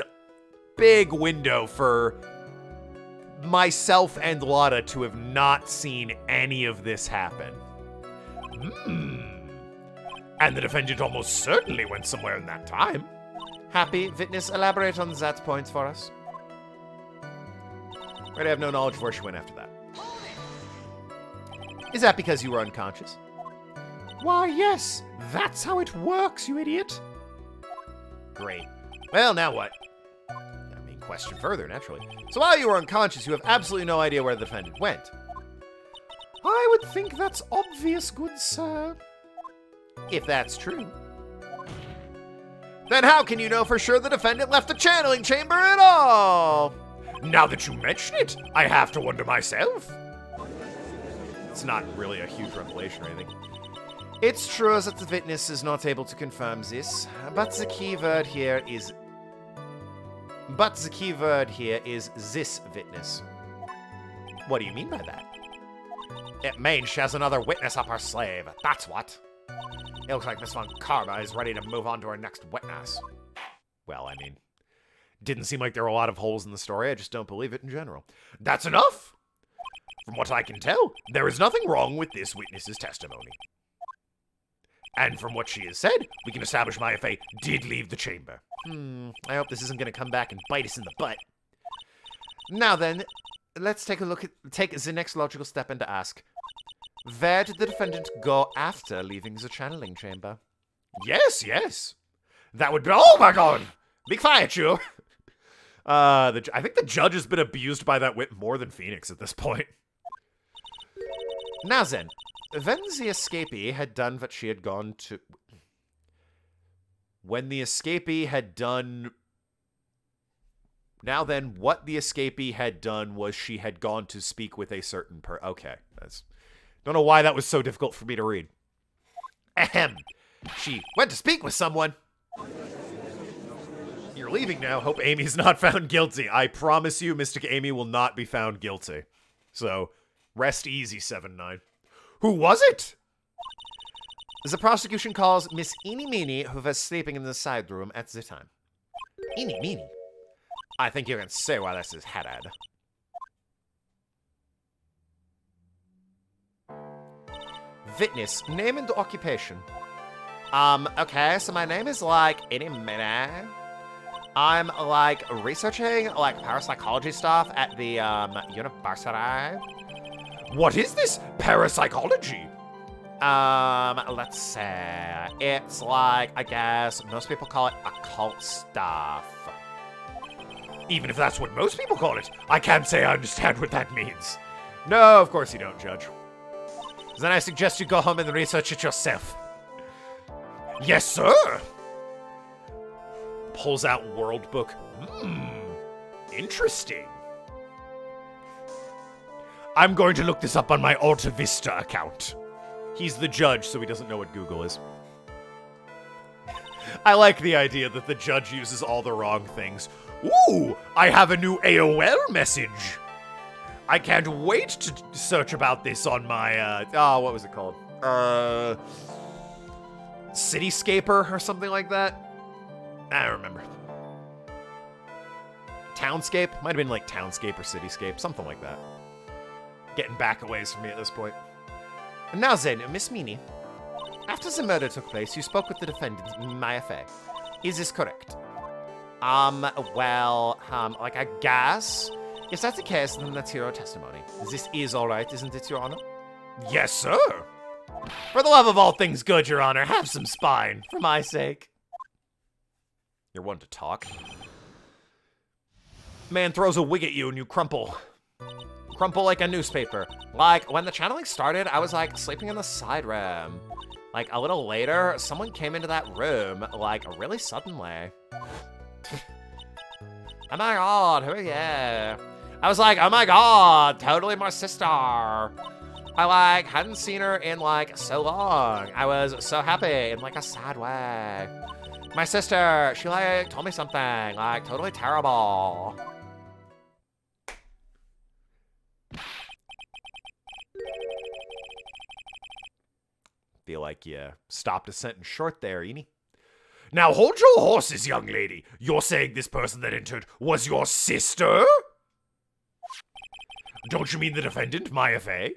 big window for myself and Lotta to have not seen any of this happen. And the defendant almost certainly went somewhere in that time. Happy, witness, elaborate on that point for us. Right, I have no knowledge of where she went after that. Is that because you were unconscious? Why, yes. That's how it works, you idiot. Great. Well, now what? question further, naturally. So while you were unconscious, you have absolutely no idea where the defendant went. I would think that's obvious, good sir. If that's true. Then how can you know for sure the defendant left the channeling chamber at all? Now that you mention it, I have to wonder myself. It's not really a huge revelation or anything. It's true that the witness is not able to confirm this, but the key word here is... this witness. What do you mean by that? It means she has another witness up her sleeve, that's what. It looks like Miss Von Karma is ready to move on to her next witness. Well, I mean, didn't seem like there were a lot of holes in the story. I just don't believe it in general. That's enough! From what I can tell, there is nothing wrong with this witness's testimony. And from what she has said, we can establish Mayafe did leave the chamber. I hope this isn't going to come back and bite us in the butt. Now then, let's take the next logical step and to ask, where did the defendant go after leaving the channeling chamber? Yes. That would be... Oh my god! Big fire, Chew! I think the judge has been abused by that wit more than Phoenix at this point. Now then, when the escapee had done what she had gone to... When the escapee had done... Now then, what the escapee had done was she had gone to speak with a certain Okay, that's... Don't know why that was so difficult for me to read. Ahem. She went to speak with someone. You're leaving now. Hope Amy's not found guilty. I promise you, Mystic Amy will not be found guilty. So, rest easy, 7-9. Who was it? The prosecution calls Miss Eeny Meeny, who was sleeping in the side room at the time. Eeny Meeny? I think you can say why this is headed. Witness, name and occupation. Okay, so my name is, Eeny Meeny. I'm, researching, parapsychology stuff at the, university. What is this parapsychology? Let's say, it's I guess, most people call it occult stuff. Even if that's what most people call it, I can't say I understand what that means. No, of course you don't, Judge. Then I suggest you go home and research it yourself. Yes, sir! Pulls out World Book. Interesting. I'm going to look this up on my Alta Vista account. He's the judge, so he doesn't know what Google is. I like the idea that the judge uses all the wrong things. Ooh, I have a new AOL message. I can't wait to search about this on my, what was it called? Cityscaper or something like that? I don't remember. Townscape? Might have been Townscape or Cityscape, something like that. Getting back a ways from me at this point. Now then, Miss Meany, after the murder took place, you spoke with the defendant, Mayafe. Is this correct? I guess. If that's the case, then that's your testimony. This is alright, isn't it, Your Honor? Yes, sir. For the love of all things good, Your Honor, have some spine, for my sake. You're one to talk. Man throws a wig at you and you crumple. Crumple like a newspaper. When the channeling started, I was, sleeping in the side room. A little later, someone came into that room, really suddenly. Oh my god, who are you? I was oh my god, totally my sister. I, hadn't seen her in, so long. I was so happy in, a sad way. My sister, she, told me something, totally terrible. Feel like you stopped a sentence short there, Eeny. Now hold your horses, young lady. You're saying this person that entered was your sister? Don't you mean the defendant, Mayafe?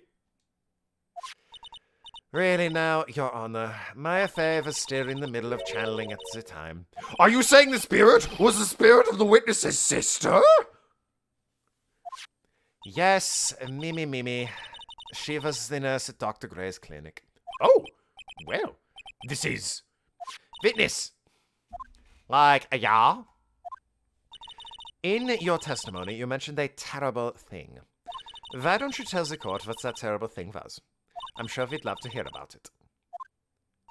Really now, Your Honor, Mayafe was still in the middle of channeling at the time. Are you saying the spirit was the spirit of the witness's sister? Yes, Mimi. She was the nurse at Dr. Gray's clinic. Oh, well, this is... Witness! Yeah? In your testimony, you mentioned a terrible thing. Why don't you tell the court what that terrible thing was? I'm sure we'd love to hear about it.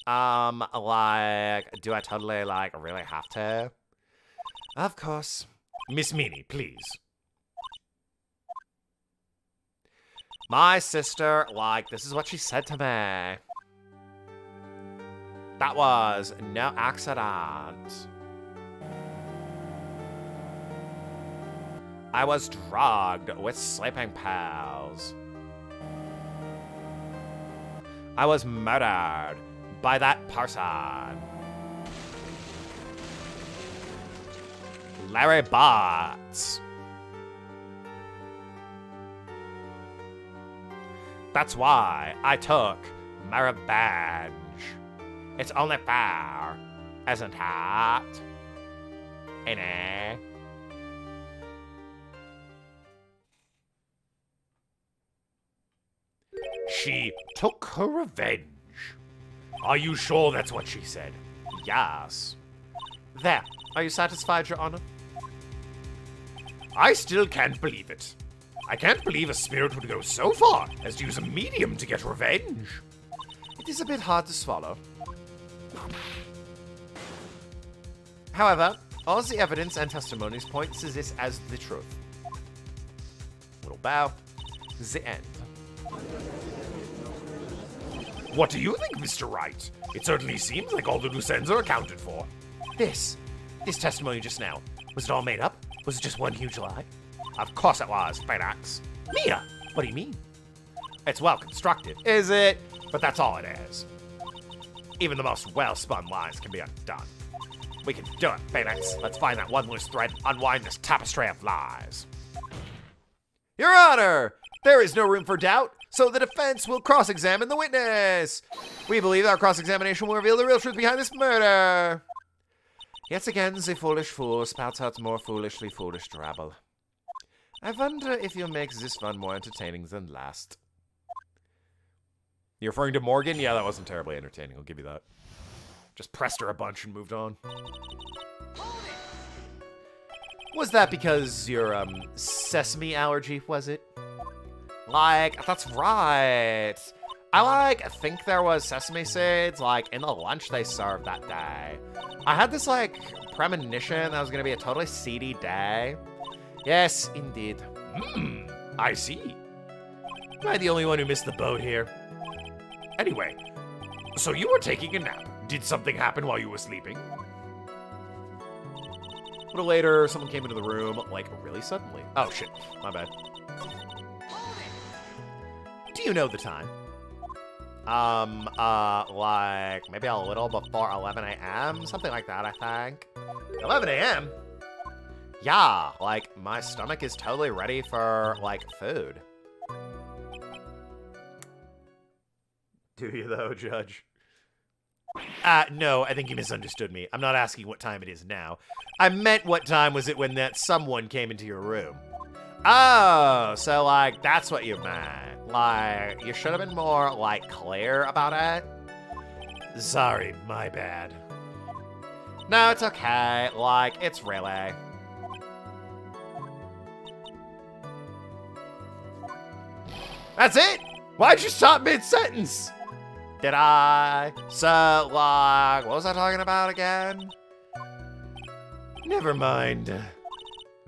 Do I totally, really have to? Of course. Miss Meany, please. My sister, this is what she said to me. That was no accident. I was drugged with sleeping pills. I was murdered by that person. Larry Butts. That's why I took my revenge. It's only fair, isn't it? Ain't it? She took her revenge. Are you sure that's what she said? Yes. There. Are you satisfied, Your Honor? I still can't believe it. I can't believe a spirit would go so far as to use a medium to get revenge. It is a bit hard to swallow. However, all the evidence and testimonies point to this as the truth. Little bow. The end. What do you think, Mr. Wright? It certainly seems like all the loose ends are accounted for. This testimony just now, was it all made up? Was it just one huge lie? Of course it was, Phoenix. Mia! What do you mean? It's well constructed, is it? But that's all it is. Even the most well-spun lies can be undone. We can do it, Phoenix. Let's find that one loose thread, unwind this tapestry of lies. Your Honor! There is no room for doubt, so the defense will cross-examine the witness. We believe our cross-examination will reveal the real truth behind this murder. Yet again, the foolish fool spouts out more foolishly foolish drabble. I wonder if you'll make this one more entertaining than last. You're referring to Morgan? Yeah, that wasn't terribly entertaining. I'll give you that. Just pressed her a bunch and moved on. Was that because your, sesame allergy, was it? That's right. I, think there was sesame seeds, in the lunch they served that day. I had this, premonition that was gonna be a totally seedy day. Yes, indeed. I see. Am I the only one who missed the boat here? Anyway, so you were taking a nap. Did something happen while you were sleeping? A little later, someone came into the room, really suddenly. Oh, shit. My bad. Do you know the time? Maybe a little before 11 a.m.? Something like that, I think. 11 a.m.? Yeah, my stomach is totally ready for, food. Do you, though, Judge? No, I think you misunderstood me. I'm not asking what time it is now. I meant what time was it when that someone came into your room. Oh, so, that's what you meant. You should have been more, clear about it. Sorry, my bad. No, it's okay. It's really... That's it? Why'd you stop mid-sentence? Did I? So, what was I talking about again? Never mind.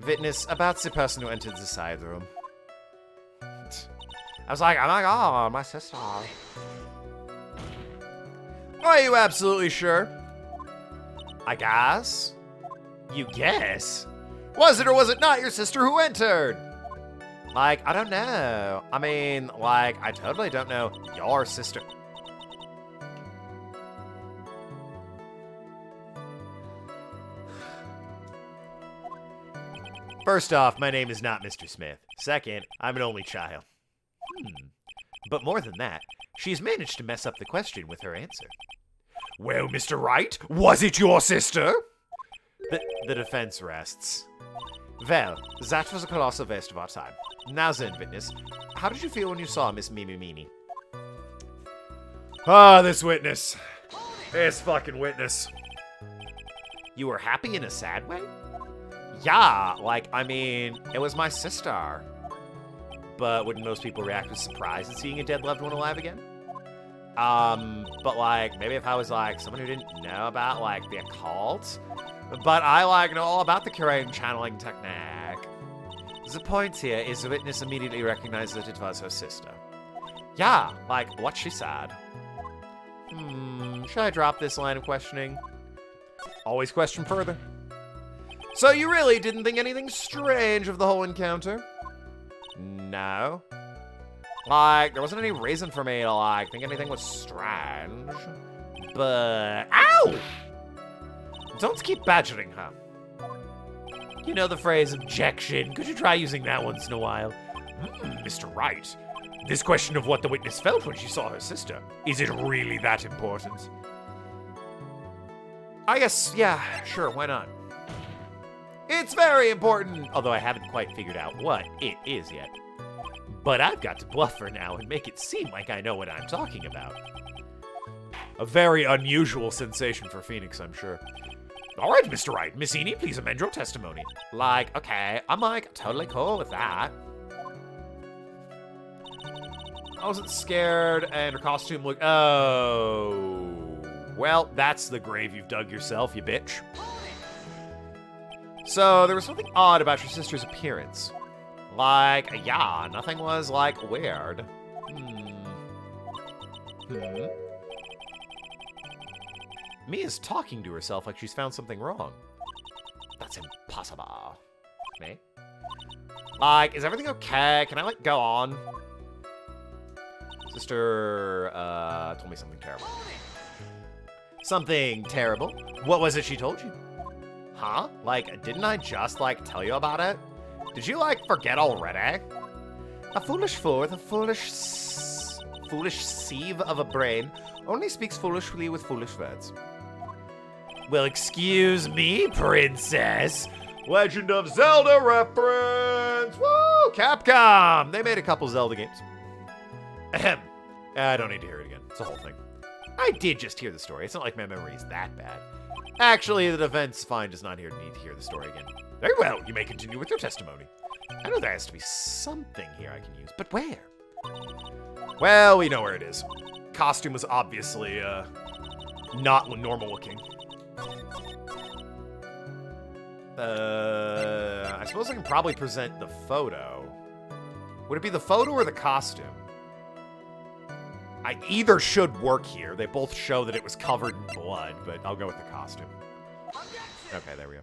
Witness, about the person who entered the side room. I was like, oh my god, my sister. Are you absolutely sure? I guess. You guess? Was it or was it not your sister who entered? I don't know. I mean, I totally don't know your sister. First off, my name is not Mr. Smith. Second, I'm an only child. But more than that, she's managed to mess up the question with her answer. Well, Mr. Wright, was it your sister? The defense rests. Well, that was a colossal waste of our time. Now then, witness, how did you feel when you saw Miss Mimi Meany? Ah, this witness. This fucking witness. You were happy in a sad way? yeah, like, I mean, it was my sister. But wouldn't most people react with surprise at seeing a dead loved one alive again? But like, maybe if I was like someone who didn't know about like the occult, but I like know all about the curating channeling technique. The point here is the witness immediately recognized that it was her sister. Yeah, like what she said. Should I drop this line of questioning? Always question further. So you really didn't think anything strange of the whole encounter? No. Like, there wasn't any reason for me to, like, think anything was strange. But... Ow! Don't keep badgering her. You know the phrase, objection. Could you try using that once in a while? Mr. Wright, this question of what the witness felt when she saw her sister, is it really that important? I guess, yeah, sure, why not? It's very important, although I haven't quite figured out what it is yet. But I've got to bluff her now and make it seem like I know what I'm talking about. A very unusual sensation for Phoenix, I'm sure. All right, Mr. Wright, Miss Eni, please amend your testimony. Like, okay, I'm like totally cool with that. I wasn't scared and her costume looked... Oh... Well, that's the grave you've dug yourself, you bitch. So, there was something odd about your sister's appearance. Like, yeah, nothing was, like, weird. Mia's talking to herself like she's found something wrong. That's impossible. Me? Like, is everything okay? Can I, like, go on? Sister, told me something terrible. Something terrible? What was it she told you? Huh? Like, didn't I just, like, tell you about it? Did you, like, forget already? A foolish fool with a foolish sieve of a brain only speaks foolishly with foolish words. Well, excuse me, princess. Legend of Zelda reference! Woo! Capcom! They made a couple Zelda games. Ahem. I don't need to hear it again. It's a whole thing. I did just hear the story. It's not like my memory is that bad. Actually, the defense fine does not need to hear the story again. Very well, you may continue with your testimony. I know there has to be something here I can use, but where? Well, we know where it is. Costume was obviously, not normal looking. I suppose I can probably present the photo. Would it be the photo or the costume? I either should work here. They both show that it was covered in blood, but I'll go with the costume. Okay, there we go.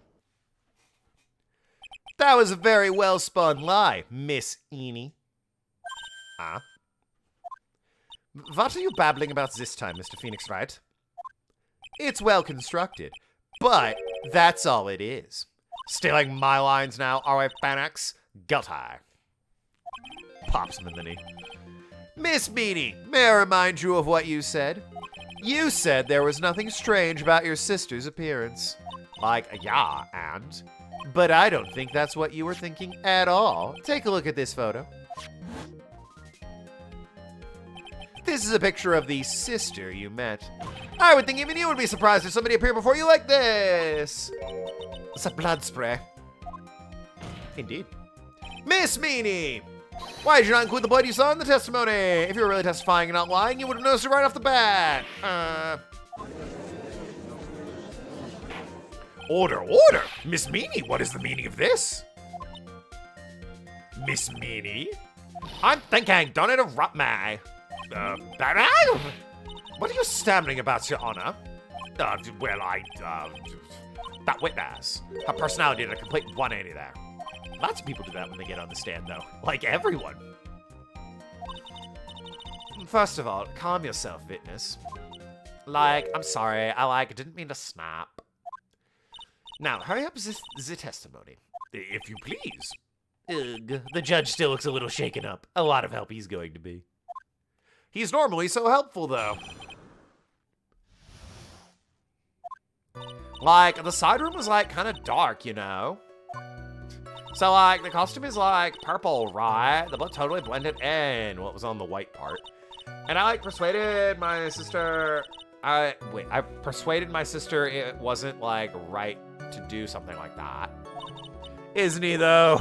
That was a very well-spun lie, Miss Eni. Ah? What are you babbling about this time, Mr. Phoenix Wright? It's well-constructed, but that's all it is. Stealing my lines now, are we, Phoenix? Guilty. Pops him in the knee. Miss Meany, may I remind you of what you said? You said there was nothing strange about your sister's appearance. Like, yeah, and? But I don't think that's what you were thinking at all. Take a look at this photo. This is a picture of the sister you met. I would think even you would be surprised if somebody appeared before you like this. It's a blood spray. Indeed. Miss Meany! Why did you not include the blood you saw in the testimony? If you were really testifying and not lying, you would have noticed it right off the bat. Order, order! Miss Meany, what is the meaning of this? Miss Meany? I'm thinking, don't interrupt me. What are you stammering about, Your Honor? That witness. Her personality did a complete 180 there. Lots of people do that when they get on the stand, though. Like everyone. First of all, calm yourself, witness. Like, I'm sorry, I didn't mean to snap. Now, hurry up the testimony. If you please. Ugh, the judge still looks a little shaken up. A lot of help he's going to be. He's normally so helpful, though. Like, the side room was, like, kind of dark, you know? So, like, the costume is, like, purple, right? The blood totally blended in what was on the white part. And I, like, persuaded my sister... I persuaded my sister it wasn't, like, right to do something like that. Isn't he, though?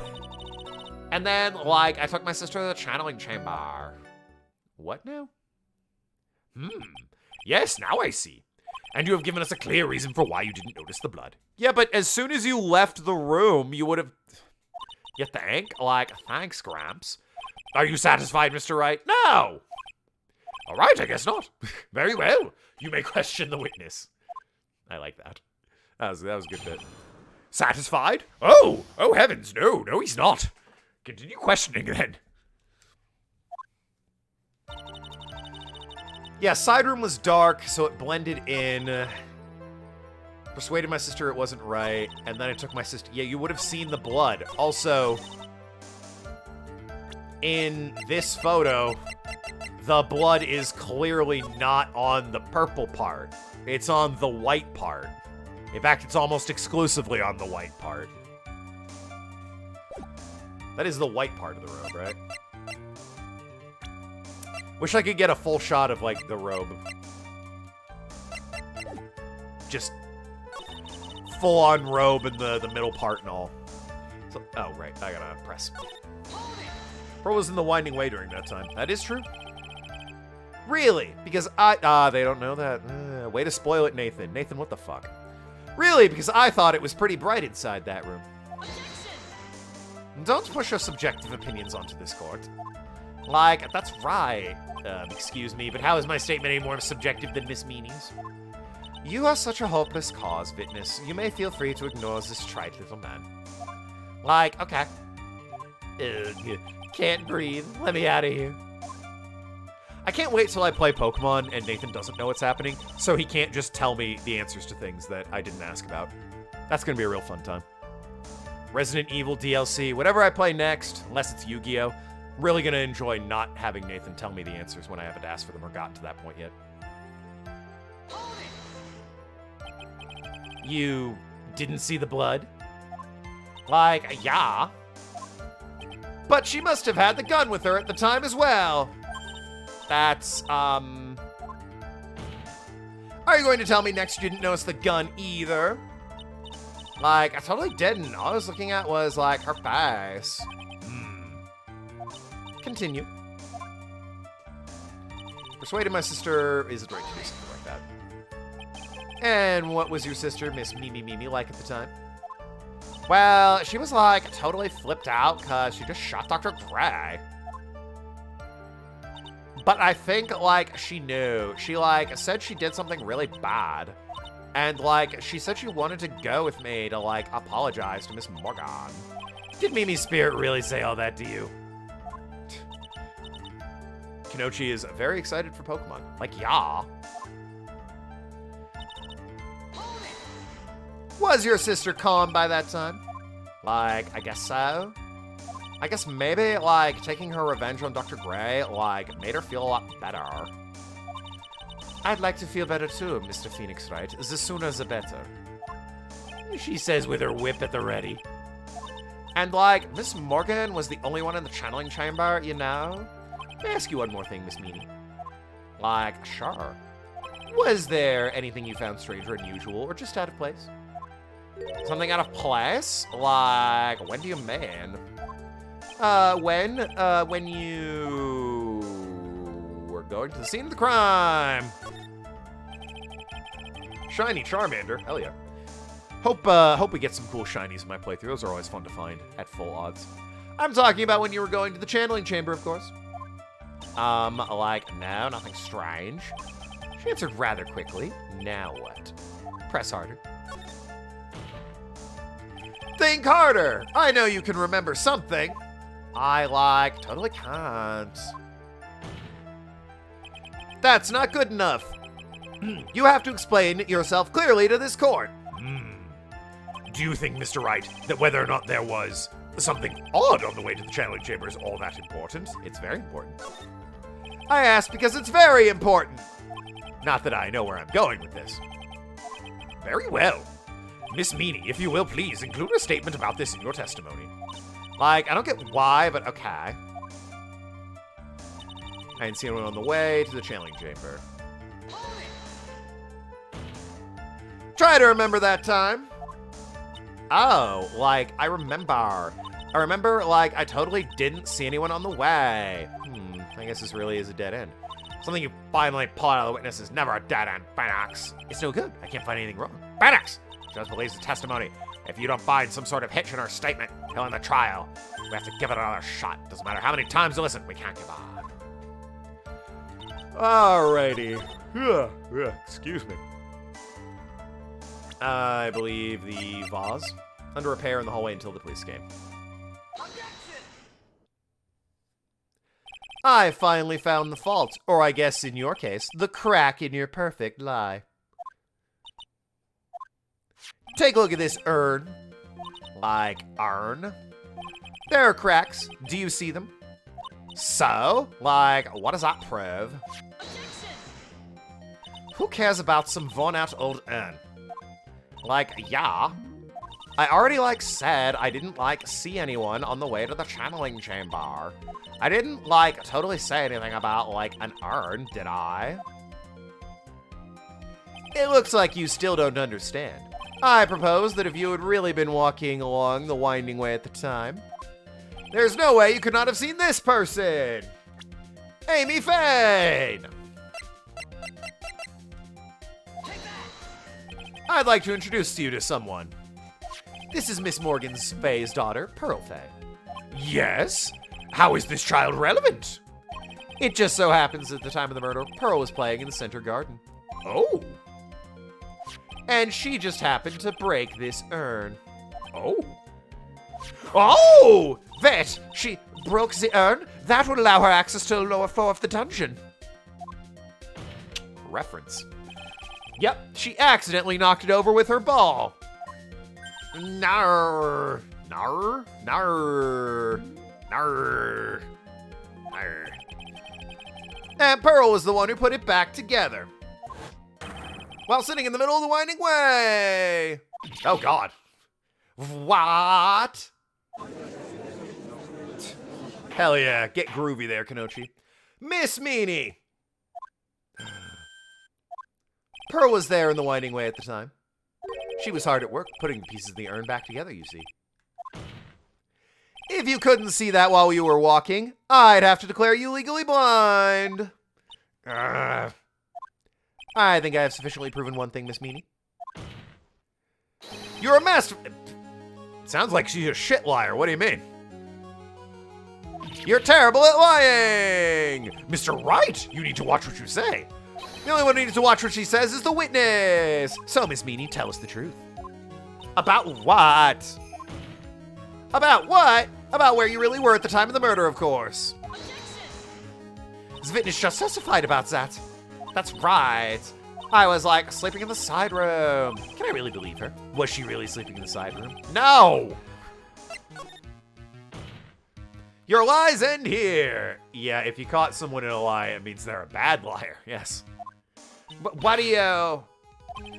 And then, like, I took my sister to the channeling chamber. What now? Yes, now I see. And you have given us a clear reason for why you didn't notice the blood. Yeah, but as soon as you left the room, you would have... You think? Like, thanks, Gramps. Are you satisfied, Mr. Wright? No! All right, I guess not. Very well. You may question the witness. I like that. That was a good bit. Satisfied? Oh heavens, no, he's not. Continue questioning then. Yeah, side room was dark, so it blended in. Persuaded my sister it wasn't right, and then I took my sister. Yeah, you would have seen the blood. Also, in this photo, the blood is clearly not on the purple part. It's on the white part. In fact, it's almost exclusively on the white part. That is the white part of the robe, right? Wish I could get a full shot of, like, the robe. Just full-on robe in the middle part and all. So, oh, right. I gotta press. Pearl was in the winding way during that time. That is true. Really? Because they don't know that. Way to spoil it, Nathan. Nathan, what the fuck? Really? Because I thought it was pretty bright inside that room. Don't push your subjective opinions onto this court. Like, that's right. Excuse me, but how is my statement any more subjective than Miss Meanie's? You are such a hopeless cause, witness. You may feel free to ignore this trite little man. Like, okay. Can't breathe. Let me out of here. I can't wait till I play Pokemon and Nathan doesn't know what's happening, so he can't just tell me the answers to things that I didn't ask about. That's gonna be a real fun time. Resident Evil DLC, whatever I play next, unless it's Yu-Gi-Oh!, really gonna enjoy not having Nathan tell me the answers when I haven't asked for them or gotten to that point yet. You didn't see the blood? Like, yeah. But she must have had the gun with her at the time as well. That's, Are you going to tell me next you didn't notice the gun either? Like, I totally didn't. All I was looking at was, like, her face. Continue. Persuaded my sister isn't right to do something like that. And what was your sister, Miss Mimi, like at the time? Well, she was, like, totally flipped out because she just shot Dr. Gray. But I think, like, she knew. She, like, said she did something really bad. And, like, she said she wanted to go with me to, like, apologize to Miss Morgan. Did Mimi's spirit really say all that to you? Kinochi is very excited for Pokemon. Like, yeah. Was your sister calm by that time? Like, I guess so. I guess maybe, like, taking her revenge on Dr. Gray, like, made her feel a lot better. I'd like to feel better too, Mr. Phoenix Wright. The sooner the better. She says with her whip at the ready. And, like, Miss Morgan was the only one in the channeling chamber, you know? May I ask you one more thing, Miss Meanie? Like, sure. Was there anything you found strange or unusual, or just out of place? Something out of place? Like, when do you mean? When you were going to the scene of the crime. Shiny Charmander, hell yeah. Hope we get some cool shinies in my playthrough. Those are always fun to find at full odds. I'm talking about when you were going to the channeling chamber, of course. Like, no, nothing strange. She answered rather quickly. Now what? Press harder. Think harder! I know you can remember something. I, like, totally can't. That's not good enough. You have to explain yourself clearly to this court. Do you think, Mr. Wright, that whether or not there was something odd on the way to the channeling chamber is all that important? It's very important. I ask because it's very important. Not that I know where I'm going with this. Very well. Miss Meanie, if you will, please include a statement about this in your testimony. Like, I don't get why, but okay. I didn't see anyone on the way to the channeling chamber. Try to remember that time. Oh, like, I remember. Like, I totally didn't see anyone on the way. I guess this really is a dead end. Something you finally pull out of the witness is never a dead end, Phoenix. It's no good. I can't find anything wrong. Phoenix! Just believes the testimony. If you don't find some sort of hitch in our statement, he'll end the trial. We have to give it another shot. Doesn't matter how many times you listen, we can't give up. Alrighty. Excuse me. I believe the vase under repair in the hallway until the police came. I finally found the fault, or I guess in your case, the crack in your perfect lie. Take a look at this urn. Like, urn? There are cracks. Do you see them? So, like, what does that prove? Who cares about some worn-out old urn? Like, yeah. I already, like, said I didn't, like, see anyone on the way to the channeling chamber. I didn't, like, totally say anything about, like, an urn, did I? It looks like you still don't understand. I propose that if you had really been walking along the winding way at the time, there's no way you could not have seen this person! Amy Fane! I'd like to introduce you to someone. This is Miss Morgan's Faye's daughter, Pearl Faye. Yes? How is this child relevant? It just so happens at the time of the murder, Pearl was playing in the center garden. Oh. And she just happened to break this urn. Oh. Oh! That! She broke the urn? That would allow her access to the lower floor of the dungeon. Reference. Yep, she accidentally knocked it over with her ball. Nar. Nar. Nar. Nar. Nar. And Pearl was the one who put it back together. While sitting in the middle of the winding way. Oh, God. What? Hell yeah, get groovy there, Kanochi. Miss Meanie. Pearl was there in the winding way at the time. She was hard at work putting the pieces of the urn back together, you see. If you couldn't see that while you were walking, I'd have to declare you legally blind. I think I have sufficiently proven one thing, Miss Meanie. You're a master... Sounds like she's a shit liar. What do you mean? You're terrible at lying! Mr. Wright, you need to watch what you say. The only one who needs to watch what she says is the witness. So, Miss Meanie, tell us the truth. About what? About what? About where you really were at the time of the murder, of course. This witness just testified about that. That's right. I was, like, sleeping in the side room. Can I really believe her? Was she really sleeping in the side room? No! Your lies end here. Yeah, if you caught someone in a lie, it means they're a bad liar. Yes. But what do you...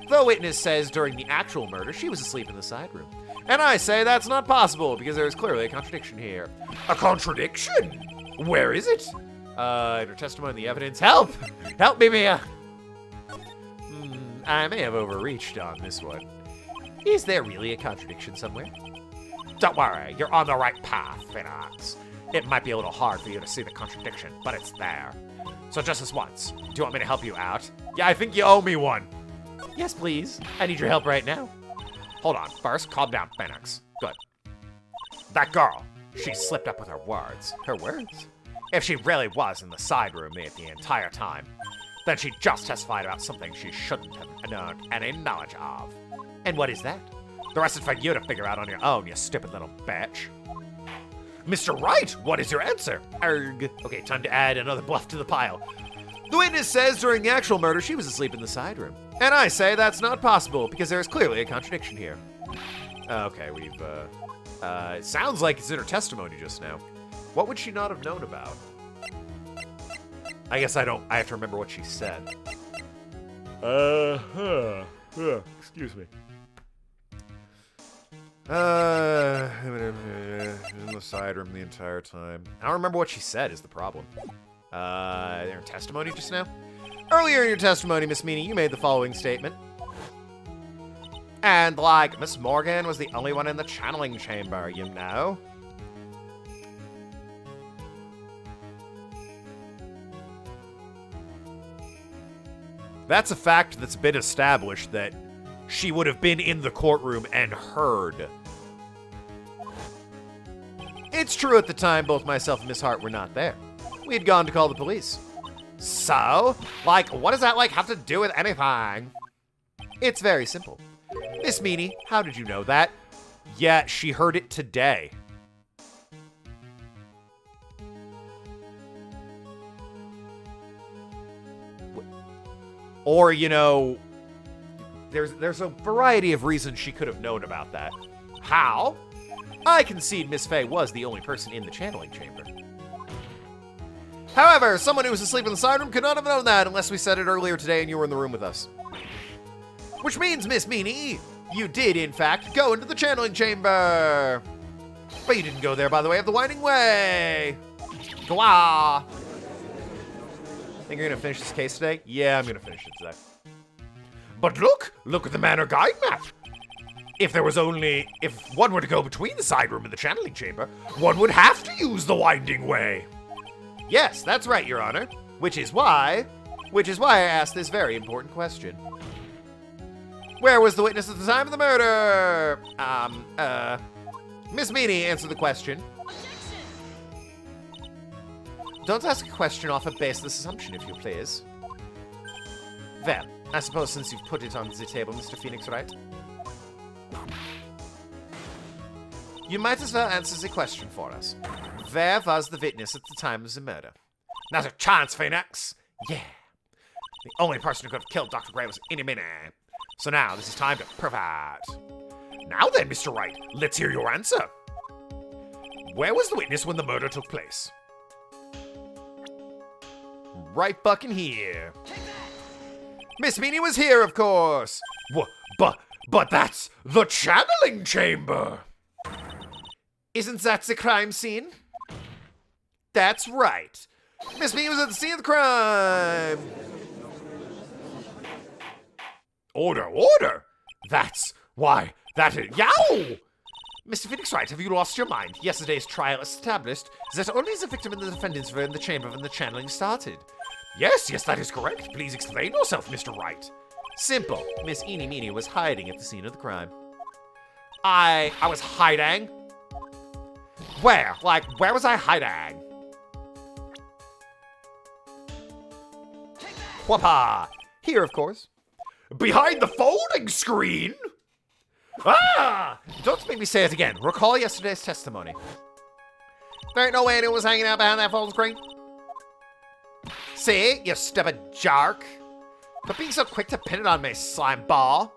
The witness says during the actual murder, she was asleep in the side room. And I say that's not possible, because there is clearly a contradiction here. A contradiction? Where is it? In her testimony, the evidence. Help! Help me, Mia! I may have overreached on this one. Is there really a contradiction somewhere? Don't worry, you're on the right path, Phoenix. It might be a little hard for you to see the contradiction, but it's there. So just this once, do you want me to help you out? Yeah, I think you owe me one. Yes, please. I need your help right now. Hold on. First, calm down, Phoenix. Good. That girl, she slipped up with her words. Her words? If she really was in the side room the entire time, then she just testified about something she shouldn't have known any knowledge of. And what is that? The rest is for you to figure out on your own, you stupid little bitch. Mr. Wright, what is your answer? Arg. Okay, time to add another bluff to the pile. The witness says during the actual murder she was asleep in the side room. And I say that's not possible because there is clearly a contradiction here. Okay, we've, it sounds like it's in her testimony just now. What would she not have known about? I guess I have to remember what she said. Excuse me. In the side room the entire time. I don't remember what she said is the problem. In her testimony just now? Earlier in your testimony, Miss Meanie, you made the following statement. And, like, Miss Morgan was the only one in the channeling chamber, you know? That's a fact that's been established, that she would have been in the courtroom and heard. It's true at the time both myself and Miss Hart were not there. We had gone to call the police. So, like, what does that, like, have to do with anything? It's very simple. Miss Meanie, how did you know that? Yeah, she heard it today. Or, you know, there's a variety of reasons she could have known about that. How? I concede Miss Fay was the only person in the channeling chamber. However, someone who was asleep in the side room could not have known that unless we said it earlier today and you were in the room with us. Which means, Miss Meanie, you did, in fact, go into the channeling chamber. But you didn't go there by the way of the winding way. Gwa. Think you're gonna finish this case today? Yeah, I'm gonna finish it today. But look at the manor guide map. If one were to go between the side room and the channeling chamber, one would have to use the winding way. Yes, that's right, Your Honor. Which is why I asked this very important question. Where was the witness at the time of the murder? Miss Meanie, answer the question. Don't ask a question off a baseless assumption, if you please. Well, I suppose since you've put it on the table, Mr. Phoenix Wright, you might as well answer the question for us. Where was the witness at the time of the murder? Not a chance, Phoenix. Yeah. The only person who could have killed Dr. Gray was any minute. So now, this is time to prove it. Now then, Mr. Wright, let's hear your answer. Where was the witness when the murder took place? Right fucking here. Miss Meanie was here, of course. But that's the channeling chamber. Isn't that the crime scene? That's right. Miss Meanie was at the scene of the crime. Order. That's why that is. Yow! Mr. Phoenix Wright, have you lost your mind? Yesterday's trial established that only the victim and the defendants were in the chamber when the channeling started. Yes, that is correct. Please explain yourself, Mr. Wright. Simple. Miss Eenie Meanie was hiding at the scene of the crime. I was hiding? Where? Like, where was I hiding? Whapa! Here, of course. Behind the folding screen? Ah! Don't make me say it again. Recall yesterday's testimony. There ain't no way anyone was hanging out behind that folding screen. See, you stupid jerk. But being so quick to pin it on me, slime ball.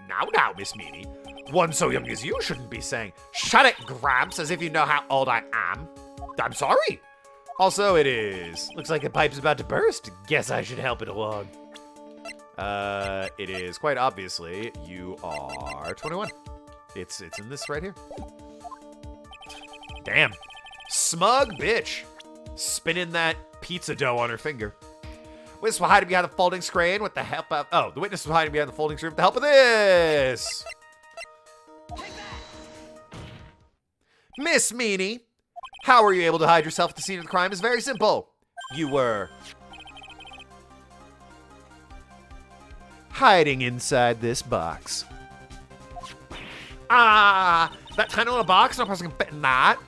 Now, Miss Meanie. One so young as you shouldn't be saying, shut it, Gramps, as if you know how old I am. I'm sorry. Also, it is. Looks like the pipe's about to burst. Guess I should help it along. It is quite obviously you are 21. It's in this right here. Damn. Smug bitch. Spinning that pizza dough on her finger. Witness was hiding behind the folding screen with the help of... Oh, the witness was hiding behind the folding screen with the help of this. Miss Meanie, how were you able to hide yourself at the scene of the crime? Is very simple. You were hiding inside this box. Ah, that tiny little box? No person can fit in that.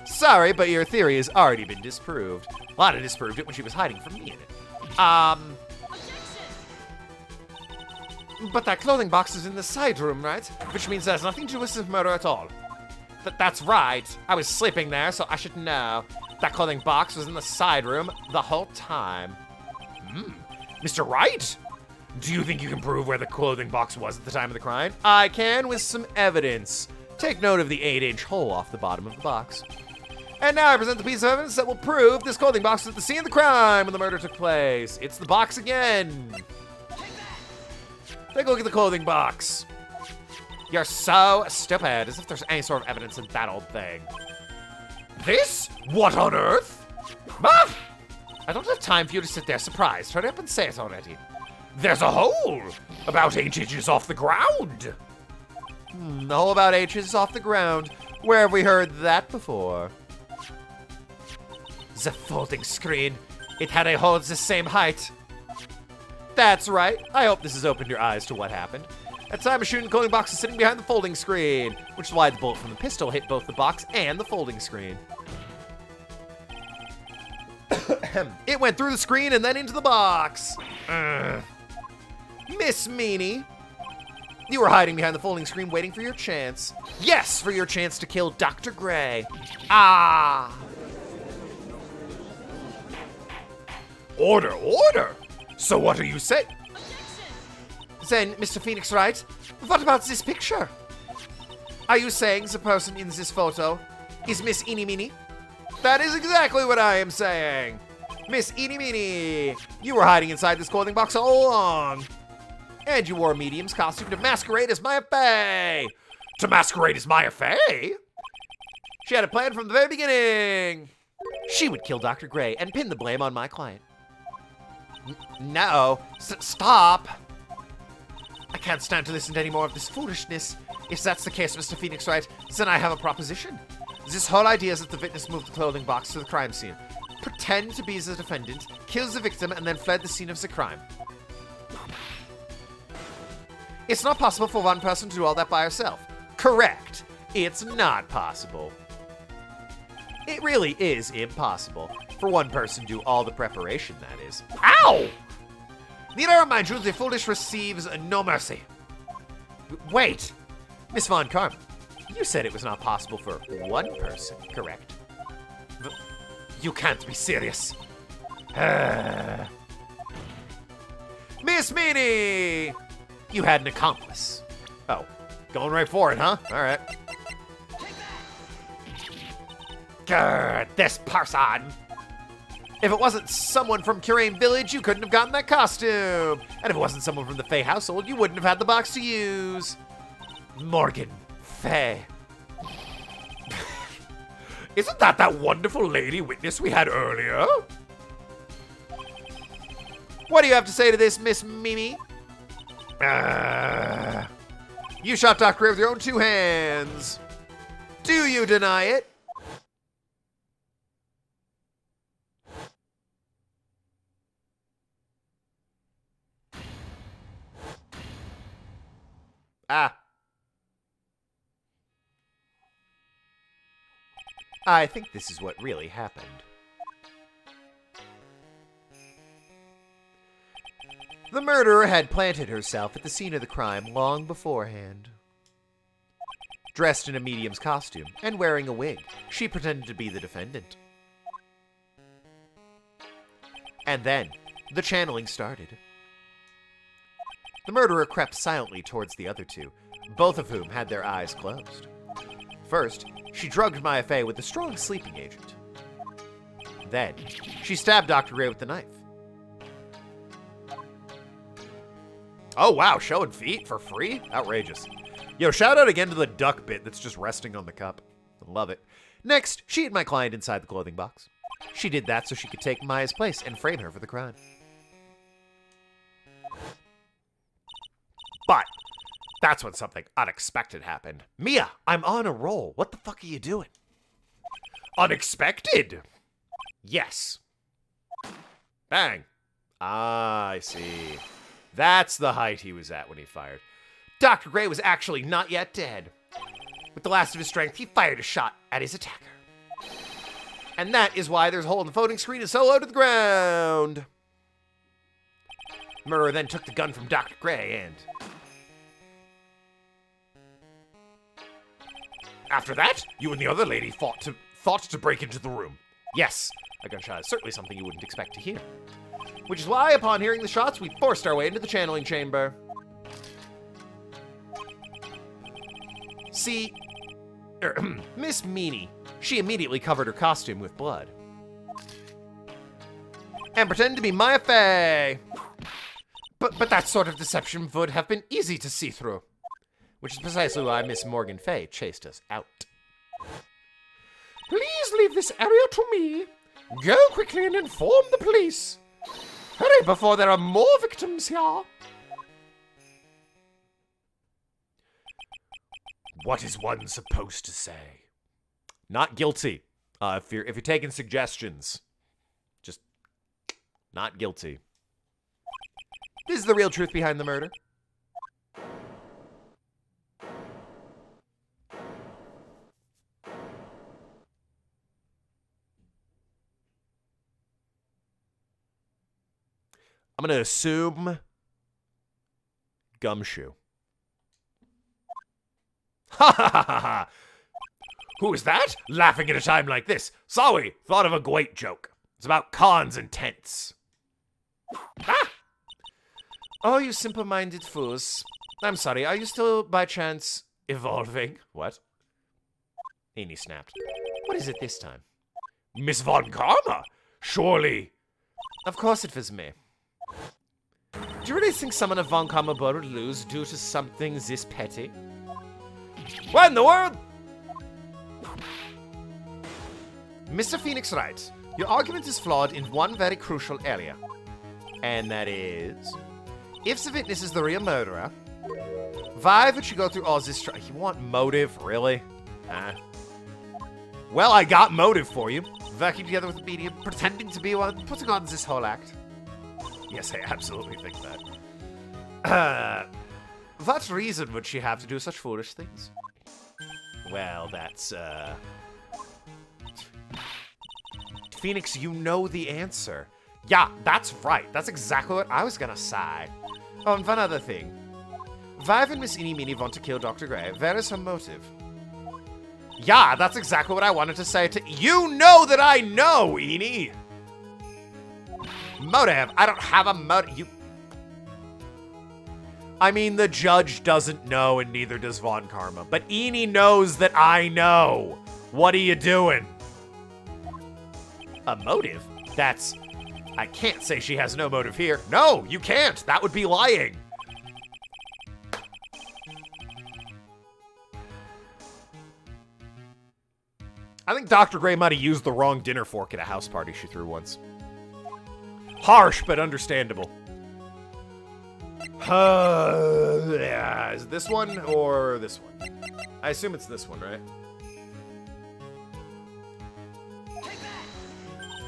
Sorry, but your theory has already been disproved. Lana disproved it when she was hiding from me in it. But that clothing box is in the side room, right? Which means there's nothing to do with this murder at all. That's right. I was sleeping there, so I should know. That clothing box was in the side room the whole time. Mr. Wright, do you think you can prove where the clothing box was at the time of the crime? I can with some evidence. Take note of the 8-inch hole off the bottom of the box. And now I present the piece of evidence that will prove this clothing box was at the scene of the crime when the murder took place. It's the box again. Take a look at the clothing box. You're so stupid, as if there's any sort of evidence in that old thing. This? What on earth? Ah! I don't have time for you to sit there surprised. Hurry up and say it already. There's a hole about 8 inches off the ground. The hole about 8 inches off the ground. Where have we heard that before? The folding screen. It had a hole the same height. That's right. I hope this has opened your eyes to what happened. That time machine clothing box is sitting behind the folding screen, which is why the bullet from the pistol hit both the box and the folding screen. It went through the screen and then into the box. Miss Meanie, you were hiding behind the folding screen waiting for your chance. Yes, for your chance to kill Dr. Gray. Ah! Order, order! So what are you saying? Then, Mr. Phoenix Wright, what about this picture? Are you saying the person in this photo is Miss Eeny Meeny? That is exactly what I am saying. Miss Eeny Meeny, you were hiding inside this clothing box all along. And you wore a medium's costume to masquerade as Maya Fey. To masquerade as Maya Fey? She had a plan from the very beginning. She would kill Dr. Gray and pin the blame on my client. No, stop. I can't stand to listen to any more of this foolishness. If that's the case, Mr. Phoenix Wright, then I have a proposition. This whole idea is that the witness moved the clothing box to the crime scene, pretend to be the defendant, kills the victim, and then fled the scene of the crime. It's not possible for one person to do all that by herself. Correct. It's not possible. It really is impossible for one person to do all the preparation, that is. Ow! Need I remind you, the foolish receives no mercy. Wait, Miss Von Karm, you said it was not possible for one person, correct? You can't be serious. Miss Meanie! You had an accomplice. Oh, going right for it, huh? All right. Grr, this person. If it wasn't someone from Curane Village, you couldn't have gotten that costume. And if it wasn't someone from the Fey household, you wouldn't have had the box to use. Morgan. Fey. Isn't that wonderful lady witness we had earlier? What do you have to say to this, Miss Mimi? You shot Dr. Gray with your own 2 hands. Do you deny it? Ah. I think this is what really happened. The murderer had planted herself at the scene of the crime long beforehand. Dressed in a medium's costume and wearing a wig, she pretended to be the defendant. And then, the channeling started. The murderer crept silently towards the other 2, both of whom had their eyes closed. First, she drugged Maya Fey with a strong sleeping agent. Then, she stabbed Dr. Gray with the knife. Oh wow, showing feet for free? Outrageous. Yo, shout out again to the duck bit that's just resting on the cup. I love it. Next, she hid my client inside the clothing box. She did that so she could take Maya's place and frame her for the crime. But that's when something unexpected happened. Mia, I'm on a roll. What the fuck are you doing? Unexpected? Yes. Bang. Ah, I see. That's the height he was at when he fired. Dr. Gray was actually not yet dead. With the last of his strength, he fired a shot at his attacker. And that is why there's a hole in the voting screen and so low to the ground. Murderer then took the gun from Dr. Gray and... After that, you and the other lady thought to break into the room. Yes, a gunshot is certainly something you wouldn't expect to hear. Which is why, upon hearing the shots, we forced our way into the channeling chamber. See, Miss Meanie, she immediately covered her costume with blood. And pretended to be Maya Fey. But that sort of deception would have been easy to see through. Which is precisely why Miss Morgan Fey chased us out. Please leave this area to me. Go quickly and inform the police. Hurry before there are more victims here. What is one supposed to say? Not guilty. If you're taking suggestions, just not guilty. This is the real truth behind the murder. I'm going to assume gumshoe. Ha ha ha ha! Who is that? Laughing at a time like this. Sorry, thought of a great joke. It's about cons and tents. Ah! Oh, you simple-minded fools. I'm sorry, are you still, by chance, evolving? What? Amy snapped. What is it this time? Miss Von Karma? Surely. Of course it was me. Do you really think someone of Von Karma would lose due to something this petty? What in the world? Mr. Phoenix Wright, your argument is flawed in one very crucial area. And that is... if the witness is the real murderer, why would you go through all this You want motive? Really? Well, I got motive for you. Working together with the medium, pretending to be one, putting on this whole act. Yes, I absolutely think that. What reason would she have to do such foolish things? Well, that's, Phoenix, you know the answer. Yeah, that's right. That's exactly what I was gonna say. Oh, and one other thing. Why would Miss Eeny Meeny want to kill Dr. Gray? Where is her motive? Yeah, that's exactly what I wanted to say to you. Know that I know, Eeny. Motive. I don't have a motive. You. I mean, the judge doesn't know, and neither does Von Karma. But Eeny knows that I know. What are you doing? A motive? That's... I can't say she has no motive here. No, you can't. That would be lying. I think Dr. Gray might have used the wrong dinner fork at a house party she threw once. Harsh, but understandable. Yeah, is it this one or this one? I assume it's this one, right?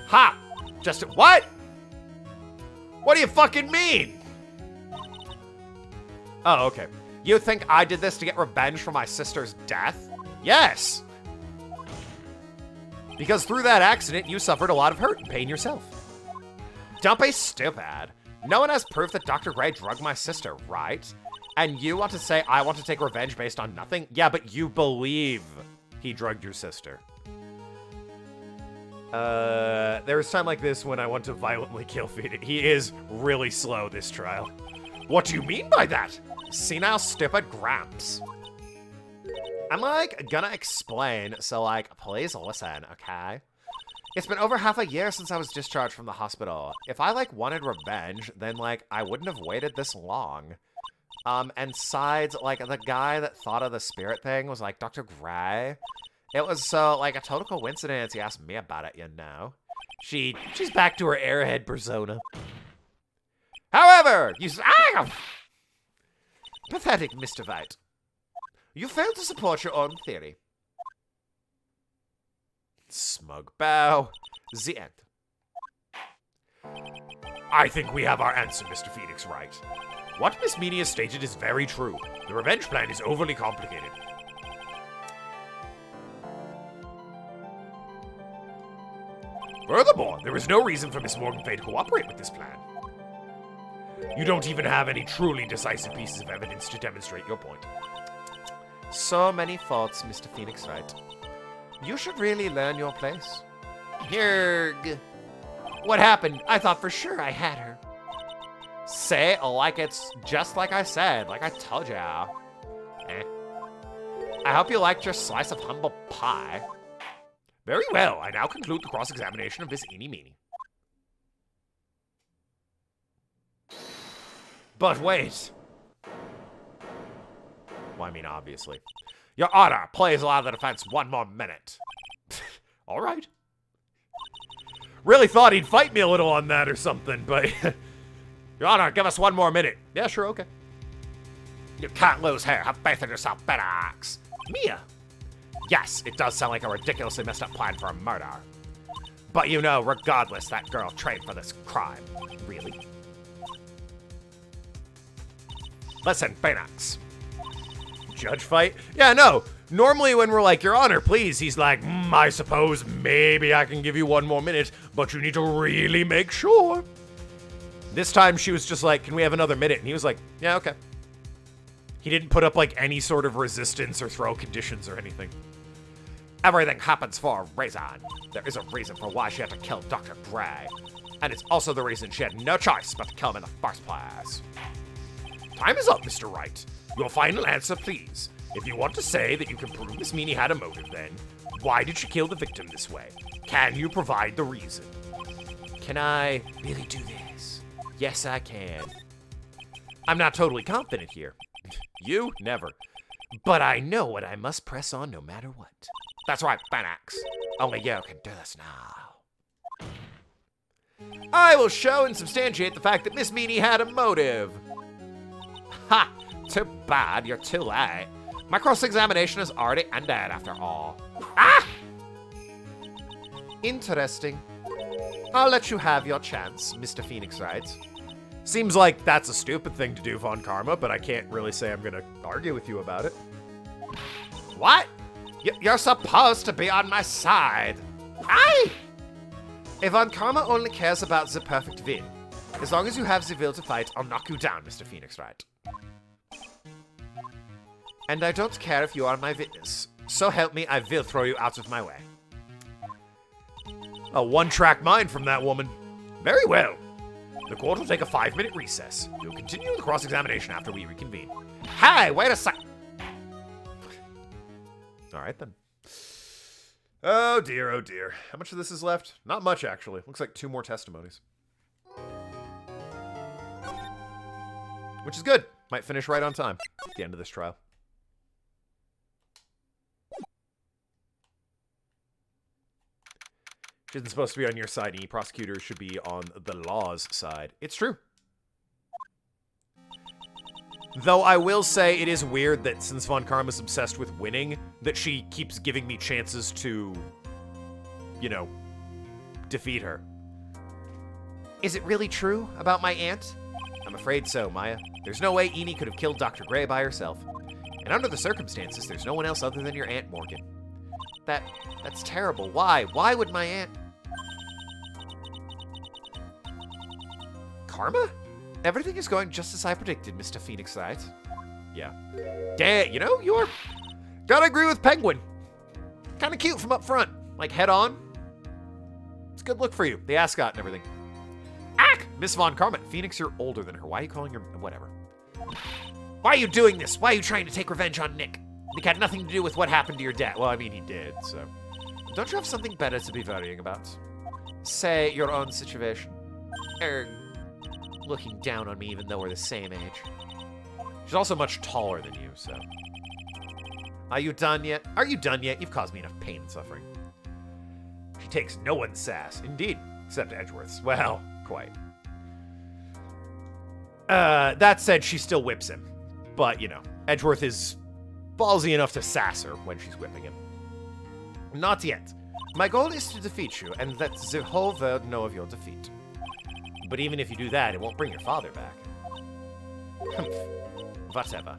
Ha! Just what? What do you fucking mean? Oh, okay. You think I did this to get revenge for my sister's death? Yes! Because through that accident, you suffered a lot of hurt and pain yourself. Don't be stupid. No one has proof that Dr. Gray drugged my sister, right? And you want to say I want to take revenge based on nothing? Yeah, but you believe he drugged your sister. There is time like this when I want to violently kill Phoenix. He is really slow this trial. What do you mean by that? Senile stupid Gramps. I'm like gonna explain, so like please listen, okay? It's been over half a year since I was discharged from the hospital. If I like wanted revenge, then like I wouldn't have waited this long. And sides, like the guy that thought of the spirit thing was like Dr. Gray. It was so like a total coincidence he asked me about it, you know. She's back to her airhead persona. However, pathetic, Mr. White. You failed to support your own theory. Smug bow. The end. I think we have our answer, Mr. Phoenix Wright. What Miss Meany has stated is very true. The revenge plan is overly complicated. Furthermore, there is no reason for Miss Morgan Fay to cooperate with this plan. You don't even have any truly decisive pieces of evidence to demonstrate your point. So many faults, Mr. Phoenix Wright. You should really learn your place. Yerg. What happened? I thought for sure I had her. Say it like it's just like I said, like I told ya. I hope you liked your slice of humble pie. Very well, I now conclude the cross-examination of Miss Eeny Meeny. But wait. Well, I mean, obviously. Your Honor, please allow the defense one more minute. All right. Really thought he'd fight me a little on that or something, but... Your Honor, give us 1 more minute. Yeah, sure, okay. You can't lose here. Have faith in yourself, Phoenix. Mia. Yes, it does sound like a ridiculously messed up plan for a murder. But you know, regardless, that girl trained for this crime. Really? Listen, Phoenix. Judge fight? Yeah, no. Normally when we're like, Your Honor, please, he's like, I suppose maybe I can give you 1 more minute, but you need to really make sure. This time she was just like, can we have another minute? And he was like, yeah, okay. He didn't put up like any sort of resistance or throw conditions or anything. Everything happens for a reason. There is a reason for why she had to kill Dr. Gray. And it's also the reason she had no choice but to kill him in the first place. Time is up, Mr. Wright. Your final answer, please. If you want to say that you can prove Miss Meany had a motive, then why did she kill the victim this way? Can you provide the reason? Can I really do this? Yes, I can. I'm not totally confident here. You? Never. But I know what I must press on no matter what. That's right, Phoenix. Only you can do this now. I will show and substantiate the fact that Miss Meany had a motive. Ha! Too bad, you're too late. My cross-examination has already ended after all. Ah! Interesting. I'll let you have your chance, Mr. Phoenix Wright. Seems like that's a stupid thing to do, Von Karma, but I can't really say I'm gonna argue with you about it. What? You're supposed to be on my side. Aye! If Von Karma only cares about the perfect win, as long as you have the will to fight, I'll knock you down, Mr. Phoenix Wright. And I don't care if you are my witness. So help me, I will throw you out of my way. A one-track mind from that woman. Very well. The court will take a 5-minute recess. We'll continue the cross-examination after we reconvene. Hey, wait a sec. All right, then. Oh, dear, oh, dear. How much of this is left? Not much, actually. Looks like 2 more testimonies. Which is good. Might finish right on time at the end of this trial. She isn't supposed to be on your side. Any prosecutor should be on the law's side. It's true. Though I will say it is weird that since Von Karma's obsessed with winning, that she keeps giving me chances to, you know, defeat her. Is it really true about my aunt? I'm afraid so, Maya. There's no way Enid could have killed Dr. Gray by herself. And under the circumstances, there's no one else other than your Aunt Morgan. That's terrible. Why? Why would my aunt... Karma? Everything is going just as I predicted, Mr. Phoenix Wright. Yeah. Damn, you know, you're... Gotta agree with Penguin. Kinda cute from up front. Like, head on. It's a good look for you. The ascot and everything. Ack! Miss Von Karma. Phoenix, you're older than her. Why are you calling her... Whatever. Why are you doing this? Why are you trying to take revenge on Nick? Nick had nothing to do with what happened to your dad. Well, I mean, he did, so... Don't you have something better to be worrying about? Say your own situation. Looking down on me even though we're the same age. She's also much taller than you, so... Are you done yet? Are you done yet? You've caused me enough pain and suffering. She takes no one's sass. Indeed. Except Edgeworth's. Well, quite. That said, she still whips him. But, you know, Edgeworth is ballsy enough to sass her when she's whipping him. Not yet. My goal is to defeat you and let the whole world know of your defeat. But even if you do that, it won't bring your father back. Whatever.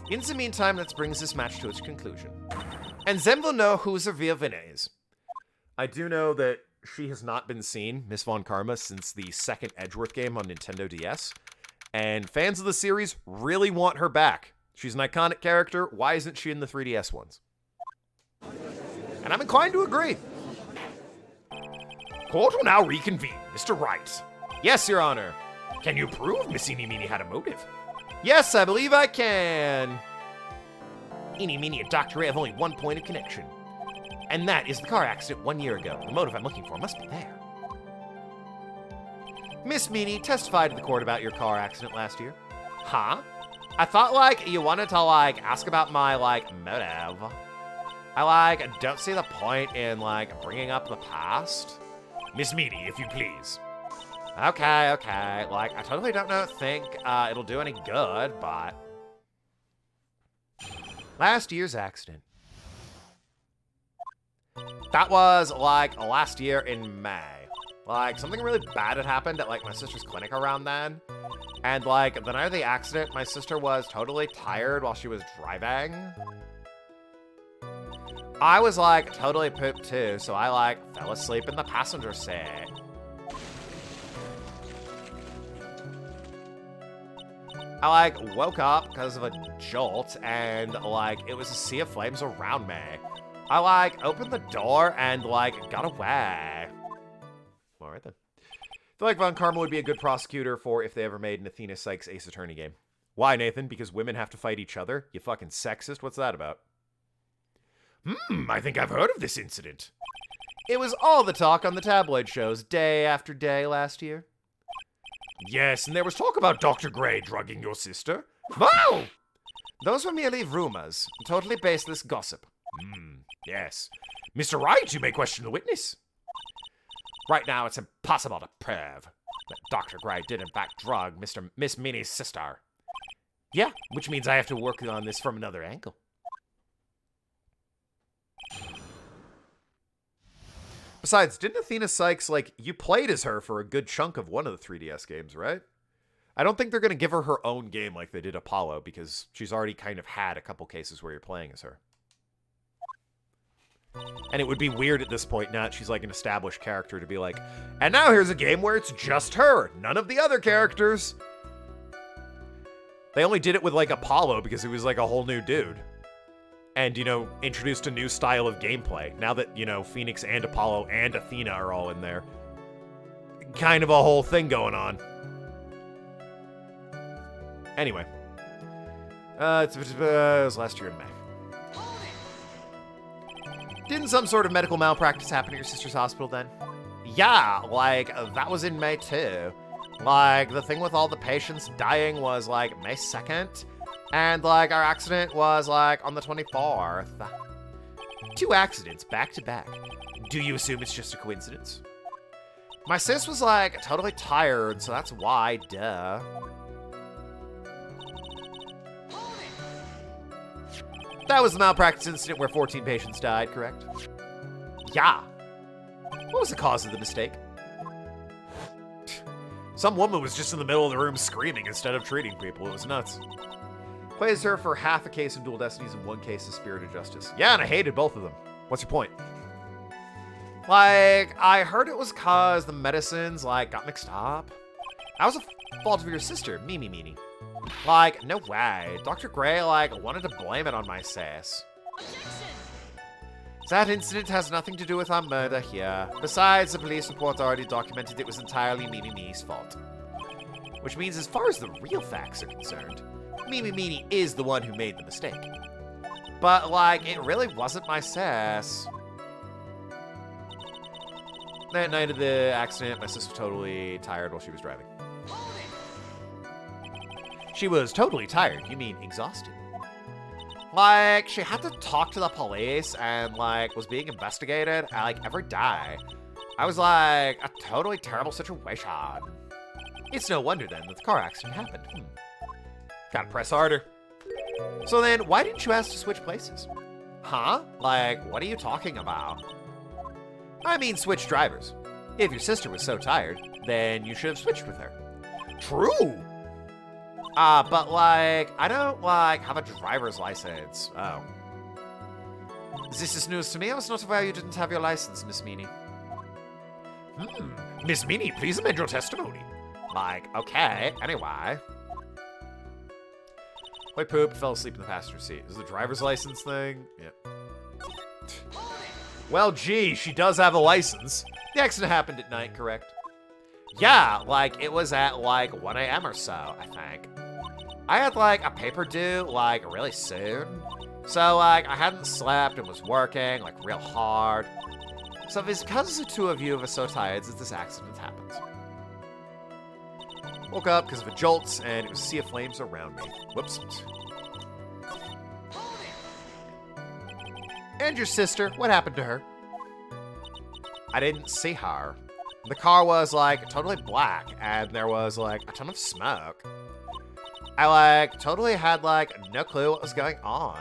In the meantime, let's bring this match to its conclusion. And then we'll know who the real winner is. I do know that she has not been seen, Miss Von Karma, since the second Edgeworth game on Nintendo DS. And fans of the series really want her back. She's an iconic character. Why isn't she in the 3DS ones? And I'm inclined to agree. Court will now reconvene. Mr. Wright. Yes, Your Honor. Can you prove Miss Eeny Meeny had a motive? Yes, I believe I can. Eeny Meeny and Dr. Ray have only one point of connection. And that is the car accident 1 year ago. The motive I'm looking for must be there. Miss Meany, testify to the court about your car accident last year. Huh? I thought, you wanted to, ask about my, motive. I don't see the point in, bringing up the past. Miss Meany, if you please. Okay. Like, I totally don't think it'll do any good, but... Last year's accident. That was, like, last year in May. Like, something really bad had happened at, like, my sister's clinic around then. And, like, the night of the accident, my sister was totally tired while she was driving. I was, like, totally pooped too, so I, like, fell asleep in the passenger seat. I, like, woke up because of a jolt, and, like, it was a sea of flames around me. I, like, opened the door and, like, got away. Alright then. I feel like Von Karma would be a good prosecutor for if they ever made an Athena Sykes Ace Attorney game. Why, Nathan? Because women have to fight each other? You fucking sexist? What's that about? I think I've heard of this incident. It was all the talk on the tabloid shows day after day last year. Yes, and there was talk about Dr. Gray drugging your sister. Wow! Those were merely rumors. Totally baseless gossip. Yes. Mr. Wright, you may question the witness. Right now, it's impossible to prove that Dr. Gray did in fact drug Miss Minnie's sister. Yeah, which means I have to work on this from another angle. Besides, didn't Athena Sykes, like, you played as her for a good chunk of one of the 3DS games, right? I don't think they're going to give her her own game like they did Apollo, because she's already kind of had a couple cases where you're playing as her. And it would be weird at this point now that she's like an established character to be like, and now here's a game where it's just her, none of the other characters. They only did it with like Apollo because he was like a whole new dude. And, you know, introduced a new style of gameplay. Now that, you know, Phoenix and Apollo and Athena are all in there. Kind of a whole thing going on. Anyway. It was last year in May. Didn't some sort of medical malpractice happen at your sister's hospital then? Yeah, like, that was in May too. Like, the thing with all the patients dying was, like, May 2nd. And, like, our accident was, like, on the 24th. 2 accidents, back to back. Do you assume it's just a coincidence? My sis was, like, totally tired, so that's why, duh. That was the malpractice incident where 14 patients died, correct? Yeah. What was the cause of the mistake? Some woman was just in the middle of the room screaming instead of treating people. It was nuts. Plays her for half a case of Dual Destinies and 1 case of Spirit of Justice. Yeah, and I hated both of them. What's your point? Like, I heard it was cause the medicines, like, got mixed up. That was a fault of your sister, Meanie. Like, no way. Dr. Gray, like, wanted to blame it on my sis. That incident has nothing to do with our murder here. Besides, the police report already documented it was entirely Meanie's fault. Which means, as far as the real facts are concerned, Meanie is the one who made the mistake. But, like, it really wasn't my sis. That night of the accident, my sister was totally tired while she was driving. She was totally tired. You mean exhausted? Like, she had to talk to the police and, like, was being investigated, like, every day. I was like, a totally terrible situation. It's no wonder, then, that the car accident happened. Gotta press harder. So then, why didn't you ask to switch places? Huh? Like, what are you talking about? I mean, switch drivers. If your sister was so tired, then you should have switched with her. True! But, like, I don't, like, have a driver's license. Oh. This is news to me. I was not aware you didn't have your license, Miss Meanie. Miss Meanie, please amend your testimony. Like, okay, anyway. I pooped, fell asleep in the passenger seat. Is it the driver's license thing? Yeah. Well, gee, she does have a license. The accident happened at night, correct? Yeah, like, it was at, like, 1 a.m. or so, I think. I had, like, a paper due, like, really soon. So, like, I hadn't slept and was working, like, real hard. So it's because the two of you were so tired that this accident happened. Woke up because of a jolt, and it was a sea of flames around me. Whoops. And your sister, what happened to her? I didn't see her. The car was, like, totally black, and there was, like, a ton of smoke. I, like, totally had, like, no clue what was going on.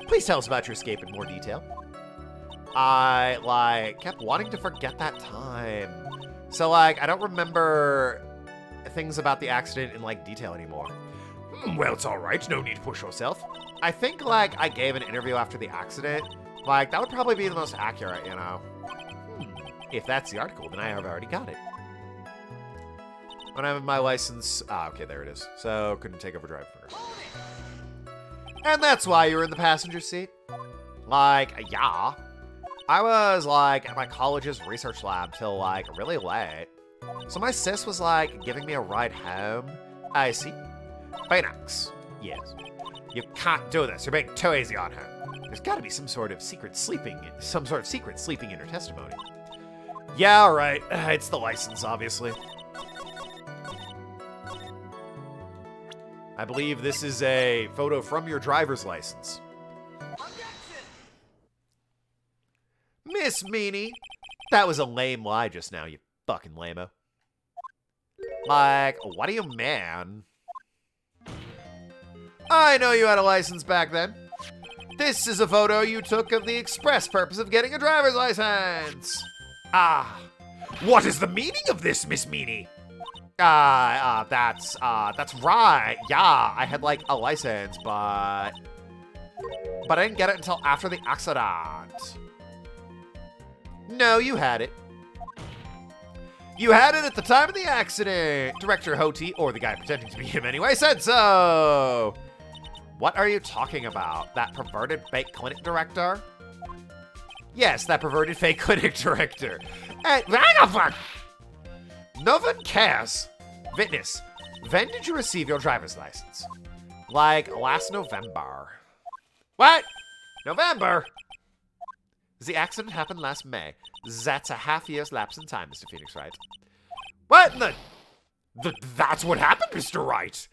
Please tell us about your escape in more detail. I, like, kept wanting to forget that time. So, like, I don't remember things about the accident in, like, detail anymore. Well, it's alright. No need to push yourself. I think, like, I gave an interview after the accident. Like, that would probably be the most accurate, you know? If that's the article, then I have already got it. When I have my license... Ah, okay, there it is. So, couldn't take over driving first. And that's why you were in the passenger seat? Like, yeah. I was, like, at my college's research lab till, like, really late. So my sis was, like, giving me a ride home. I see. Phoenix. Yes. You can't do this. You're being too easy on her. There's gotta be some sort of secret sleeping in her testimony. Yeah, right. It's the license, obviously. I believe this is a photo from your driver's license. Miss Meanie, that was a lame lie just now, you fucking lame-o. Like, what do you mean? I know you had a license back then. This is a photo you took of the express purpose of getting a driver's license. Ah. What is the meaning of this, Miss Meanie? That's right. Yeah, I had, like, a license, but I didn't get it until after the accident. No, you had it. You had it at the time of the accident. Director Hoti, or the guy pretending to be him anyway, said so. What are you talking about? That perverted fake clinic director? Yes, that perverted fake clinic director. And no one cares. Witness, when did you receive your driver's license? Like, last November. What? November? The accident happened last May. That's a half-year's lapse in time, Mr. Phoenix Wright. What in the... That's what happened, Mr. Wright.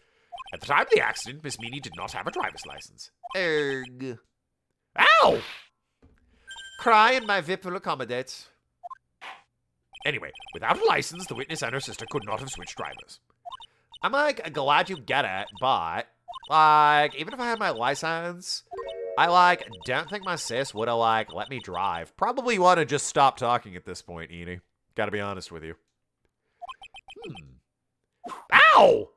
At the time of the accident, Miss Meanie did not have a driver's license. Erg. Ow! Cry and my VIP will accommodate. Anyway, without a license, the witness and her sister could not have switched drivers. I'm, like, glad you get it, but, like, even if I had my license, I, like, don't think my sis would have, like, let me drive. Probably want to just stop talking at this point, Edie. Gotta be honest with you. Ow!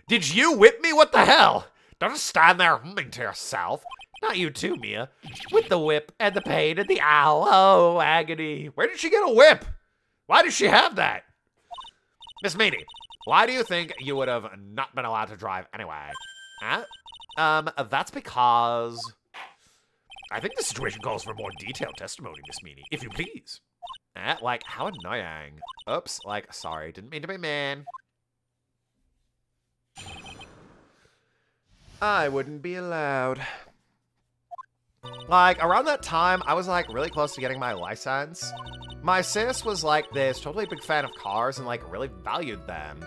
Did you whip me? What the hell? Don't just stand there humming to yourself. Not you too, Mia. With the whip and the pain and the ow. Oh, agony. Where did she get a whip? Why does she have that? Miss Meanie, why do you think you would have not been allowed to drive anyway? Huh? That's because... I think the situation calls for more detailed testimony, Miss Meanie, if you please. Like, how annoying. Oops, like, sorry, didn't mean to be mean. I wouldn't be allowed. Like, around that time, I was, like, really close to getting my license. My sis was, like, this totally big fan of cars and, like, really valued them.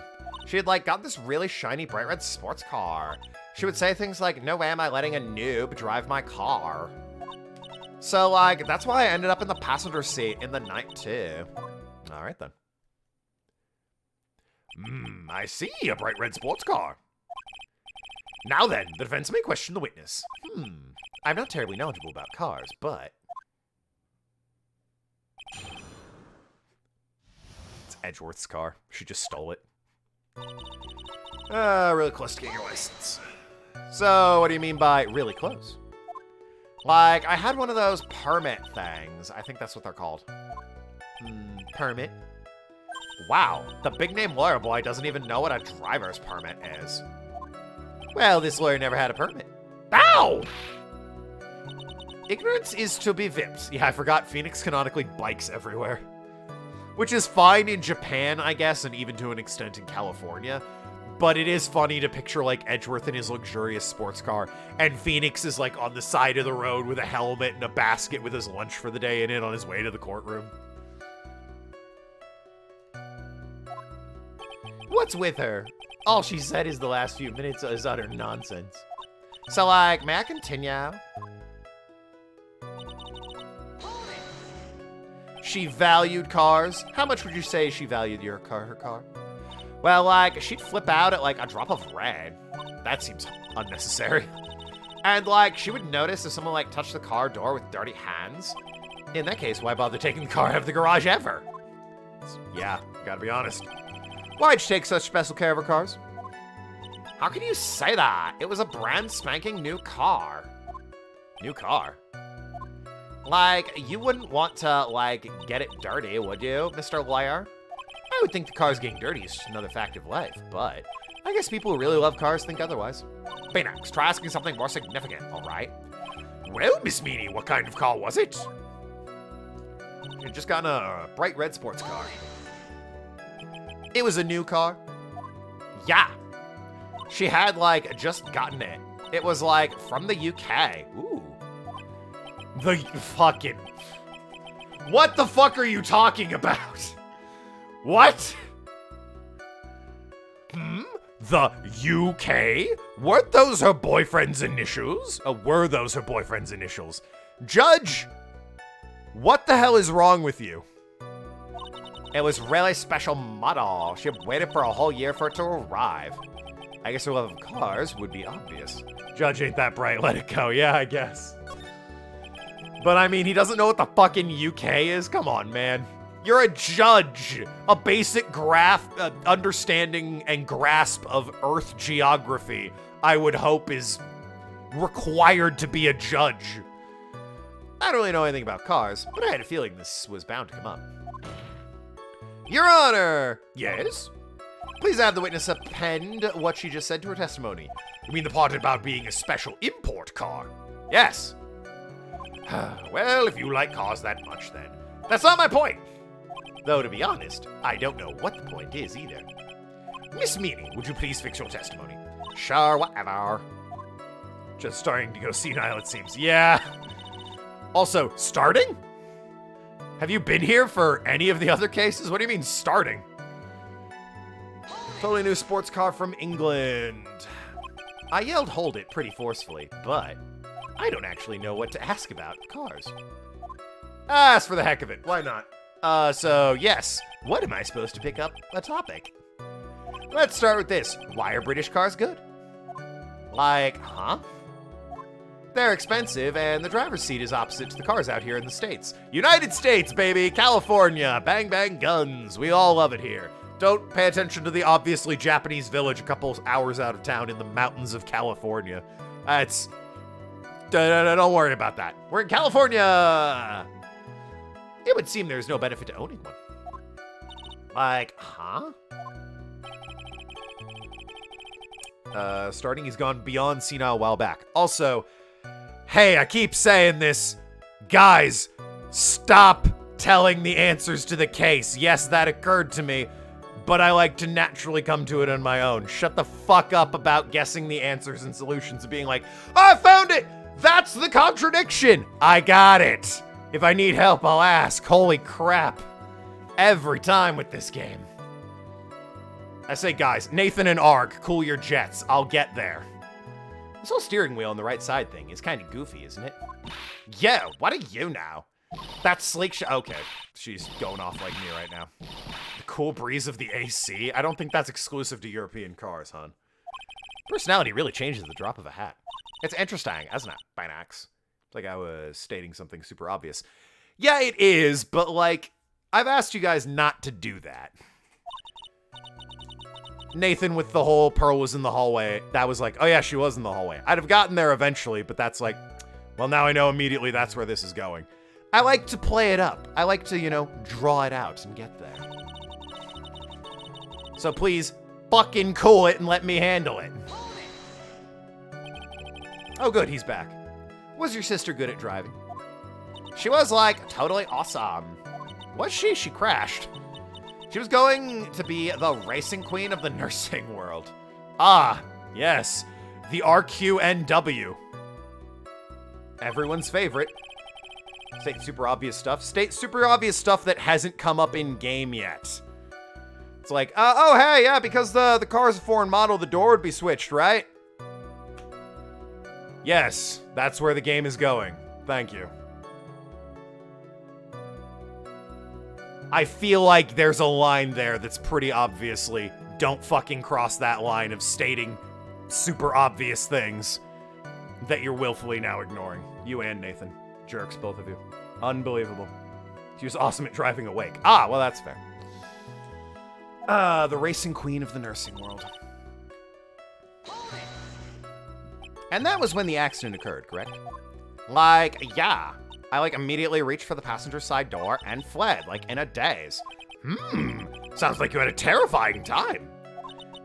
She had, like, got this really shiny bright red sports car. She would say things like, no way am I letting a noob drive my car. So, like, that's why I ended up in the passenger seat in the night, too. Alright, then. I see, a bright red sports car. Now then, the defense may question the witness. I'm not terribly knowledgeable about cars, but... It's Edgeworth's car. She just stole it. Really close to getting your license. So, what do you mean by really close? Like, I had one of those permit things. I think that's what they're called. Permit? Wow, the big-name lawyer boy doesn't even know what a driver's permit is. Well, this lawyer never had a permit. Ow! Ignorance is to be vipped. Yeah, I forgot Phoenix canonically bikes everywhere. Which is fine in Japan, I guess, and even to an extent in California. But it is funny to picture, like, Edgeworth in his luxurious sports car, and Phoenix is, like, on the side of the road with a helmet and a basket with his lunch for the day in it on his way to the courtroom. What's with her? All she said is the last few minutes is utter nonsense. So, like, may I continue? she valued cars. How much would you say she valued her car? Well, like, she'd flip out at, like, a drop of red. That seems unnecessary. And, like, she would notice if someone, like, touched the car door with dirty hands. In that case, why bother taking the car out of the garage ever? Yeah, gotta be honest. Why'd you take such special care of her cars? How can you say that? It was a brand spanking new car. New car? Like, you wouldn't want to, like, get it dirty, would you, Mr. Lawyer? I would think the car's getting dirty is just another fact of life, but I guess people who really love cars think otherwise. Phoenix, try asking something more significant, all right? Well, Miss Meanie, what kind of car was it? She'd just gotten a bright red sports car. It was a new car. Yeah. She had, like, just gotten it. It was, like, from the UK. Ooh. The fucking... What the fuck are you talking about? What? The UK? Weren't those her boyfriend's initials? Were those her boyfriend's initials? Judge, what the hell is wrong with you? It was really special model. She waited for a whole year for it to arrive. I guess her love of cars would be obvious. Judge ain't that bright, let it go. Yeah, I guess. But I mean, he doesn't know what the fucking UK is? Come on, man. You're a judge. A basic understanding and grasp of Earth geography, I would hope, is required to be a judge. I don't really know anything about cars, but I had a feeling this was bound to come up. Your Honor! Yes? Please have the witness append what she just said to her testimony. You mean the part about being a special import car? Yes. Well, if you like cars that much, then. That's not my point. Though, to be honest, I don't know what the point is either. Miss Meanie, would you please fix your testimony? Sure, whatever. Just starting to go senile, it seems. Yeah. Also, starting? Have you been here for any of the other cases? What do you mean, starting? Totally new sports car from England. I yelled hold it pretty forcefully, but I don't actually know what to ask about cars. Ask for the heck of it, why not? So yes, what am I supposed to pick up a topic? Let's start with this. Why are British cars good? Like, huh? They're expensive, and the driver's seat is opposite to the cars out here in the States. United States, baby! California! Bang, bang, guns! We all love it here. Don't pay attention to the obviously Japanese village a couple hours out of town in the mountains of California. Don't worry about that. We're in California! It would seem there's no benefit to owning one. Like, huh? Starting, he's gone beyond senile a while back. Also, hey, I keep saying this. Guys, stop telling the answers to the case. Yes, that occurred to me, but I like to naturally come to it on my own. Shut the fuck up about guessing the answers and solutions and being like, I found it! That's the contradiction! I got it! If I need help, I'll ask. Holy crap. Every time with this game. I say, guys, Nathan and Arg, cool your jets. I'll get there. This whole steering wheel on the right side thing is kind of goofy, isn't it? Yeah, what are you now? That sleek okay, she's going off like me right now. The cool breeze of the AC? I don't think that's exclusive to European cars, hon. Personality really changes at the drop of a hat. It's interesting, isn't it, Binax? Like I was stating something super obvious. Yeah, it is, but like, I've asked you guys not to do that. Nathan with the whole Pearl was in the hallway, that was like, oh yeah, she was in the hallway. I'd have gotten there eventually, but that's like, well, now I know immediately that's where this is going. I like to play it up. I like to, you know, draw it out and get there. So please, fucking cool it and let me handle it. Oh good, he's back. Was your sister good at driving? She was, like, totally awesome. Was she? She crashed. She was going to be the racing queen of the nursing world. Ah, yes. The RQNW. Everyone's favorite. State super obvious stuff. State super obvious stuff that hasn't come up in game yet. It's like, oh, hey, yeah, because the car's a foreign model, the door would be switched, right? Yes, that's where the game is going. Thank you. I feel like there's a line there that's pretty obviously, don't fucking cross that line of stating super obvious things that you're willfully now ignoring. You and Nathan. Jerks, both of you. Unbelievable. She was awesome at driving awake. Ah, well, that's fair. The racing queen of the nursing world. And that was when the accident occurred, correct? Like, yeah. I, like, immediately reached for the passenger side door and fled, like, in a daze. Sounds like you had a terrifying time.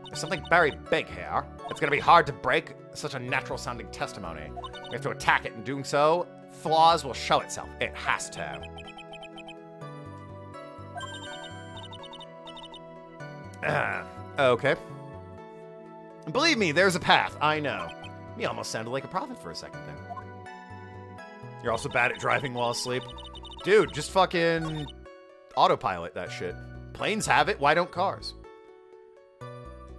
There's something very big here. It's gonna be hard to break such a natural-sounding testimony. We have to attack it. In doing so, flaws will show itself. It has to. Okay. Believe me, there's a path. I know. Me almost sounded like a prophet for a second there. You're also bad at driving while asleep. Dude, just fucking autopilot that shit. Planes have it, why don't cars?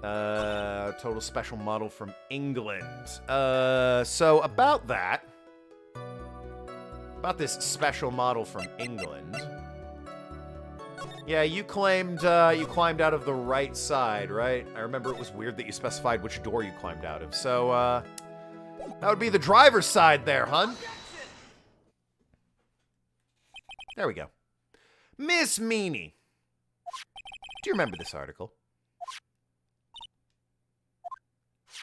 Total special model from England. So about that. About this special model from England. Yeah, you claimed you climbed out of the right side, right? I remember it was weird that you specified which door you climbed out of. So, that would be the driver's side there, hun. There we go. Miss Meanie. Do you remember this article?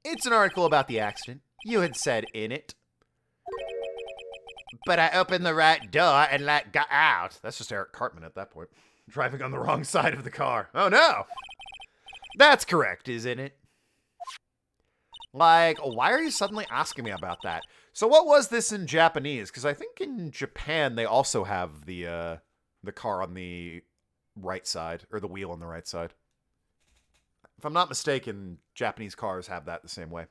It's an article about the accident. You had said in it. But I opened the right door and, like, got out. That's just Eric Cartman at that point. Driving on the wrong side of the car. Oh, no. That's correct, isn't it? Like, why are you suddenly asking me about that? So what was this in Japanese? Because I think in Japan they also have the car on the right side, or the wheel on the right side. If I'm not mistaken, Japanese cars have that the same way.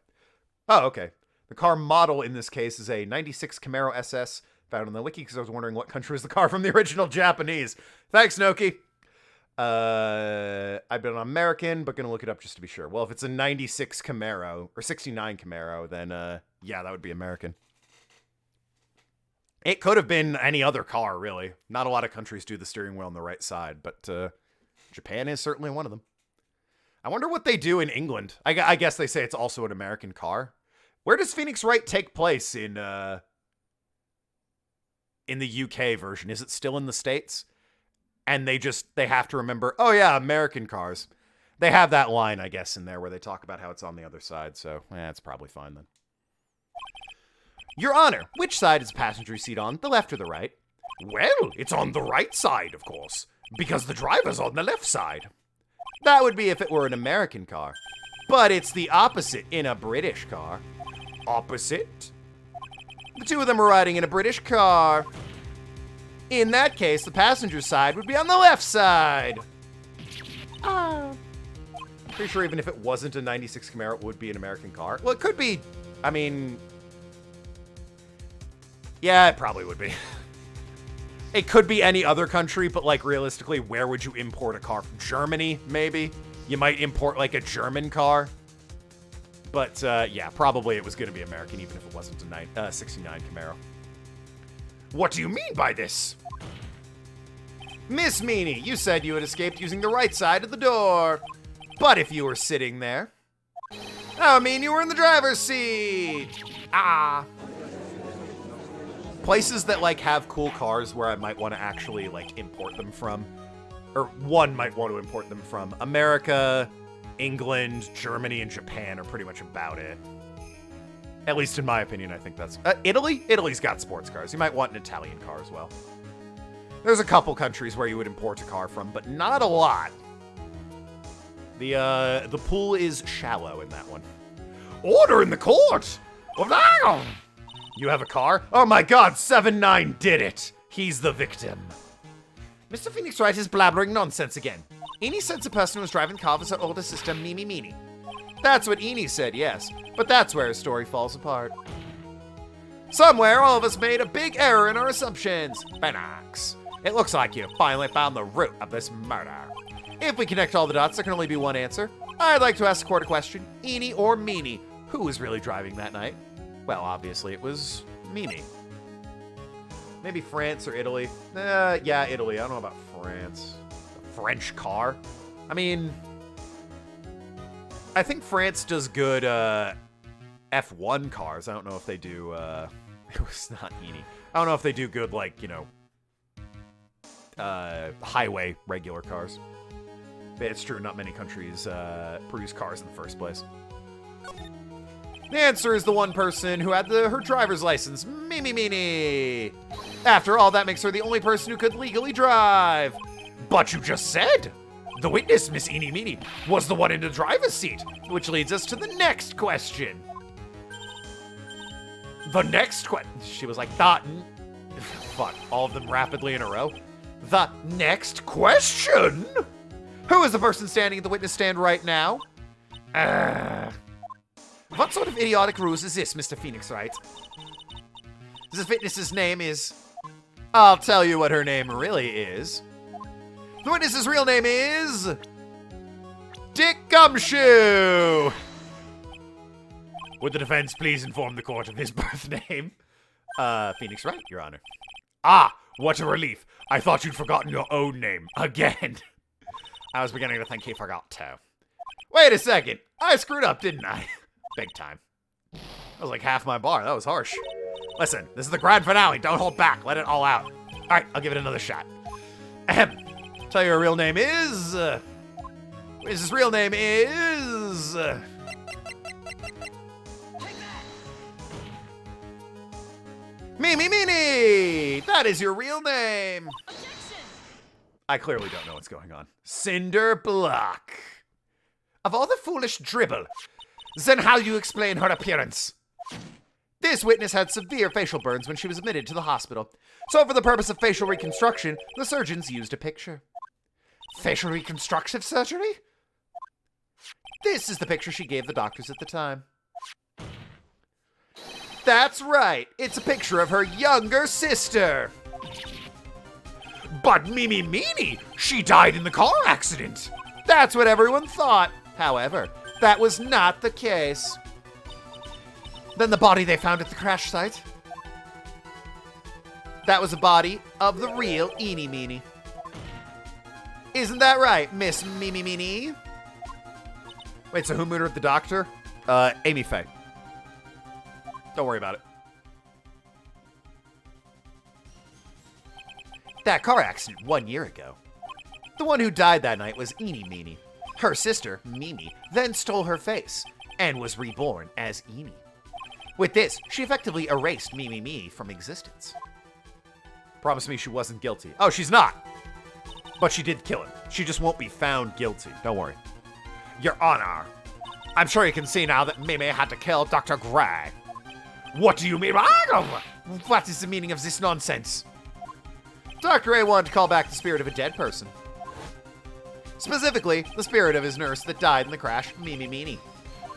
Oh, okay. The car model in this case is a 96 Camaro SS, found on the wiki because I was wondering what country was the car from the original Japanese. Thanks, Noki. I've been an American, but gonna look it up just to be sure. Well, if it's a 96 Camaro, or 69 Camaro, then, yeah, that would be American. It could have been any other car, really. Not a lot of countries do the steering wheel on the right side, but, Japan is certainly one of them. I wonder what they do in England. I guess they say it's also an American car. Where does Phoenix Wright take place in the UK version? Is it still in the States? And they have to remember, oh yeah, American cars. They have that line, I guess, in there where they talk about how it's on the other side, so it's probably fine then. Your Honor, which side is the passenger seat on, the left or the right? Well, it's on the right side, of course, because the driver's on the left side. That would be if it were an American car. But it's the opposite in a British car. Opposite? The two of them are riding in a British car. In that case, the passenger side would be on the left side. Pretty sure even if it wasn't a 96 Camaro, it would be an American car. Well, it could be. I mean, yeah, it probably would be. It could be any other country, but, like, realistically, where would you import a car from? Germany, maybe? You might import, like, a German car. But, yeah, probably it was going to be American, even if it wasn't a 69 Camaro. What do you mean by this? Miss Meanie, you said you had escaped using the right side of the door. But if you were sitting there, I mean you were in the driver's seat. Places that, like, have cool cars where I might want to actually, like, import them from. Or one might want to import them from. America, England, Germany, and Japan are pretty much about it. At least in my opinion, I think that's... Italy? Italy's got sports cars. You might want an Italian car as well. There's a couple countries where you would import a car from, but not a lot. The pool is shallow in that one. Order in the court! You have a car? Oh my god, 7-9 did it! He's the victim. Mr. Phoenix Wright is blabbering nonsense again. Eenie said the person who was driving the car was her older sister, Mimi Meanie. That's what Eenie said, yes. But that's where his story falls apart. Somewhere, all of us made a big error in our assumptions. Benox. It looks like you finally found the root of this murder. If we connect all the dots, there can only be one answer. I'd like to ask the court a question. Eenie or Meanie? Who was really driving that night? Well, obviously it was Mimi. Maybe France or Italy. Yeah, Italy. I don't know about France. French car. I mean, I think France does good F1 cars. I don't know if they do, it was not Edie. I don't know if they do good, like, you know, highway regular cars. But it's true, not many countries produce cars in the first place. The answer is the one person who had her driver's license, Mimi Meanie. After all, that makes her the only person who could legally drive. But you just said the witness, Miss Eenie Meenie, was the one in the driver's seat. Which leads us to the next question. The next question. She was like, fuck, all of them rapidly in a row. The next question? Who is the person standing at the witness stand right now? What sort of idiotic ruse is this, Mr. Phoenix Wright? This witness's name is... I'll tell you what her name really is. The witness's real name is... Dick Gumshoe! Would the defense please inform the court of his birth name? Phoenix Wright, Your Honor. Ah, what a relief. I thought you'd forgotten your own name. Again. I was beginning to think he forgot to. Wait a second. I screwed up, didn't I? Big time. That was like half my bar. That was harsh. Listen, this is the grand finale. Don't hold back. Let it all out. All right, I'll give it another shot. Ahem. Tell you her real name is... his real name is... Mimi Meanie! That is your real name! Objection! I clearly don't know what's going on. Cinder Block. Of all the foolish dribble, then how do you explain her appearance? This witness had severe facial burns when she was admitted to the hospital. So for the purpose of facial reconstruction, the surgeons used a picture. Facial reconstructive surgery? This is the picture she gave the doctors at the time. That's right. It's a picture of her younger sister. But Mimi Meanie, she died in the car accident. That's what everyone thought. However, that was not the case. Then the body they found at the crash site. That was the body of the real Eenie Meenie. Isn't that right, Miss Mimi Meanie? Wait, so who murdered the doctor? Amy Faye. Don't worry about it. That car accident 1 year ago. The one who died that night was Eenie Meenie. Her sister, Mimi, then stole her face and was reborn as Eenie. With this, she effectively erased Mimi Meanie from existence. Promise me she wasn't guilty. Oh, she's not. But she did kill him. She just won't be found guilty. Don't worry. Your Honor, I'm sure you can see now that Mimi had to kill Dr. Gray. What do you mean? What is the meaning of this nonsense? Dr. A wanted to call back the spirit of a dead person. Specifically, the spirit of his nurse that died in the crash, Mimi Meanie.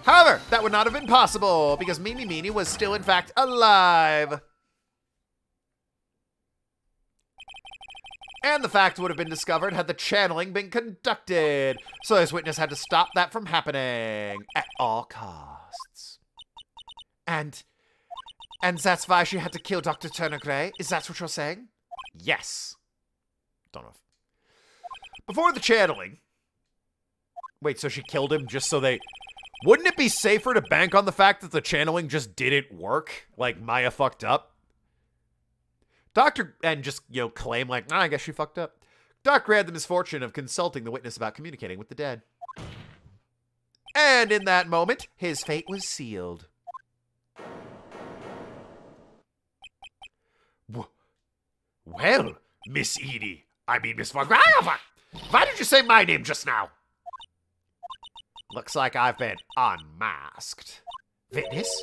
However, that would not have been possible because Mimi Meanie was still, in fact, alive. And the fact would have been discovered had the channeling been conducted. So this witness had to stop that from happening at all costs. And that's why she had to kill Dr. Turner Gray? Is that what you're saying? Yes. Don't know. Before the channeling... Wait, so she killed him just so they... Wouldn't it be safer to bank on the fact that the channeling just didn't work? Like, Maya fucked up? And just, you know, claim like, I guess she fucked up. Doctor had the misfortune of consulting the witness about communicating with the dead. And in that moment, his fate was sealed. Well, Miss Edie, Miss Vagrava, why did you say my name just now? Looks like I've been unmasked. Witness?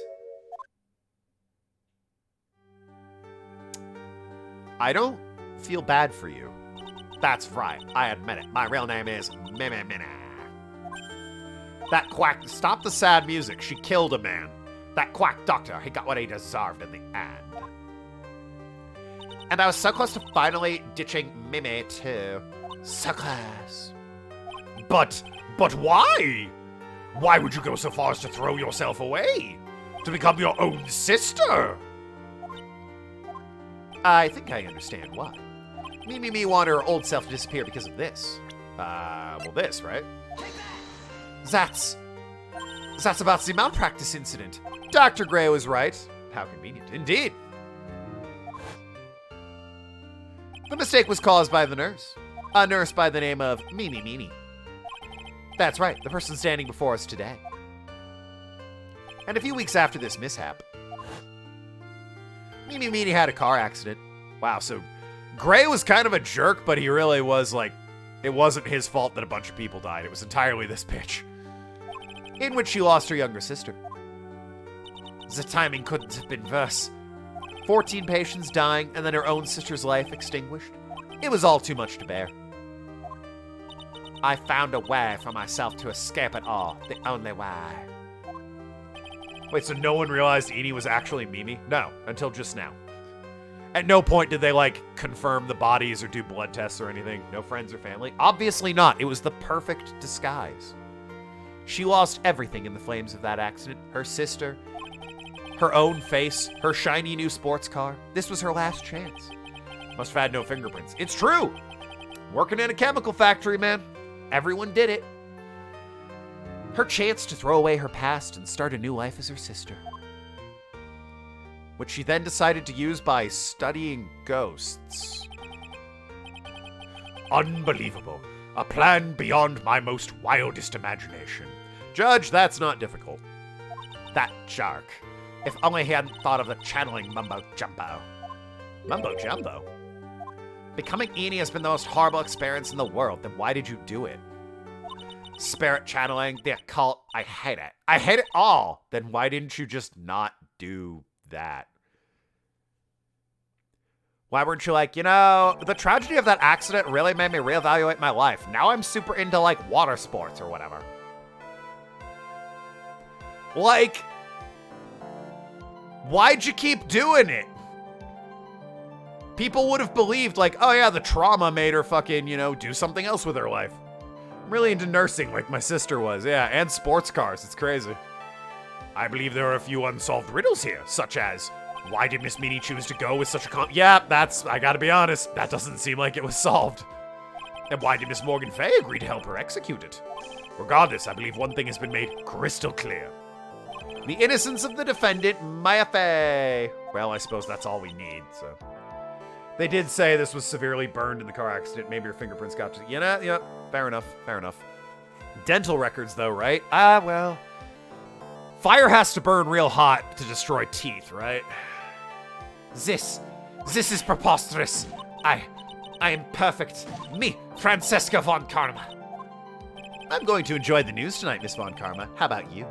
I don't feel bad for you. That's right, I admit it. My real name is Mimi Meanie. That quack, stop the sad music. She killed a man. That quack doctor, he got what he deserved in the end. And I was so close to finally ditching Mimi too. So close. But why? Why would you go so far as to throw yourself away? To become your own sister? I think I understand why. Mimi wanted her old self to disappear because of this. Well, this, right? That's about the malpractice incident. Dr. Gray was right. How convenient. Indeed. The mistake was caused by the nurse. A nurse by the name of Mimi Meanie. That's right, the person standing before us today. And a few weeks after this mishap, Mimi Meanie had a car accident. Wow, so Gray was kind of a jerk, but he really was like, it wasn't his fault that a bunch of people died. It was entirely this bitch. In which she lost her younger sister. The timing couldn't have been worse. 14 patients dying, and then her own sister's life extinguished. It was all too much to bear. I found a way for myself to escape it all. The only way. Wait, so no one realized Edie was actually Mimi? No, until just now. At no point did they, like, confirm the bodies or do blood tests or anything. No friends or family? Obviously not. It was the perfect disguise. She lost everything in the flames of that accident. Her sister, her own face, her shiny new sports car. This was her last chance. Must have had no fingerprints. It's true! Working in a chemical factory, man. Everyone did it. Her chance to throw away her past and start a new life as her sister. Which she then decided to use by studying ghosts. Unbelievable. A plan beyond my most wildest imagination. Judge, that's not difficult. That jerk. If only he hadn't thought of the channeling mumbo-jumbo. Mumbo-jumbo? Becoming Eni has been the most horrible experience in the world. Then why did you do it? Spirit channeling, the occult, I hate it. I hate it all. Then why didn't you just not do that? Why weren't you like, you know, the tragedy of that accident really made me reevaluate my life. Now I'm super into, like, water sports or whatever. Like, why'd you keep doing it? People would have believed, like, oh yeah, the trauma made her fucking, you know, do something else with her life. I'm really into nursing like my sister was, yeah, and sports cars. It's crazy. I believe there are a few unsolved riddles here, such as, why did Miss Meanie choose to go with such a Yeah, I gotta be honest, that doesn't seem like it was solved. And why did Miss Morgan Fay agree to help her execute it? Regardless, I believe one thing has been made crystal clear. The innocence of the defendant, Maya Fay. Well, I suppose that's all we need, so. They did say this was severely burned in the car accident. Maybe her fingerprints got to, you know, yeah, fair enough, fair enough. Dental records, though, right? Well. Fire has to burn real hot to destroy teeth, right? This is preposterous. I am perfect. Me, Francesca von Karma. I'm going to enjoy the news tonight, Miss von Karma. How about you?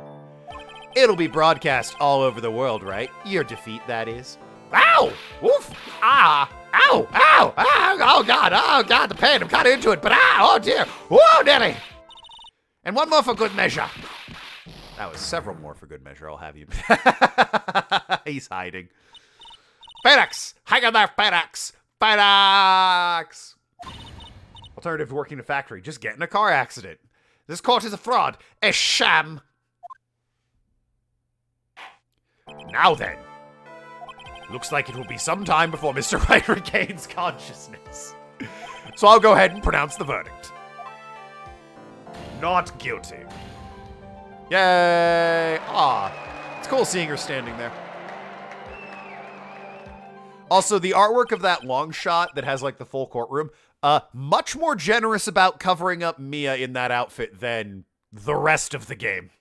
It'll be broadcast all over the world, right? Your defeat, that is. Ow! Woof! Ah! Ow! Ow! Ow! Oh God, the pain. I'm kind of into it, but oh dear! Whoa, Nelly! And one more for good measure. That was several more for good measure, I'll have you. He's hiding. Phoenix! Hang on there, Phoenix! Phoenix! Alternative to working in a factory, just get in a car accident. This court is a fraud, a sham. Now then. Looks like it will be some time before Mr. Wright regains consciousness. So I'll go ahead and pronounce the verdict. Not guilty. Yay! Aw, it's cool seeing her standing there. Also, the artwork of that long shot that has, like, the full courtroom, much more generous about covering up Mia in that outfit than the rest of the game.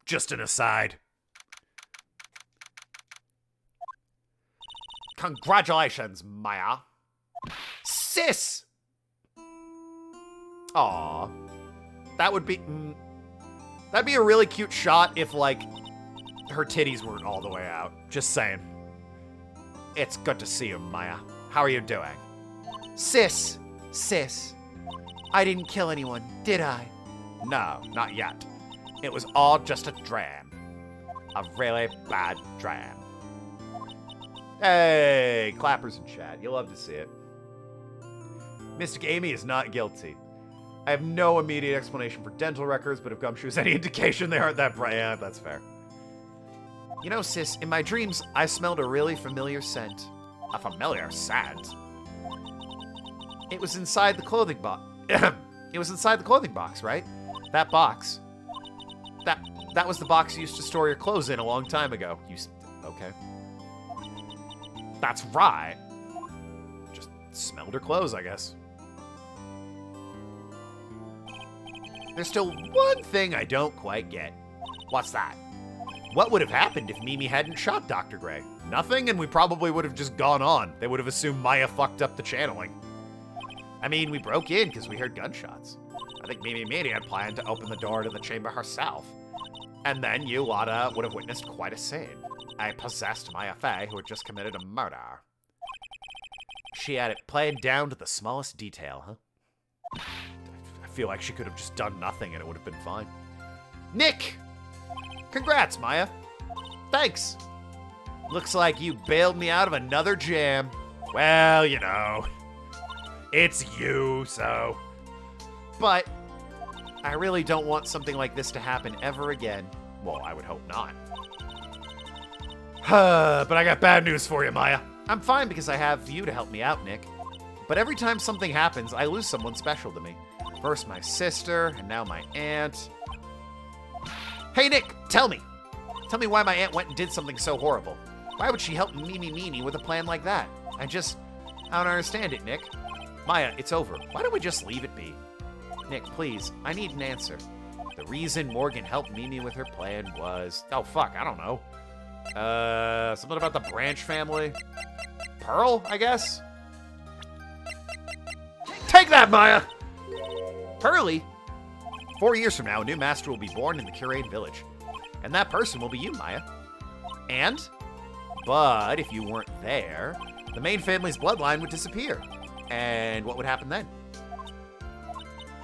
Just an aside. Congratulations, Maya. Sis! Aw. That would be... that'd be a really cute shot if, like, her titties weren't all the way out. Just saying. It's good to see you, Maya. How are you doing? Sis. I didn't kill anyone, did I? No, not yet. It was all just a dream. A really bad dream. Hey, clappers in chat. You love to see it. Mystic Amy is not guilty. I have no immediate explanation for dental records, but if Gumshoe is any indication, they aren't that bright. Yeah, that's fair. You know, sis, in my dreams, I smelled a really familiar scent. A familiar scent? It was inside the clothing box. It was inside the clothing box, right? That box. That was the box you used to store your clothes in a long time ago. Okay. That's right. Just smelled her clothes, I guess. There's still one thing I don't quite get. What's that? What would have happened if Mimi hadn't shot Dr. Gray? Nothing, and we probably would have just gone on. They would have assumed Maya fucked up the channeling. I mean, we broke in because we heard gunshots. I think Mimi had planned to open the door to the chamber herself. And then you, Lotta, would have witnessed quite a scene. A possessed Maya Fey who had just committed a murder. She had it planned down to the smallest detail, huh? I feel like she could have just done nothing and it would have been fine. Nick! Congrats, Maya. Thanks. Looks like you bailed me out of another jam. Well, you know, it's you, so. But I really don't want something like this to happen ever again. Well, I would hope not. But I got bad news for you, Maya. I'm fine because I have you to help me out, Nick. But every time something happens, I lose someone special to me. First my sister, and now my aunt. Hey, Nick, tell me. Tell me why my aunt went and did something so horrible. Why would she help Mimi with a plan like that? I don't understand it, Nick. Maya, it's over. Why don't we just leave it be? Nick, please, I need an answer. The reason Morgan helped Mimi with her plan was... Oh, fuck, I don't know. Something about the Branch family? Pearl, I guess? Take that, Maya! Pearly? 4 years from now, a new master will be born in the Curade village. And that person will be you, Maya. But if you weren't there, the main family's bloodline would disappear. And what would happen then?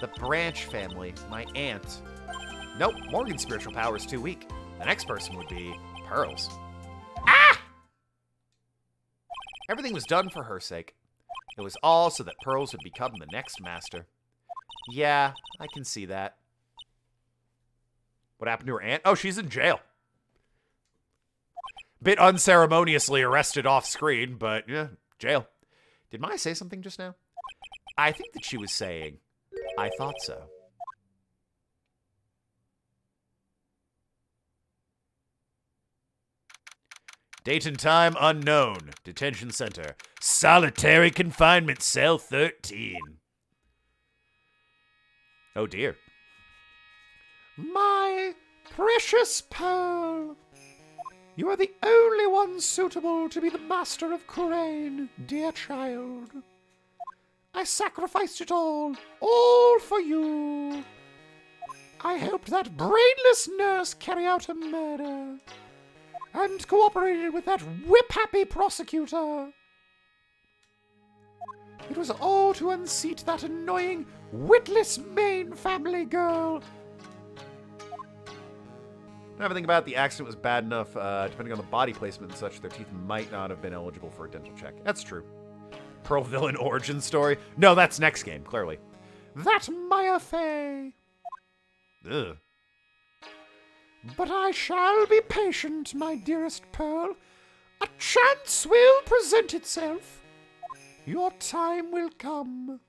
The Branch family, my aunt. Nope, Morgan's spiritual power is too weak. The next person would be Pearl's. Ah! Everything was done for her sake. It was all so that Pearls would become the next master. Yeah, I can see that. What happened to her aunt? Oh, she's in jail. Bit unceremoniously arrested off screen, but yeah, jail. Did Maya say something just now? I think that she was saying, I thought so. Date and time unknown. Detention center. Solitary confinement cell 13. Oh dear. My precious Pearl, you are the only one suitable to be the master of Kurain, dear child. I sacrificed it all for you. I helped that brainless nurse carry out a murder, and cooperated with that whip-happy prosecutor. It was all to unseat that annoying, witless Main family girl. Everything about the accident was bad enough, depending on the body placement and such, their teeth might not have been eligible for a dental check. That's true. Pearl villain origin story? No, that's next game, clearly. That Maya Fey. Ugh. But I shall be patient, my dearest Pearl. A chance will present itself. Your time will come.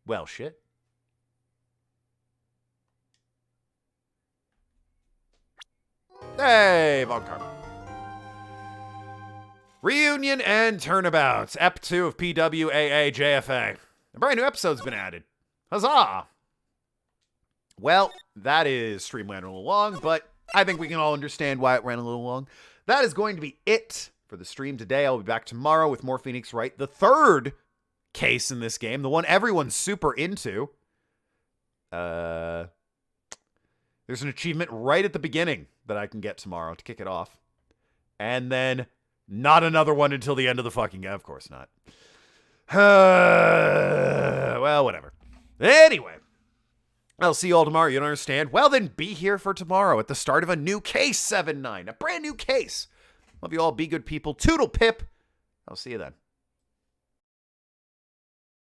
Well, shit. Hey, Von Karma. Reunion and Turnabouts, Ep 2 of PWAA JFA. A brand new episode's been added. Huzzah! Well, that is streamline a little long, but I think we can all understand why it ran a little long. That is going to be it for the stream today. I'll be back tomorrow with more Phoenix Wright, the third case in this game, the one everyone's super into. There's an achievement right at the beginning that I can get tomorrow to kick it off. And then not another one until the end of the fucking game. Of course not. Well, whatever. Anyway, I'll see you all tomorrow. You don't understand? Well, then be here for tomorrow at the start of a new case 7-9. A brand new case. Love you all. Be good people. Toodle pip. I'll see you then.